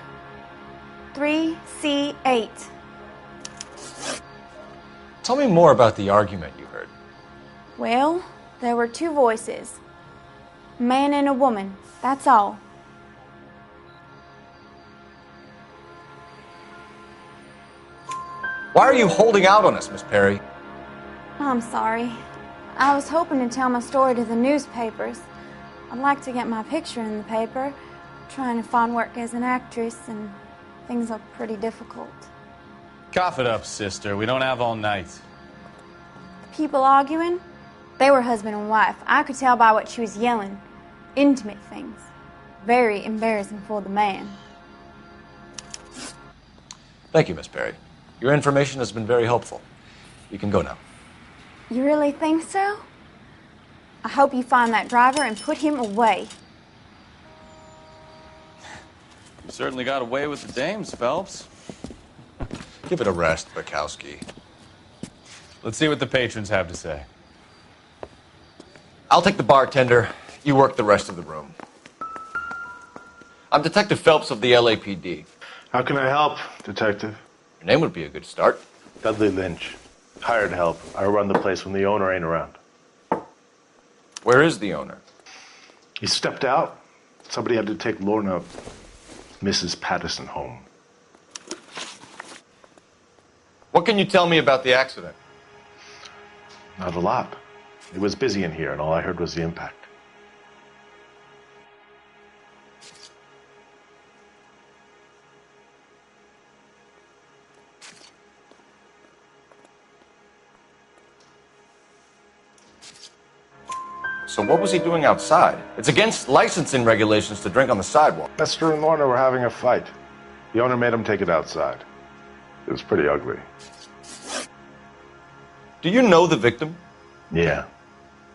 3C8. Tell me more about the argument you heard. Well, there were 2 voices. A man and a woman, that's all. Why are you holding out on us, Miss Perry? I'm sorry. I was hoping to tell my story to the newspapers. I'd like to get my picture in the paper. Trying to find work as an actress, and things are pretty difficult. Cough it up, sister. We don't have all night. People arguing? They were husband and wife. I could tell by what she was yelling. Intimate things. Very embarrassing for the man. Thank you, Miss Perry. Your information has been very helpful. You can go now. You really think so? I hope you find that driver and put him away. You certainly got away with the dames, Phelps. Give it a rest, Bukowski. Let's see what the patrons have to say. I'll take the bartender. You work the rest of the room. I'm Detective Phelps of the LAPD. How can I help, Detective? Your name would be a good start. Dudley Lynch. Hired help. I run the place when the owner ain't around. Where is the owner? He stepped out. Somebody had to take Lorna, Mrs. Patterson, home. What can you tell me about the accident? Not a lot. It was busy in here, and all I heard was the impact. So what was he doing outside? It's against licensing regulations to drink on the sidewalk. Lester and Lorna were having a fight. The owner made him take it outside. It was pretty ugly. Do you know the victim? Yeah.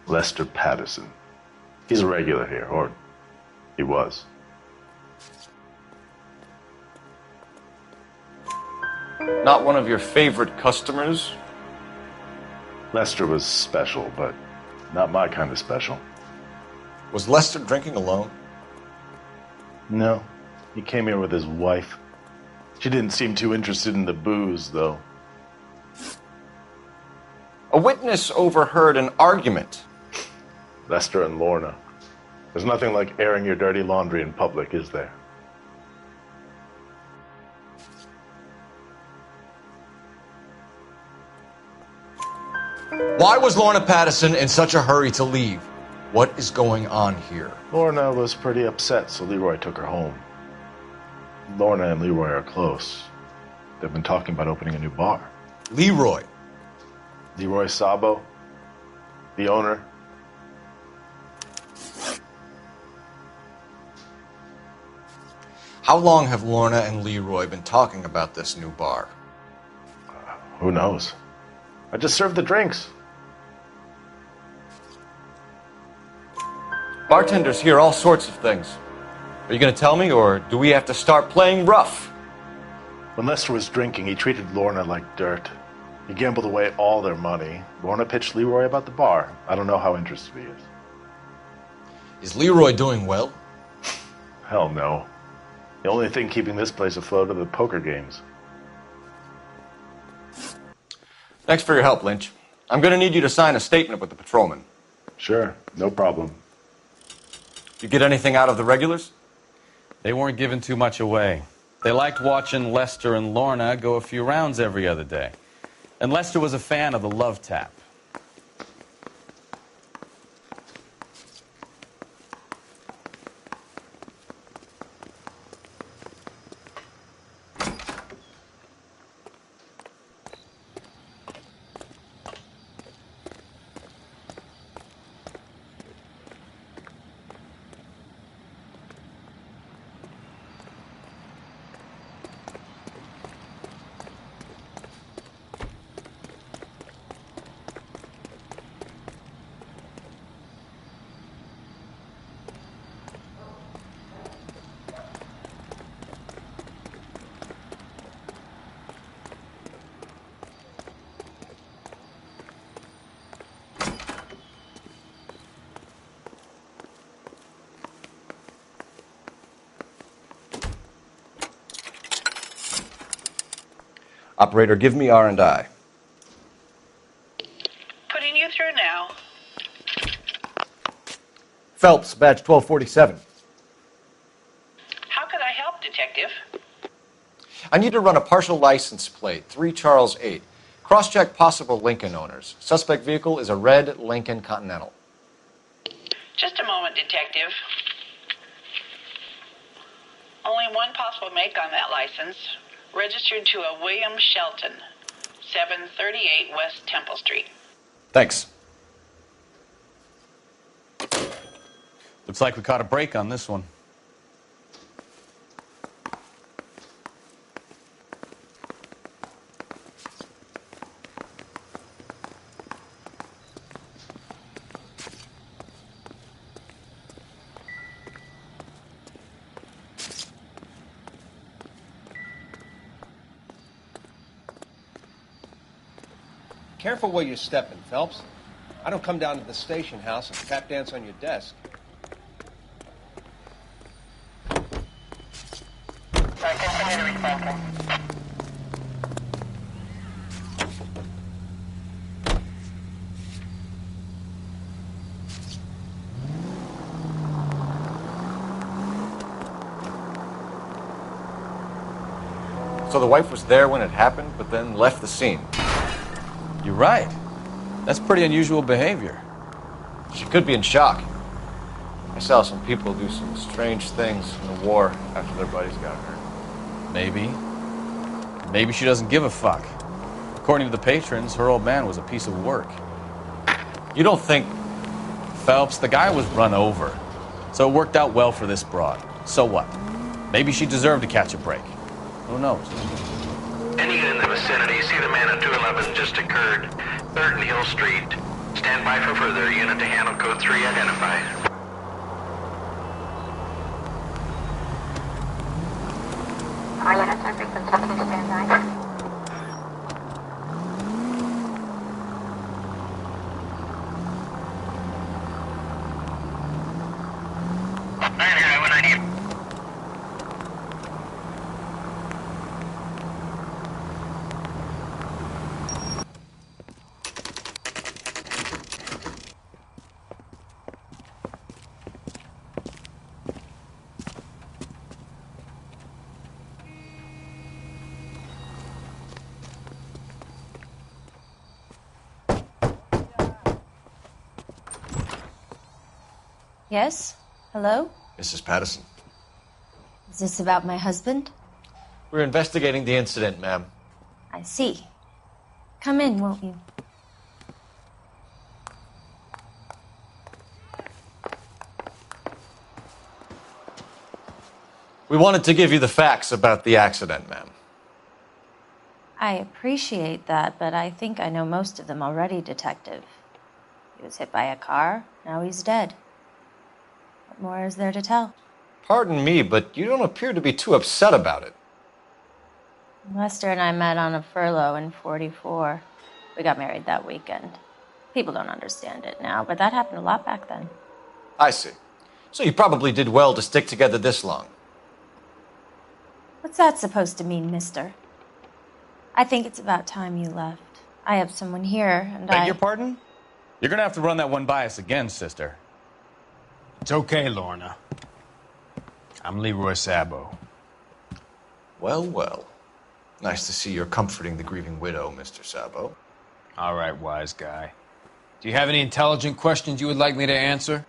Lester Patterson. He's a regular here, or he was. Not one of your favorite customers? Lester was special, but not my kind of special. Was Lester drinking alone? No. He came here with his wife. She didn't seem too interested in the booze, though. A witness overheard an argument. Lester and Lorna. There's nothing like airing your dirty laundry in public, is there? Why was Lorna Patterson in such a hurry to leave? What is going on here? Lorna was pretty upset, so Leroy took her home. Lorna and Leroy are close. They've been talking about opening a new bar. Leroy? Leroy Sabo, the owner. How long have Lorna and Leroy been talking about this new bar? Who knows? I just served the drinks. Bartenders hear all sorts of things. Are you going to tell me, or do we have to start playing rough? When Lester was drinking, he treated Lorna like dirt. He gambled away all their money. Lorna pitched Leroy about the bar. I don't know how interested he is. Is Leroy doing well? Hell no. The only thing keeping this place afloat are the poker games. Thanks for your help, Lynch. I'm going to need you to sign a statement with the patrolman. Sure, no problem. You get anything out of the regulars? They weren't giving too much away. They liked watching Lester and Lorna go a few rounds every other day. And Lester was a fan of the love tap. Operator, give me R&I. Putting you through now. Phelps, badge 1247. How could I help, Detective? I need to run a partial license plate, 3 Charles 8. Cross-check possible Lincoln owners. Suspect vehicle is a red Lincoln Continental. Just a moment, Detective. Only one possible make on that license. Registered to a William Shelton, 738 West Temple Street. Thanks. Looks like we caught a break on this one. Careful where you're stepping, Phelps. I don't come down to the station house and tap dance on your desk. So the wife was there when it happened, but then left the scene. You're right. That's pretty unusual behavior. She could be in shock. I saw some people do some strange things in the war after their buddies got hurt. Maybe. Maybe she doesn't give a fuck. According to the patrons, her old man was a piece of work. You don't think... Phelps, the guy was run over. So it worked out well for this broad. So what? Maybe she deserved to catch a break. Who knows? Any unit in the vicinity, see the man at 211 just occurred. 3rd and Hill Street. Stand by for further. Unit to handle code 3 identified. Yes? Hello? Mrs. Patterson. Is this about my husband? We're investigating the incident, ma'am. I see. Come in, won't you? We wanted to give you the facts about the accident, ma'am. I appreciate that, but I think I know most of them already, Detective. He was hit by a car, now he's dead. What more is there to tell? Pardon me, but you don't appear to be too upset about it. Lester and I met on a furlough in '44. We got married that weekend. People don't understand it now, but that happened a lot back then. I see. So you probably did well to stick together this long. What's that supposed to mean, mister? I think it's about time you left. I have someone here, and Beg your pardon? You're gonna have to run that one by us again, sister. It's okay, Lorna. I'm Leroy Sabo. Well, well. Nice to see you're comforting the grieving widow, Mr. Sabo. All right, wise guy. Do you have any intelligent questions you would like me to answer?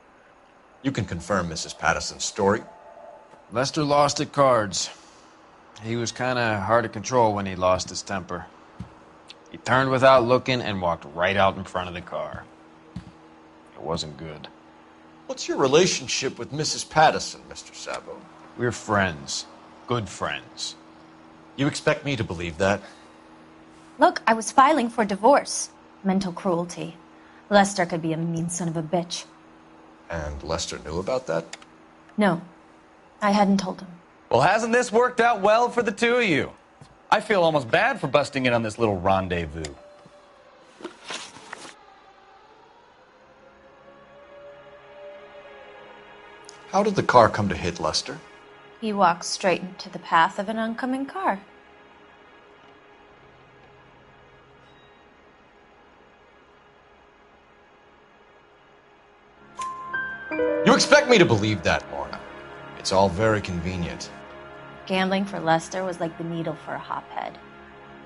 You can confirm Mrs. Patterson's story. Lester lost at cards. He was kind of hard to control when he lost his temper. He turned without looking and walked right out in front of the car. It wasn't good. What's your relationship with Mrs. Patterson, Mr. Sabo? We're friends. Good friends. You expect me to believe that? Look, I was filing for divorce. Mental cruelty. Lester could be a mean son of a bitch. And Lester knew about that? No, I hadn't told him. Well, hasn't this worked out well for the two of you? I feel almost bad for busting in on this little rendezvous. How did the car come to hit Lester? He walks straight into the path of an oncoming car. You expect me to believe that, Lorna? It's all very convenient. Gambling for Lester was like the needle for a hophead.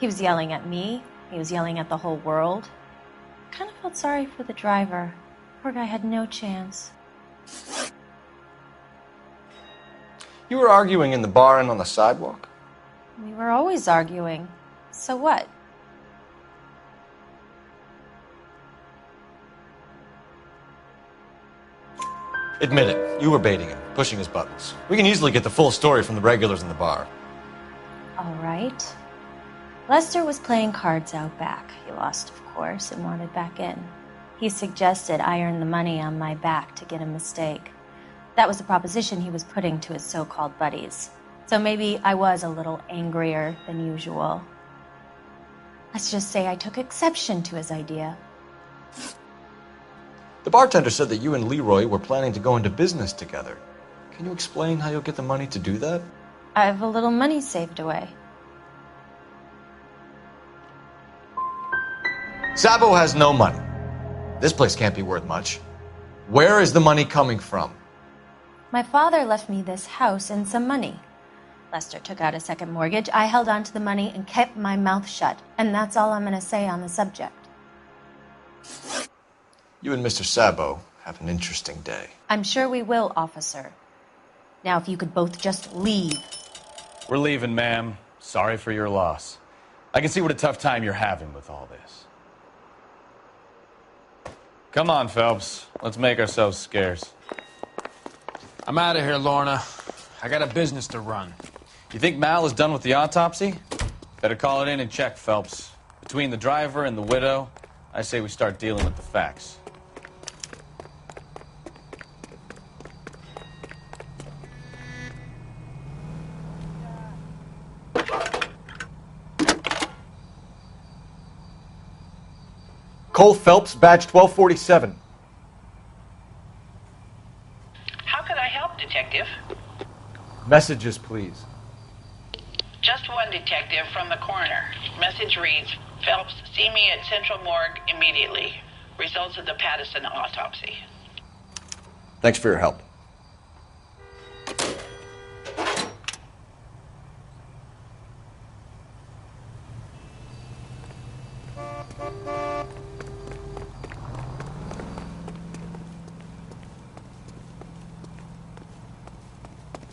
He was yelling at me. He was yelling at the whole world. I kind of felt sorry for the driver. Poor guy had no chance. You were arguing in the bar and on the sidewalk? We were always arguing. So what? Admit it, you were baiting him, pushing his buttons. We can easily get the full story from the regulars in the bar. All right. Lester was playing cards out back. He lost, of course, and wanted back in. He suggested I earn the money on my back to get a mistake. That was the proposition he was putting to his so-called buddies. So maybe I was a little angrier than usual. Let's just say I took exception to his idea. The bartender said that you and Leroy were planning to go into business together. Can you explain how you'll get the money to do that? I have a little money saved away. Sabo has no money. This place can't be worth much. Where is the money coming from? My father left me this house and some money. Lester took out a second mortgage. I held on to the money and kept my mouth shut. And that's all I'm going to say on the subject. You and Mr. Sabo have an interesting day. I'm sure we will, officer. Now, if you could both just leave. We're leaving, ma'am. Sorry for your loss. I can see what a tough time you're having with all this. Come on, Phelps. Let's make ourselves scarce. I'm out of here, Lorna. I got a business to run. You think Mal is done with the autopsy? Better call it in and check, Phelps. Between the driver and the widow, I say we start dealing with the facts. Cole Phelps, badge 1247. How could I help, Detective? Messages, please. Just one detective from the coroner. Message reads, Phelps, see me at Central Morgue immediately. Results of the Pattison autopsy. Thanks for your help.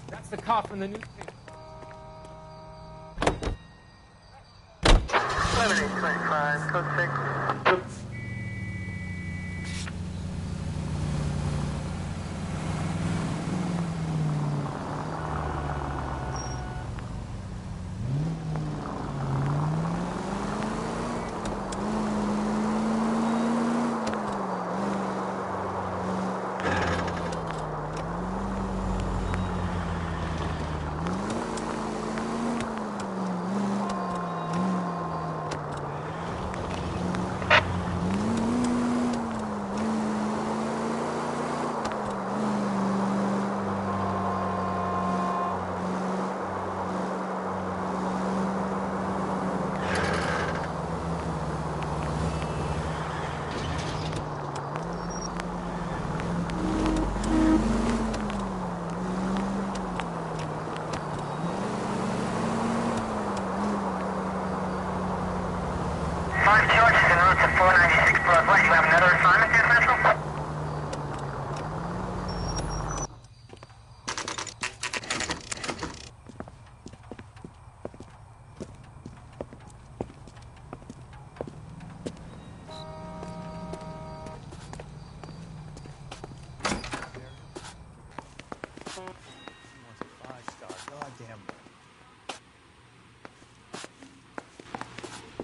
That's the cop from the newspaper. 7825, code 6.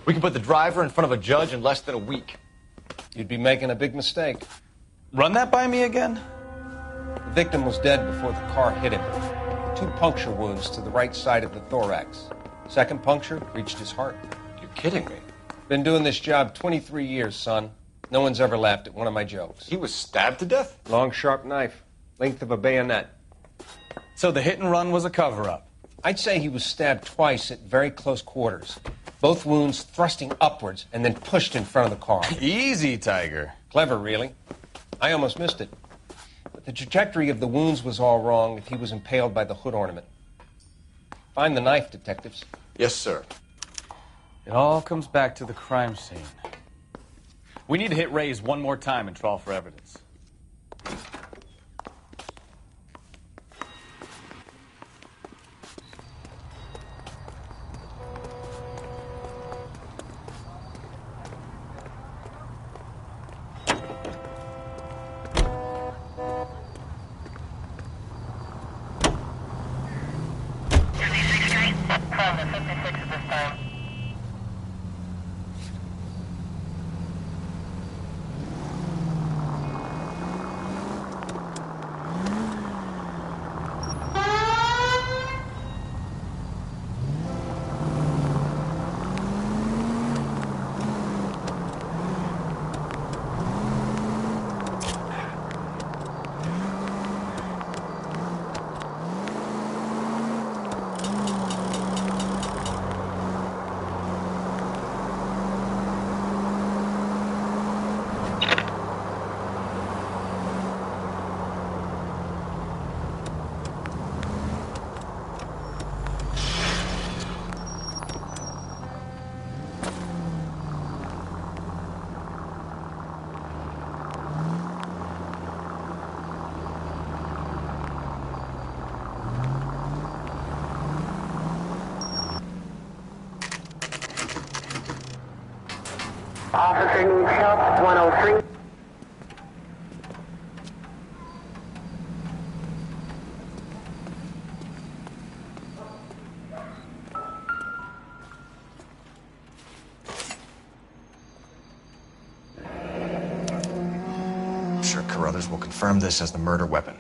We can put the driver in front of a judge in less than a week. You'd be making a big mistake. Run that by me again? The victim was dead before the car hit him. 2 puncture wounds to the right side of the thorax. Second puncture reached his heart. You're kidding me. Been doing this job 23 years, son. No one's ever laughed at one of my jokes. He was stabbed to death? Long, sharp knife. Length of a bayonet. So the hit and run was a cover-up? I'd say he was stabbed twice at very close quarters. Both wounds thrusting upwards and then pushed in front of the car. Easy, Tiger. Clever, really. I almost missed it. But The trajectory of the wounds was all wrong if he was impaled by the hood ornament. Find the knife, detectives. Yes, sir. It all comes back to the crime scene. We need to hit Ray's one more time and trawl for evidence. From the 56 this time. Officer needs help, 103. I'm sure Carruthers will confirm this as the murder weapon.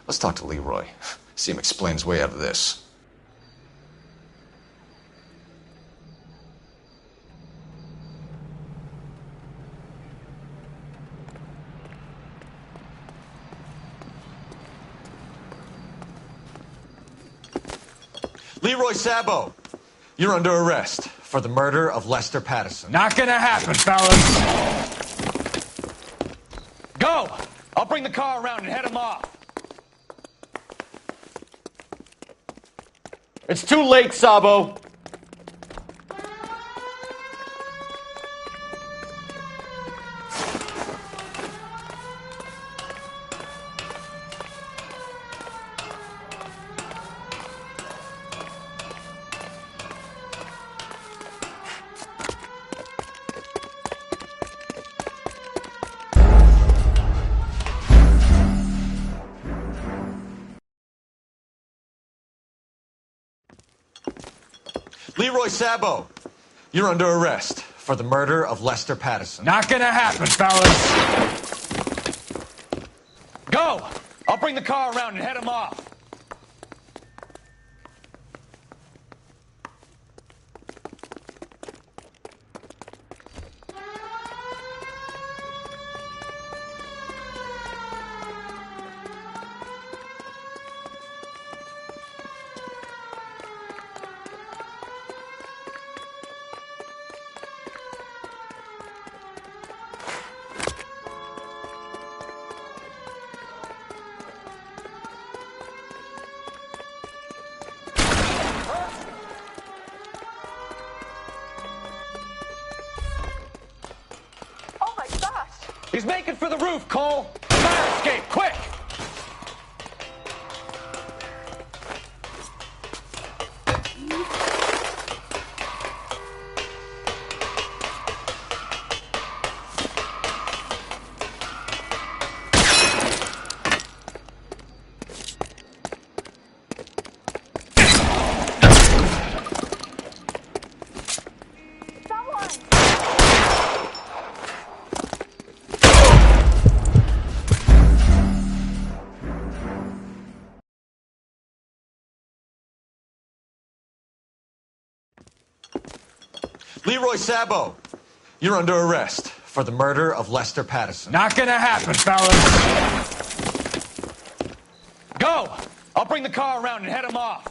Let's talk to Leroy. See him explain his way out of this. Leroy Sabo, you're under arrest for the murder of Lester Patterson. Not gonna happen, fellas. Go! I'll bring the car around and head him off. It's too late, Sabo. Leroy Sabo, you're under arrest for the murder of Lester Patterson. Not gonna happen, fellas. Go! I'll bring the car around and head him off. He's making for the roof, Cole! Fire escape, quick! Leroy Sabo, you're under arrest for the murder of Lester Patterson. Not gonna happen, fellas. Go! I'll bring the car around and head him off.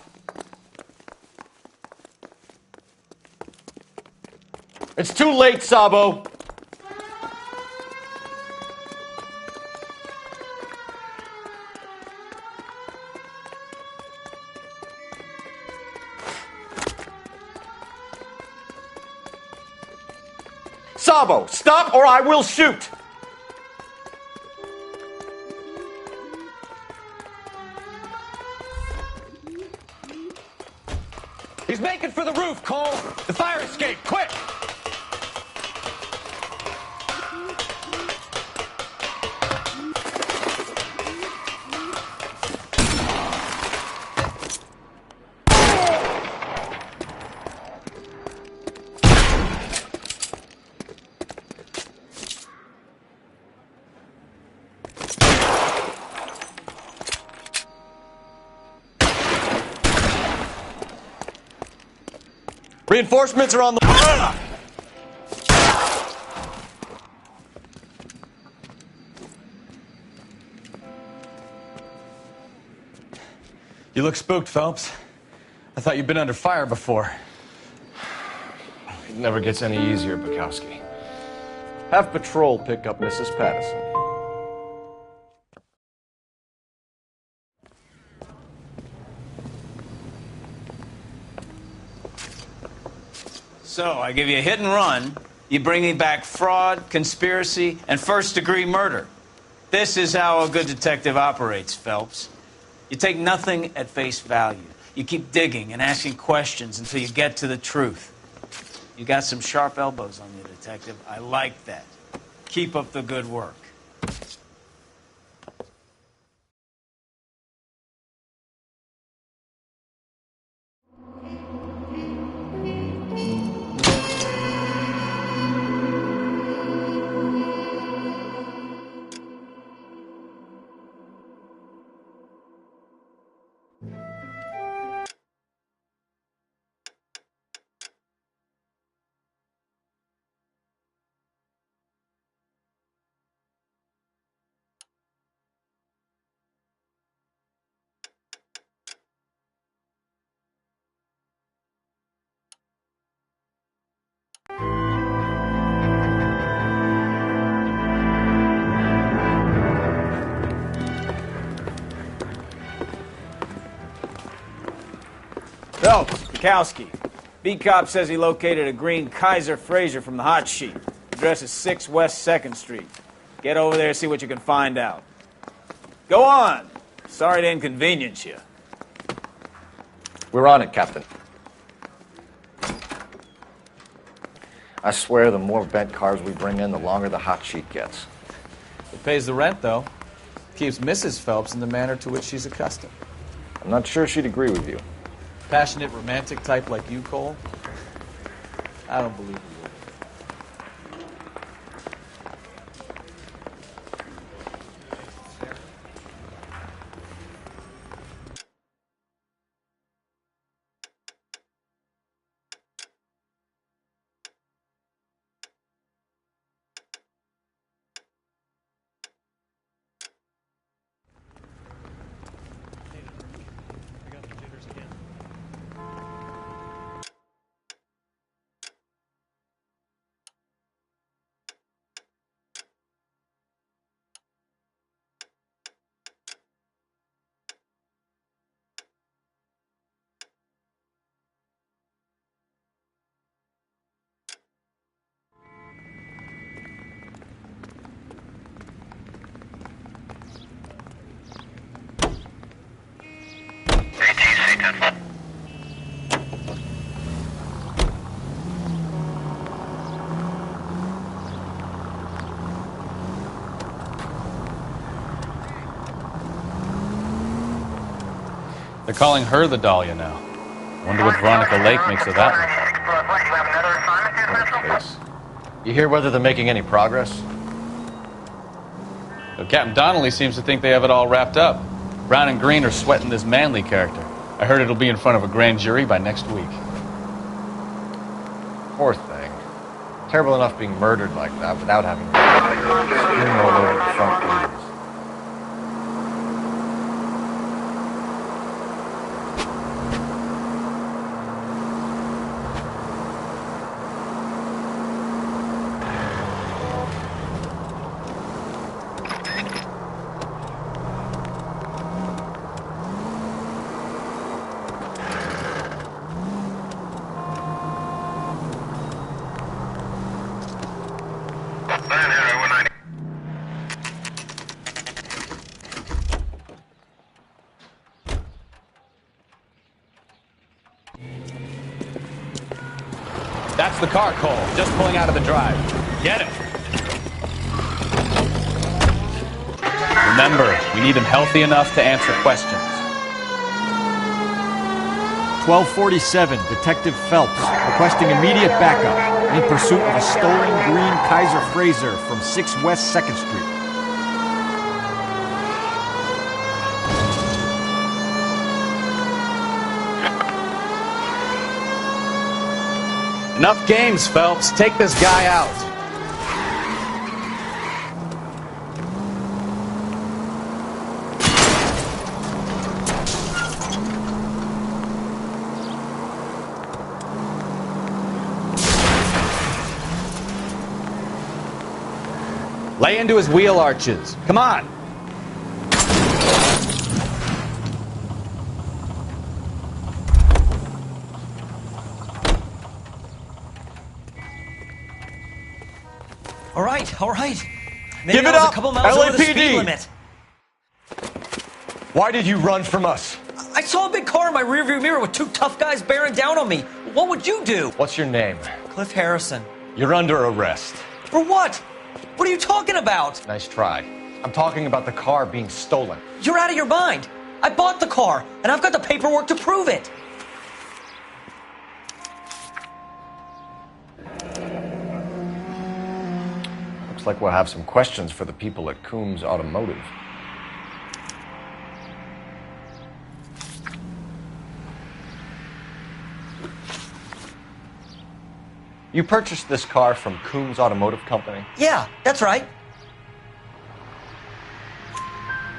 It's too late, Sabo. Sabo, stop or I will shoot! He's making for the roof, Cole! The fire escape, quick! Reinforcements are on the... You look spooked, Phelps. I thought you'd been under fire before. It never gets any easier, Bukowski. Have patrol pick up Mrs. Patterson. So, I give you a hit and run. You bring me back fraud, conspiracy, and first-degree murder. This is how a good detective operates, Phelps. You take nothing at face value. You keep digging and asking questions until you get to the truth. You got some sharp elbows on you, detective. I like that. Keep up the good work. Phelps, Bukowski. B-Cop says he located a green Kaiser Fraser from the hot sheet. Address is 6 West 2nd Street. Get over there and see what you can find out. Go on. Sorry to inconvenience you. We're on it, Captain. I swear the more bent cars we bring in, the longer the hot sheet gets. It pays the rent, though. Keeps Mrs. Phelps in the manner to which she's accustomed. I'm not sure she'd agree with you. Passionate, romantic type like you, Cole? I don't believe you. They're calling her the Dahlia now. Wonder what Veronica Lake makes of that one. You hear whether they're making any progress? Well, Captain Donnelly seems to think they have it all wrapped up. Brown and Green are sweating this Manley character. I heard it'll be in front of a grand jury by next week. Poor thing. Terrible enough being murdered like that without having scream all over the front pages. That's the car, Cole. Just pulling out of the drive. Get him. Remember, we need him healthy enough to answer questions. 1247, Detective Phelps, requesting immediate backup in pursuit of a stolen green Kaiser Frazer from 6 West 2nd Street. Enough games, Phelps. Take this guy out. Lay into his wheel arches. Come on. All right. Maybe Give it I was up, a couple miles over the speed LAPD. limit. Why did you run from us? I saw a big car in my rearview mirror with 2 tough guys bearing down on me. What would you do? What's your name? Cliff Harrison. You're under arrest. For what? What are you talking about? Nice try. I'm talking about the car being stolen. You're out of your mind. I bought the car, and I've got the paperwork to prove it. Looks like we'll have some questions for the people at Coombs Automotive. You purchased this car from Coombs Automotive Company? Yeah, that's right.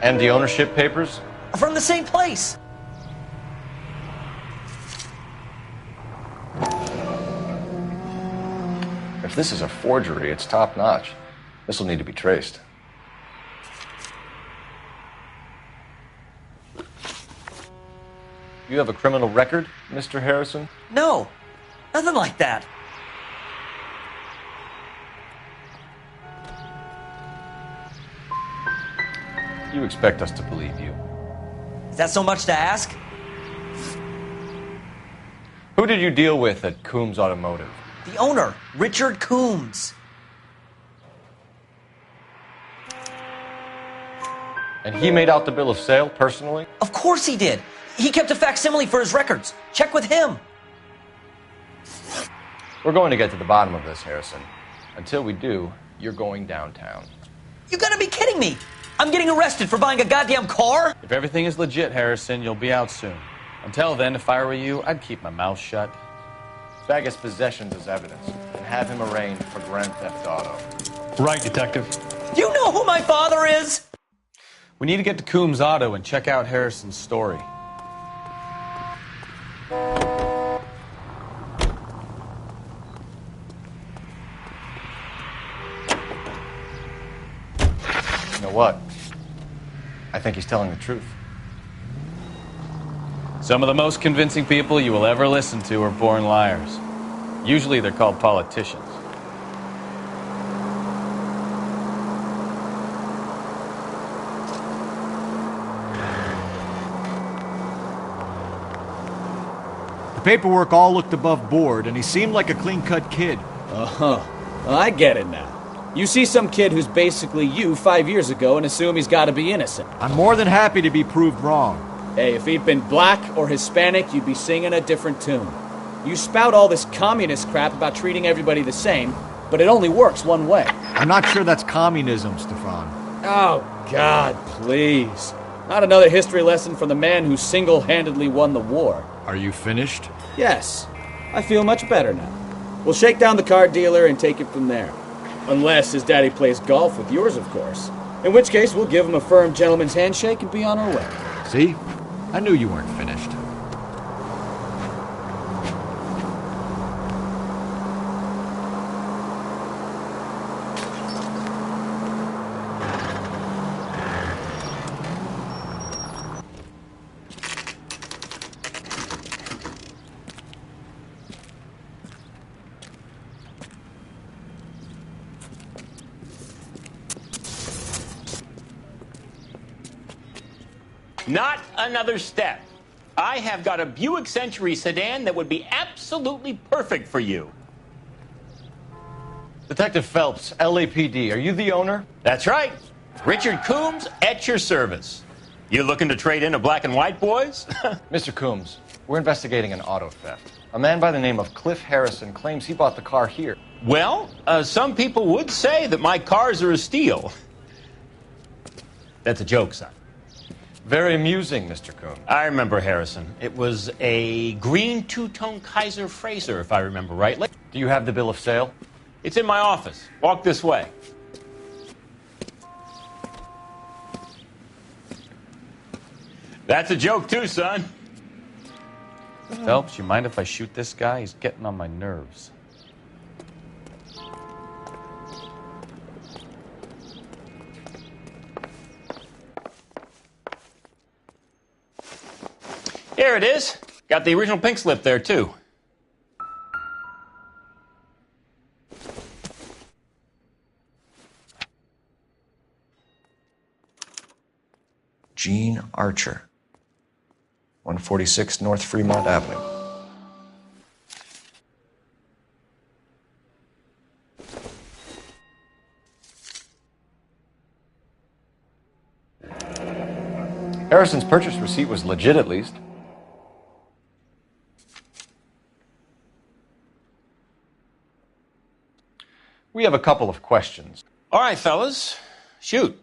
And the ownership papers? From the same place. If this is a forgery, it's top-notch. This will need to be traced. You have a criminal record, Mr. Harrison? No, nothing like that. You expect us to believe you. Is that so much to ask? Who did you deal with at Coombs Automotive? The owner, Richard Coombs. And he made out the bill of sale personally? Of course he did. He kept a facsimile for his records. Check with him. We're going to get to the bottom of this, Harrison. Until we do, you're going downtown. You gotta be kidding me. I'm getting arrested for buying a goddamn car? If everything is legit, Harrison, you'll be out soon. Until then, if I were you, I'd keep my mouth shut. Bag his possessions as evidence and have him arraigned for grand theft auto. Right, Detective. Do you know who my father is? We need to get to Coombs Auto and check out Harrison's story. You know what? I think he's telling the truth. Some of the most convincing people you will ever listen to are born liars. Usually they're called politicians. The paperwork all looked above board, and he seemed like a clean-cut kid. Well, I get it now. You see some kid who's basically you 5 years ago and assume he's got to be innocent. I'm more than happy to be proved wrong. Hey, if he'd been black or Hispanic, you'd be singing a different tune. You spout all this communist crap about treating everybody the same, but it only works one way. I'm not sure that's communism, Stefan. Oh, God, please. Not another history lesson from the man who single-handedly won the war. Are you finished? Yes. I feel much better now. We'll shake down the car dealer and take it from there. Unless his daddy plays golf with yours, of course. In which case, we'll give him a firm gentleman's handshake and be on our way. See? I knew you weren't finished. Not another step. I have got a Buick Century sedan that would be absolutely perfect for you. Detective Phelps, LAPD, are you the owner? That's right. Richard Coombs at your service. You looking to trade in a black and white, boys? Mr. Coombs, we're investigating an auto theft. A man by the name of Cliff Harrison claims he bought the car here. Well, some people would say that my cars are a steal. That's a joke, son. Very amusing, Mr. Coombs. I remember Harrison. It was a green two-tone Kaiser Frazer, if I remember rightly. Do you have the bill of sale? It's in my office. Walk this way. That's a joke, too, son. Phelps, you mind if I shoot this guy? He's getting on my nerves. Here it is. Got the original pink slip there, too. Gene Archer, 146 North Fremont Avenue. Harrison's purchase receipt was legit, at least. We have a couple of questions. All right, fellas. Shoot.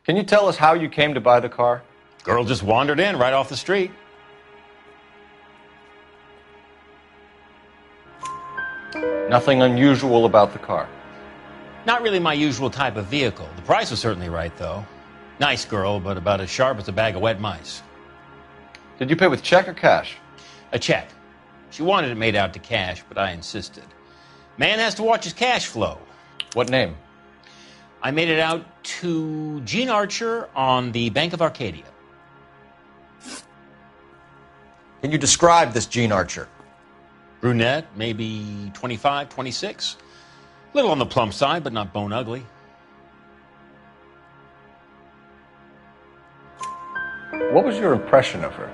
Can you tell us how you came to buy the car? Girl just wandered in right off the street. Nothing unusual about the car. Not really my usual type of vehicle. The price was certainly right, though. Nice girl, but about as sharp as a bag of wet mice. Did you pay with check or cash? A check. She wanted it made out to cash, but I insisted. Man has to watch his cash flow. What name? I made it out to Gene Archer on the Bank of Arcadia. Can you describe this Gene Archer? Brunette, maybe 25, 26. Little on the plump side, but not bone ugly. What was your impression of her?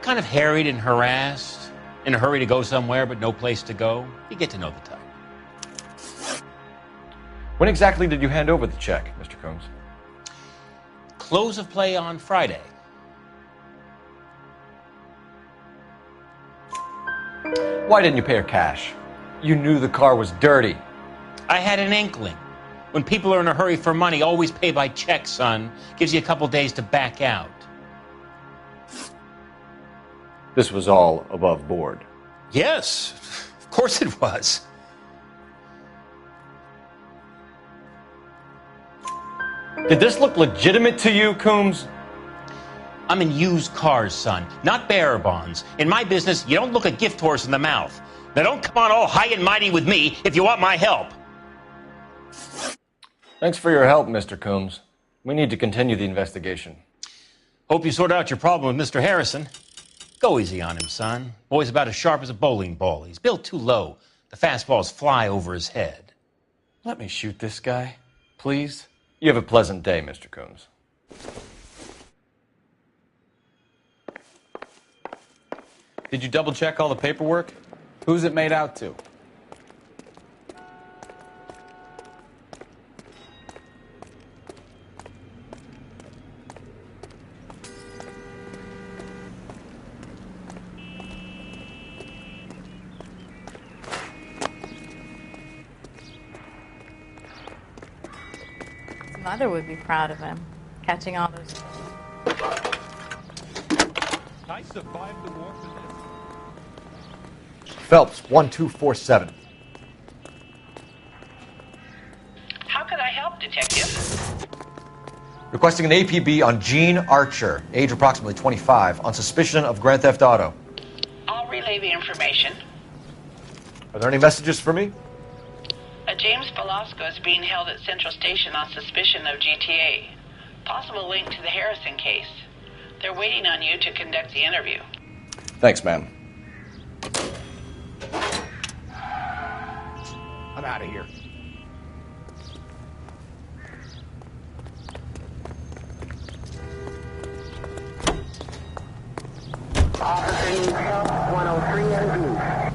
Kind of harried and harassed, in a hurry to go somewhere, but no place to go. You get to know the type. When exactly did you hand over the check, Mr. Coombs? Close of play on Friday. Why didn't you pay her cash? You knew the car was dirty. I had an inkling. When people are in a hurry for money, always pay by check, son. Gives you a couple days to back out. This was all above board. Yes, of course it was. Did this look legitimate to you, Coombs? I'm in used cars, son, not bearer bonds. In my business, you don't look a gift horse in the mouth. Now don't come on all high and mighty with me if you want my help. Thanks for your help, Mr. Coombs. We need to continue the investigation. Hope you sort out your problem with Mr. Harrison. Go easy on him, son. Boy's about as sharp as a bowling ball. He's built too low. The fastballs fly over his head. Let me shoot this guy, please. You have a pleasant day, Mr. Coombs. Did you double check all the paperwork? Who's it made out to? His mother would be proud of him, catching all those. I survived the war for this. Phelps, 1247. How could I help, Detective? Requesting an APB on Gene Archer, age approximately 25, on suspicion of grand theft auto. I'll relay the information. Are there any messages for me? A James Velasco is being held at Central Station on suspicion of GTA. Possible link to the Harrison case. They're waiting on you to conduct the interview. Thanks, ma'am. I'm out of here. Officer needs help, 103 and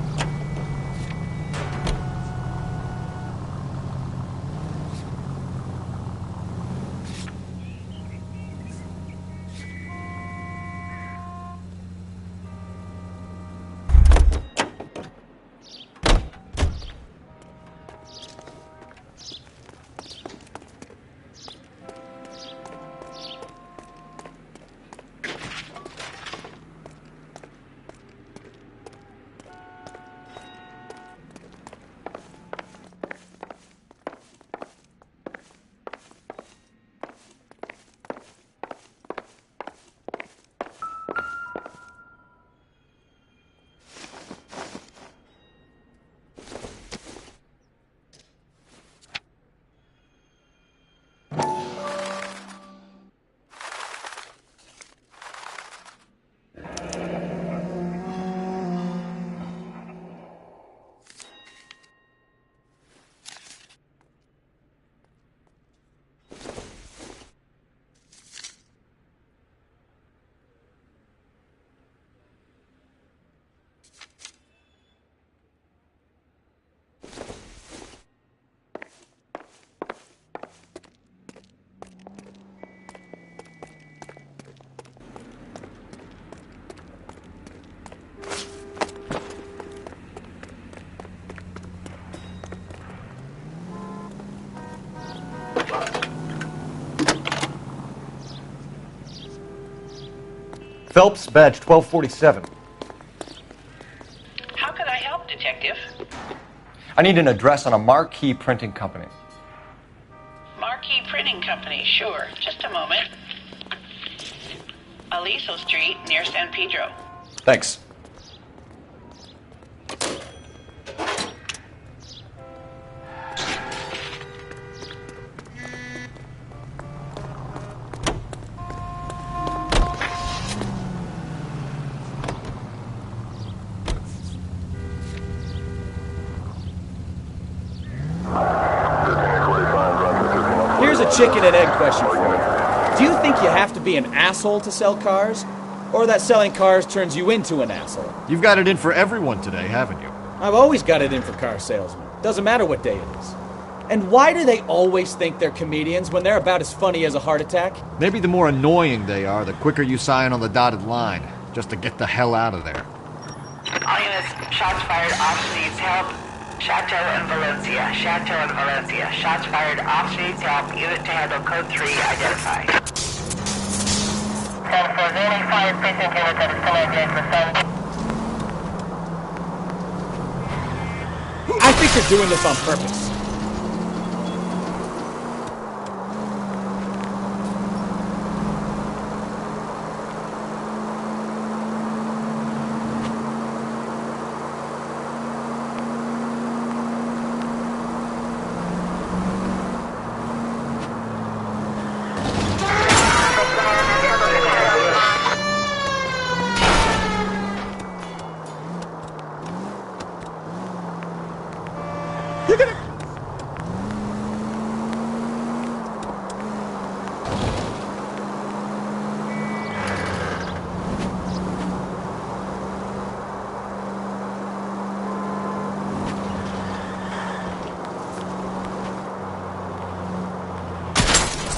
Phelps, badge 1247. How could I help, Detective? I need an address on a marquee printing company. Marquee Printing Company, sure. Just a moment. Aliso Street, near San Pedro. Thanks. Here's a chicken and egg question for you. Do you think you have to be an asshole to sell cars? Or that selling cars turns you into an asshole? You've got it in for everyone today, haven't you? I've always got it in for car salesmen. Doesn't matter what day it is. And why do they always think they're comedians when they're about as funny as a heart attack? Maybe the more annoying they are, the quicker you sign on the dotted line, just to get the hell out of there. All units, shots fired, officer needs help. Chateau and Valencia, Chateau and Valencia. Shots fired, officer needs help. Unit to handle code 3 identified. 10-4, precinct unit that is connected for some. I think they're doing this on purpose.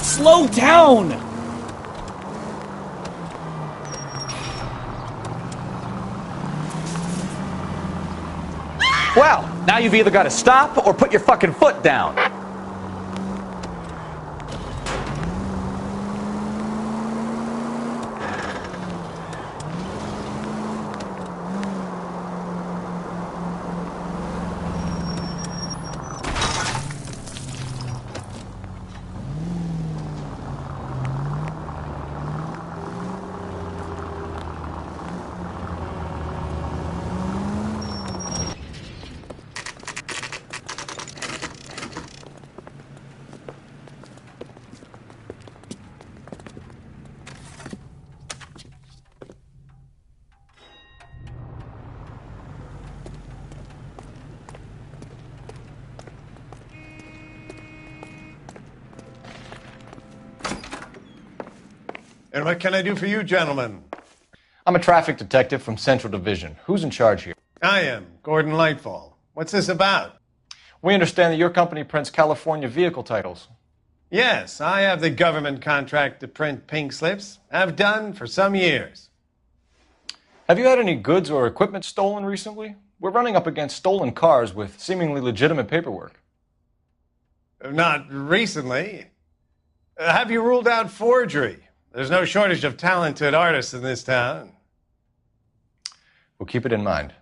Slow down! Well, now you've either got to stop or put your fucking foot down. And what can I do for you, gentlemen? I'm a traffic detective from Central Division. Who's in charge here? I am, Gordon Lightfall. What's this about? We understand that your company prints California vehicle titles. Yes, I have the government contract to print pink slips. Have done for some years. Have you had any goods or equipment stolen recently? We're running up against stolen cars with seemingly legitimate paperwork. Not recently. Have you ruled out forgery? There's no shortage of talented artists in this town. We'll keep it in mind.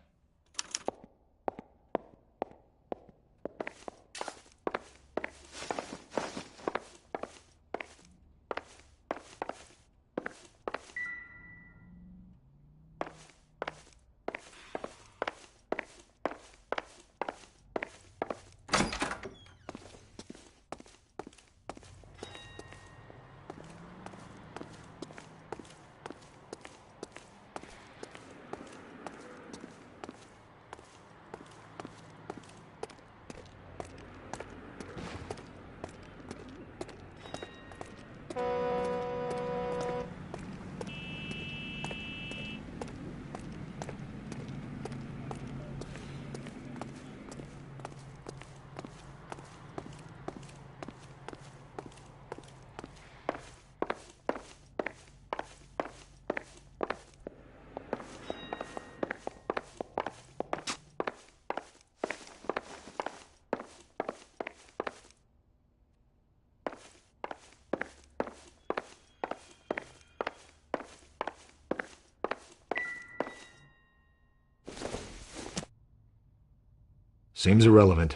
Seems irrelevant.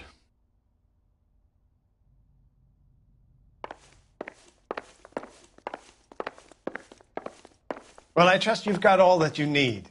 Well, I trust you've got all that you need.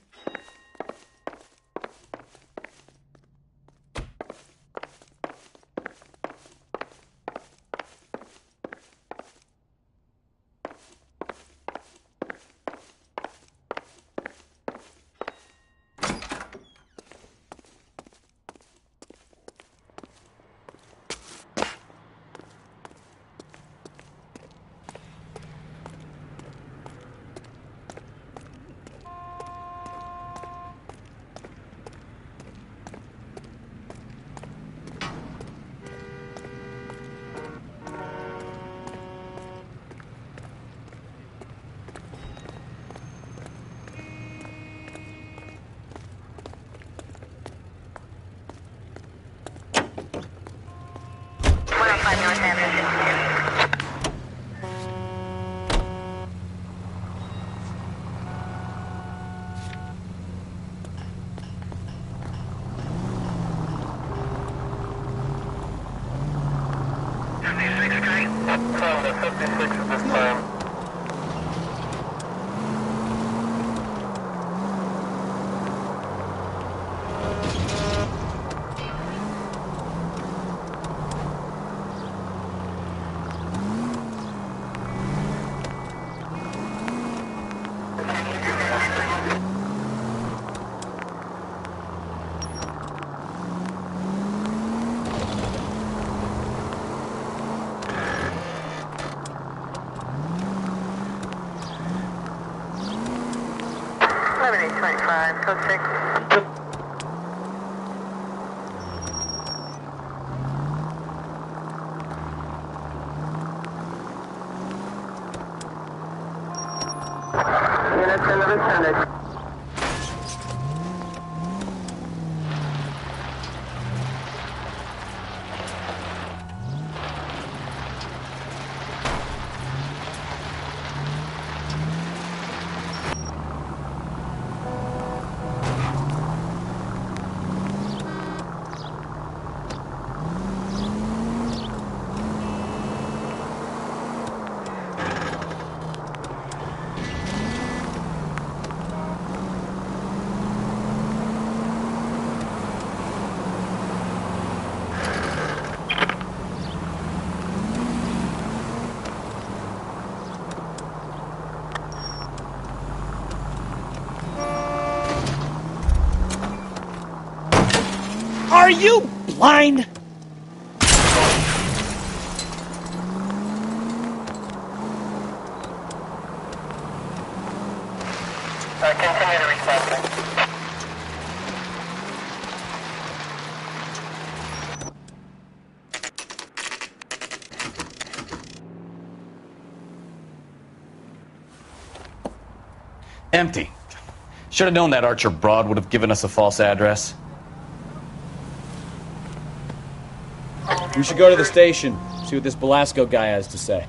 Are you blind? Continue to respond. Empty. Should have known that Archer Broad would have given us a false address. We should go to the station, see what this Belasco guy has to say.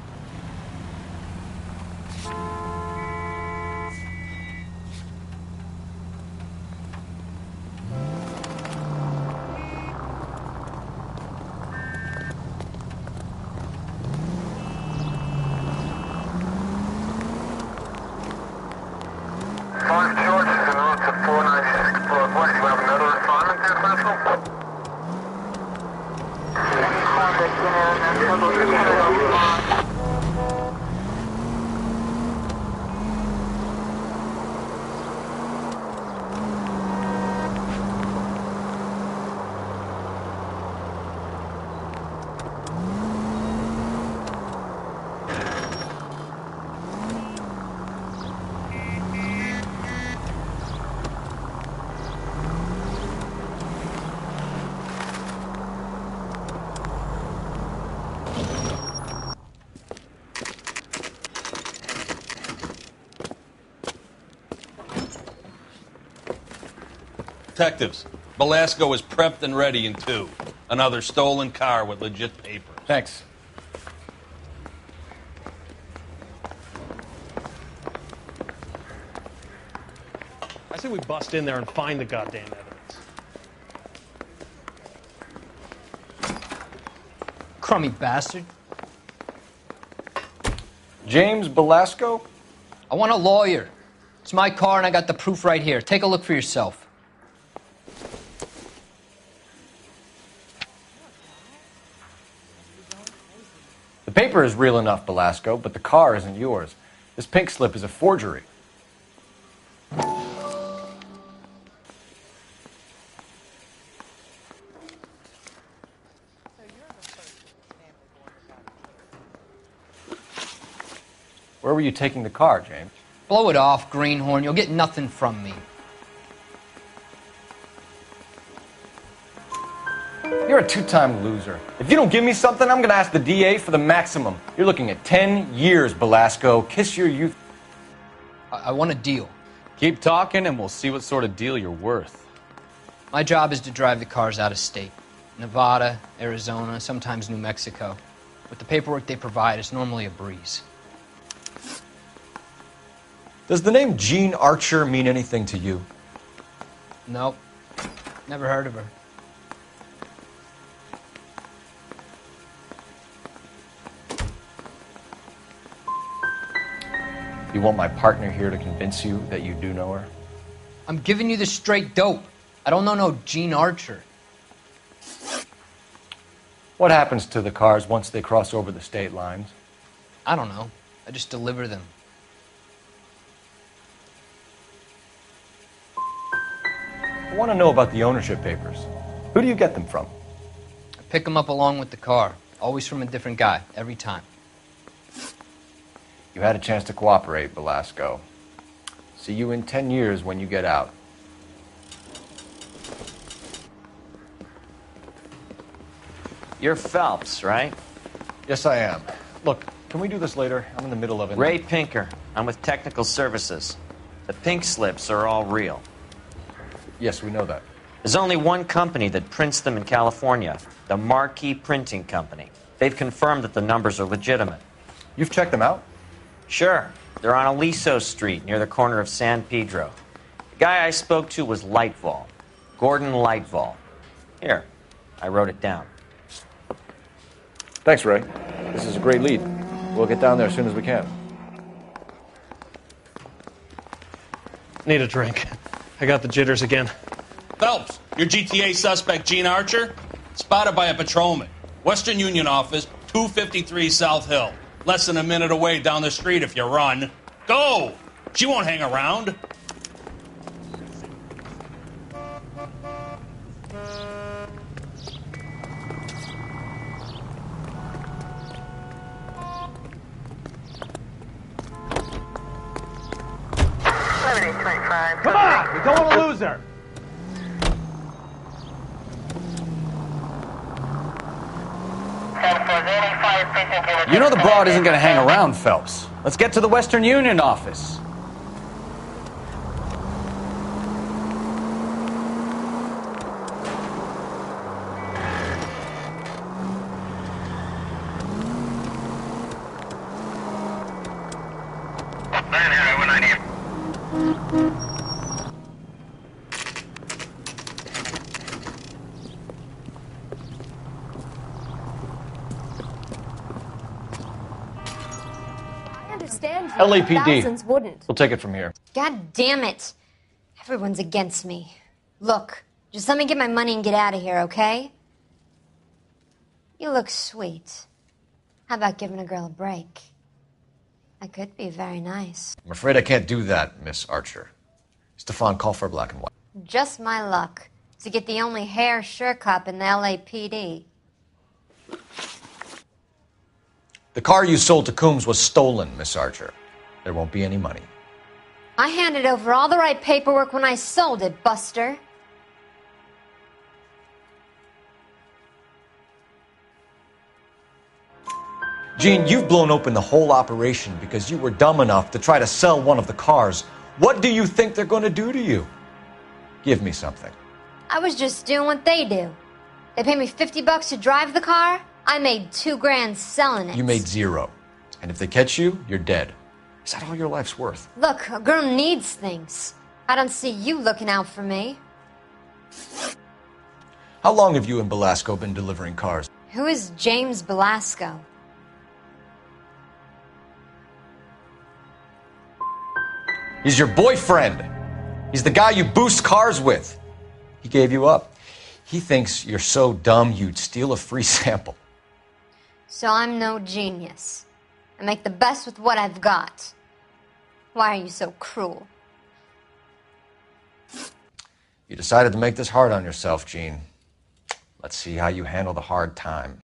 Detectives, Belasco is prepped and ready in 2. Another stolen car with legit papers. Thanks. I say we bust in there and find the goddamn evidence. crummy bastard. James Belasco? I want a lawyer. It's my car and I got the proof right here. Take a look for yourself. The paper is real enough, Belasco, but the car isn't yours. This pink slip is a forgery. Where were you taking the car, James? Blow it off, greenhorn. You'll get nothing from me. You're a two-time loser. If you don't give me something, I'm going to ask the DA for the maximum. You're looking at 10 years, Belasco. Kiss your youth. I want a deal. Keep talking and we'll see what sort of deal you're worth. My job is to drive the cars out of state. Nevada, Arizona, sometimes New Mexico. With the paperwork they provide, it's normally a breeze. Does the name Jean Archer mean anything to you? Nope. Never heard of her. You want my partner here to convince you that you do know her? I'm giving you the straight dope. I don't know no Jean Archer. What happens to the cars once they cross over the state lines? I don't know. I just deliver them. I want to know about the ownership papers. Who do you get them from? I pick them up along with the car. Always from a different guy, every time. You had a chance to cooperate, Belasco. See you in 10 years when you get out. You're Phelps, right? Yes, I am. Look, can we do this later? I'm in the middle of it. Ray Pinker. I'm with Technical Services. The pink slips are all real. Yes, we know that. There's only one company that prints them in California, the Marquee Printing Company. They've confirmed that the numbers are legitimate. You've checked them out? Sure. They're on Aliso Street, near the corner of San Pedro. The guy I spoke to was Lightval. Gordon Lightval. Here, I wrote it down. Thanks, Ray. This is a great lead. We'll get down there as soon as we can. Need a drink. I got the jitters again. Phelps, your GTA suspect, Gene Archer, spotted by a patrolman. Western Union office, 253 South Hill. Less than a minute away down the street if you run. Go! She won't hang around. Come on! We don't want to lose her! You know the broad isn't going to hang around, Phelps. Let's get to the Western Union office. LAPD. Thousands wouldn't. We'll take it from here. God damn it. Everyone's against me. Look, just let me get my money and get out of here, okay? You look sweet. How about giving a girl a break? I could be very nice. I'm afraid I can't do that, Miss Archer. Stefan, call for black and white. Just my luck to get the only hair sure cop in the LAPD. The car you sold to Coombs was stolen, Miss Archer. There won't be any money. I handed over all the right paperwork when I sold it, Buster. Gene, you've blown open the whole operation because you were dumb enough to try to sell one of the cars. What do you think they're going to do to you? Give me something. I was just doing what they do. They pay me $50 to drive the car. I made $2 grand selling it. You made zero. And if they catch you, you're dead. Is that all your life's worth? Look, a girl needs things. I don't see you looking out for me. How long have you and Belasco been delivering cars? Who is James Belasco? He's your boyfriend. He's the guy you boost cars with. He gave you up. He thinks you're so dumb you'd steal a free sample. So I'm no genius. I make the best with what I've got. Why are you so cruel? You decided to make this hard on yourself, Gene. Let's see how you handle the hard time.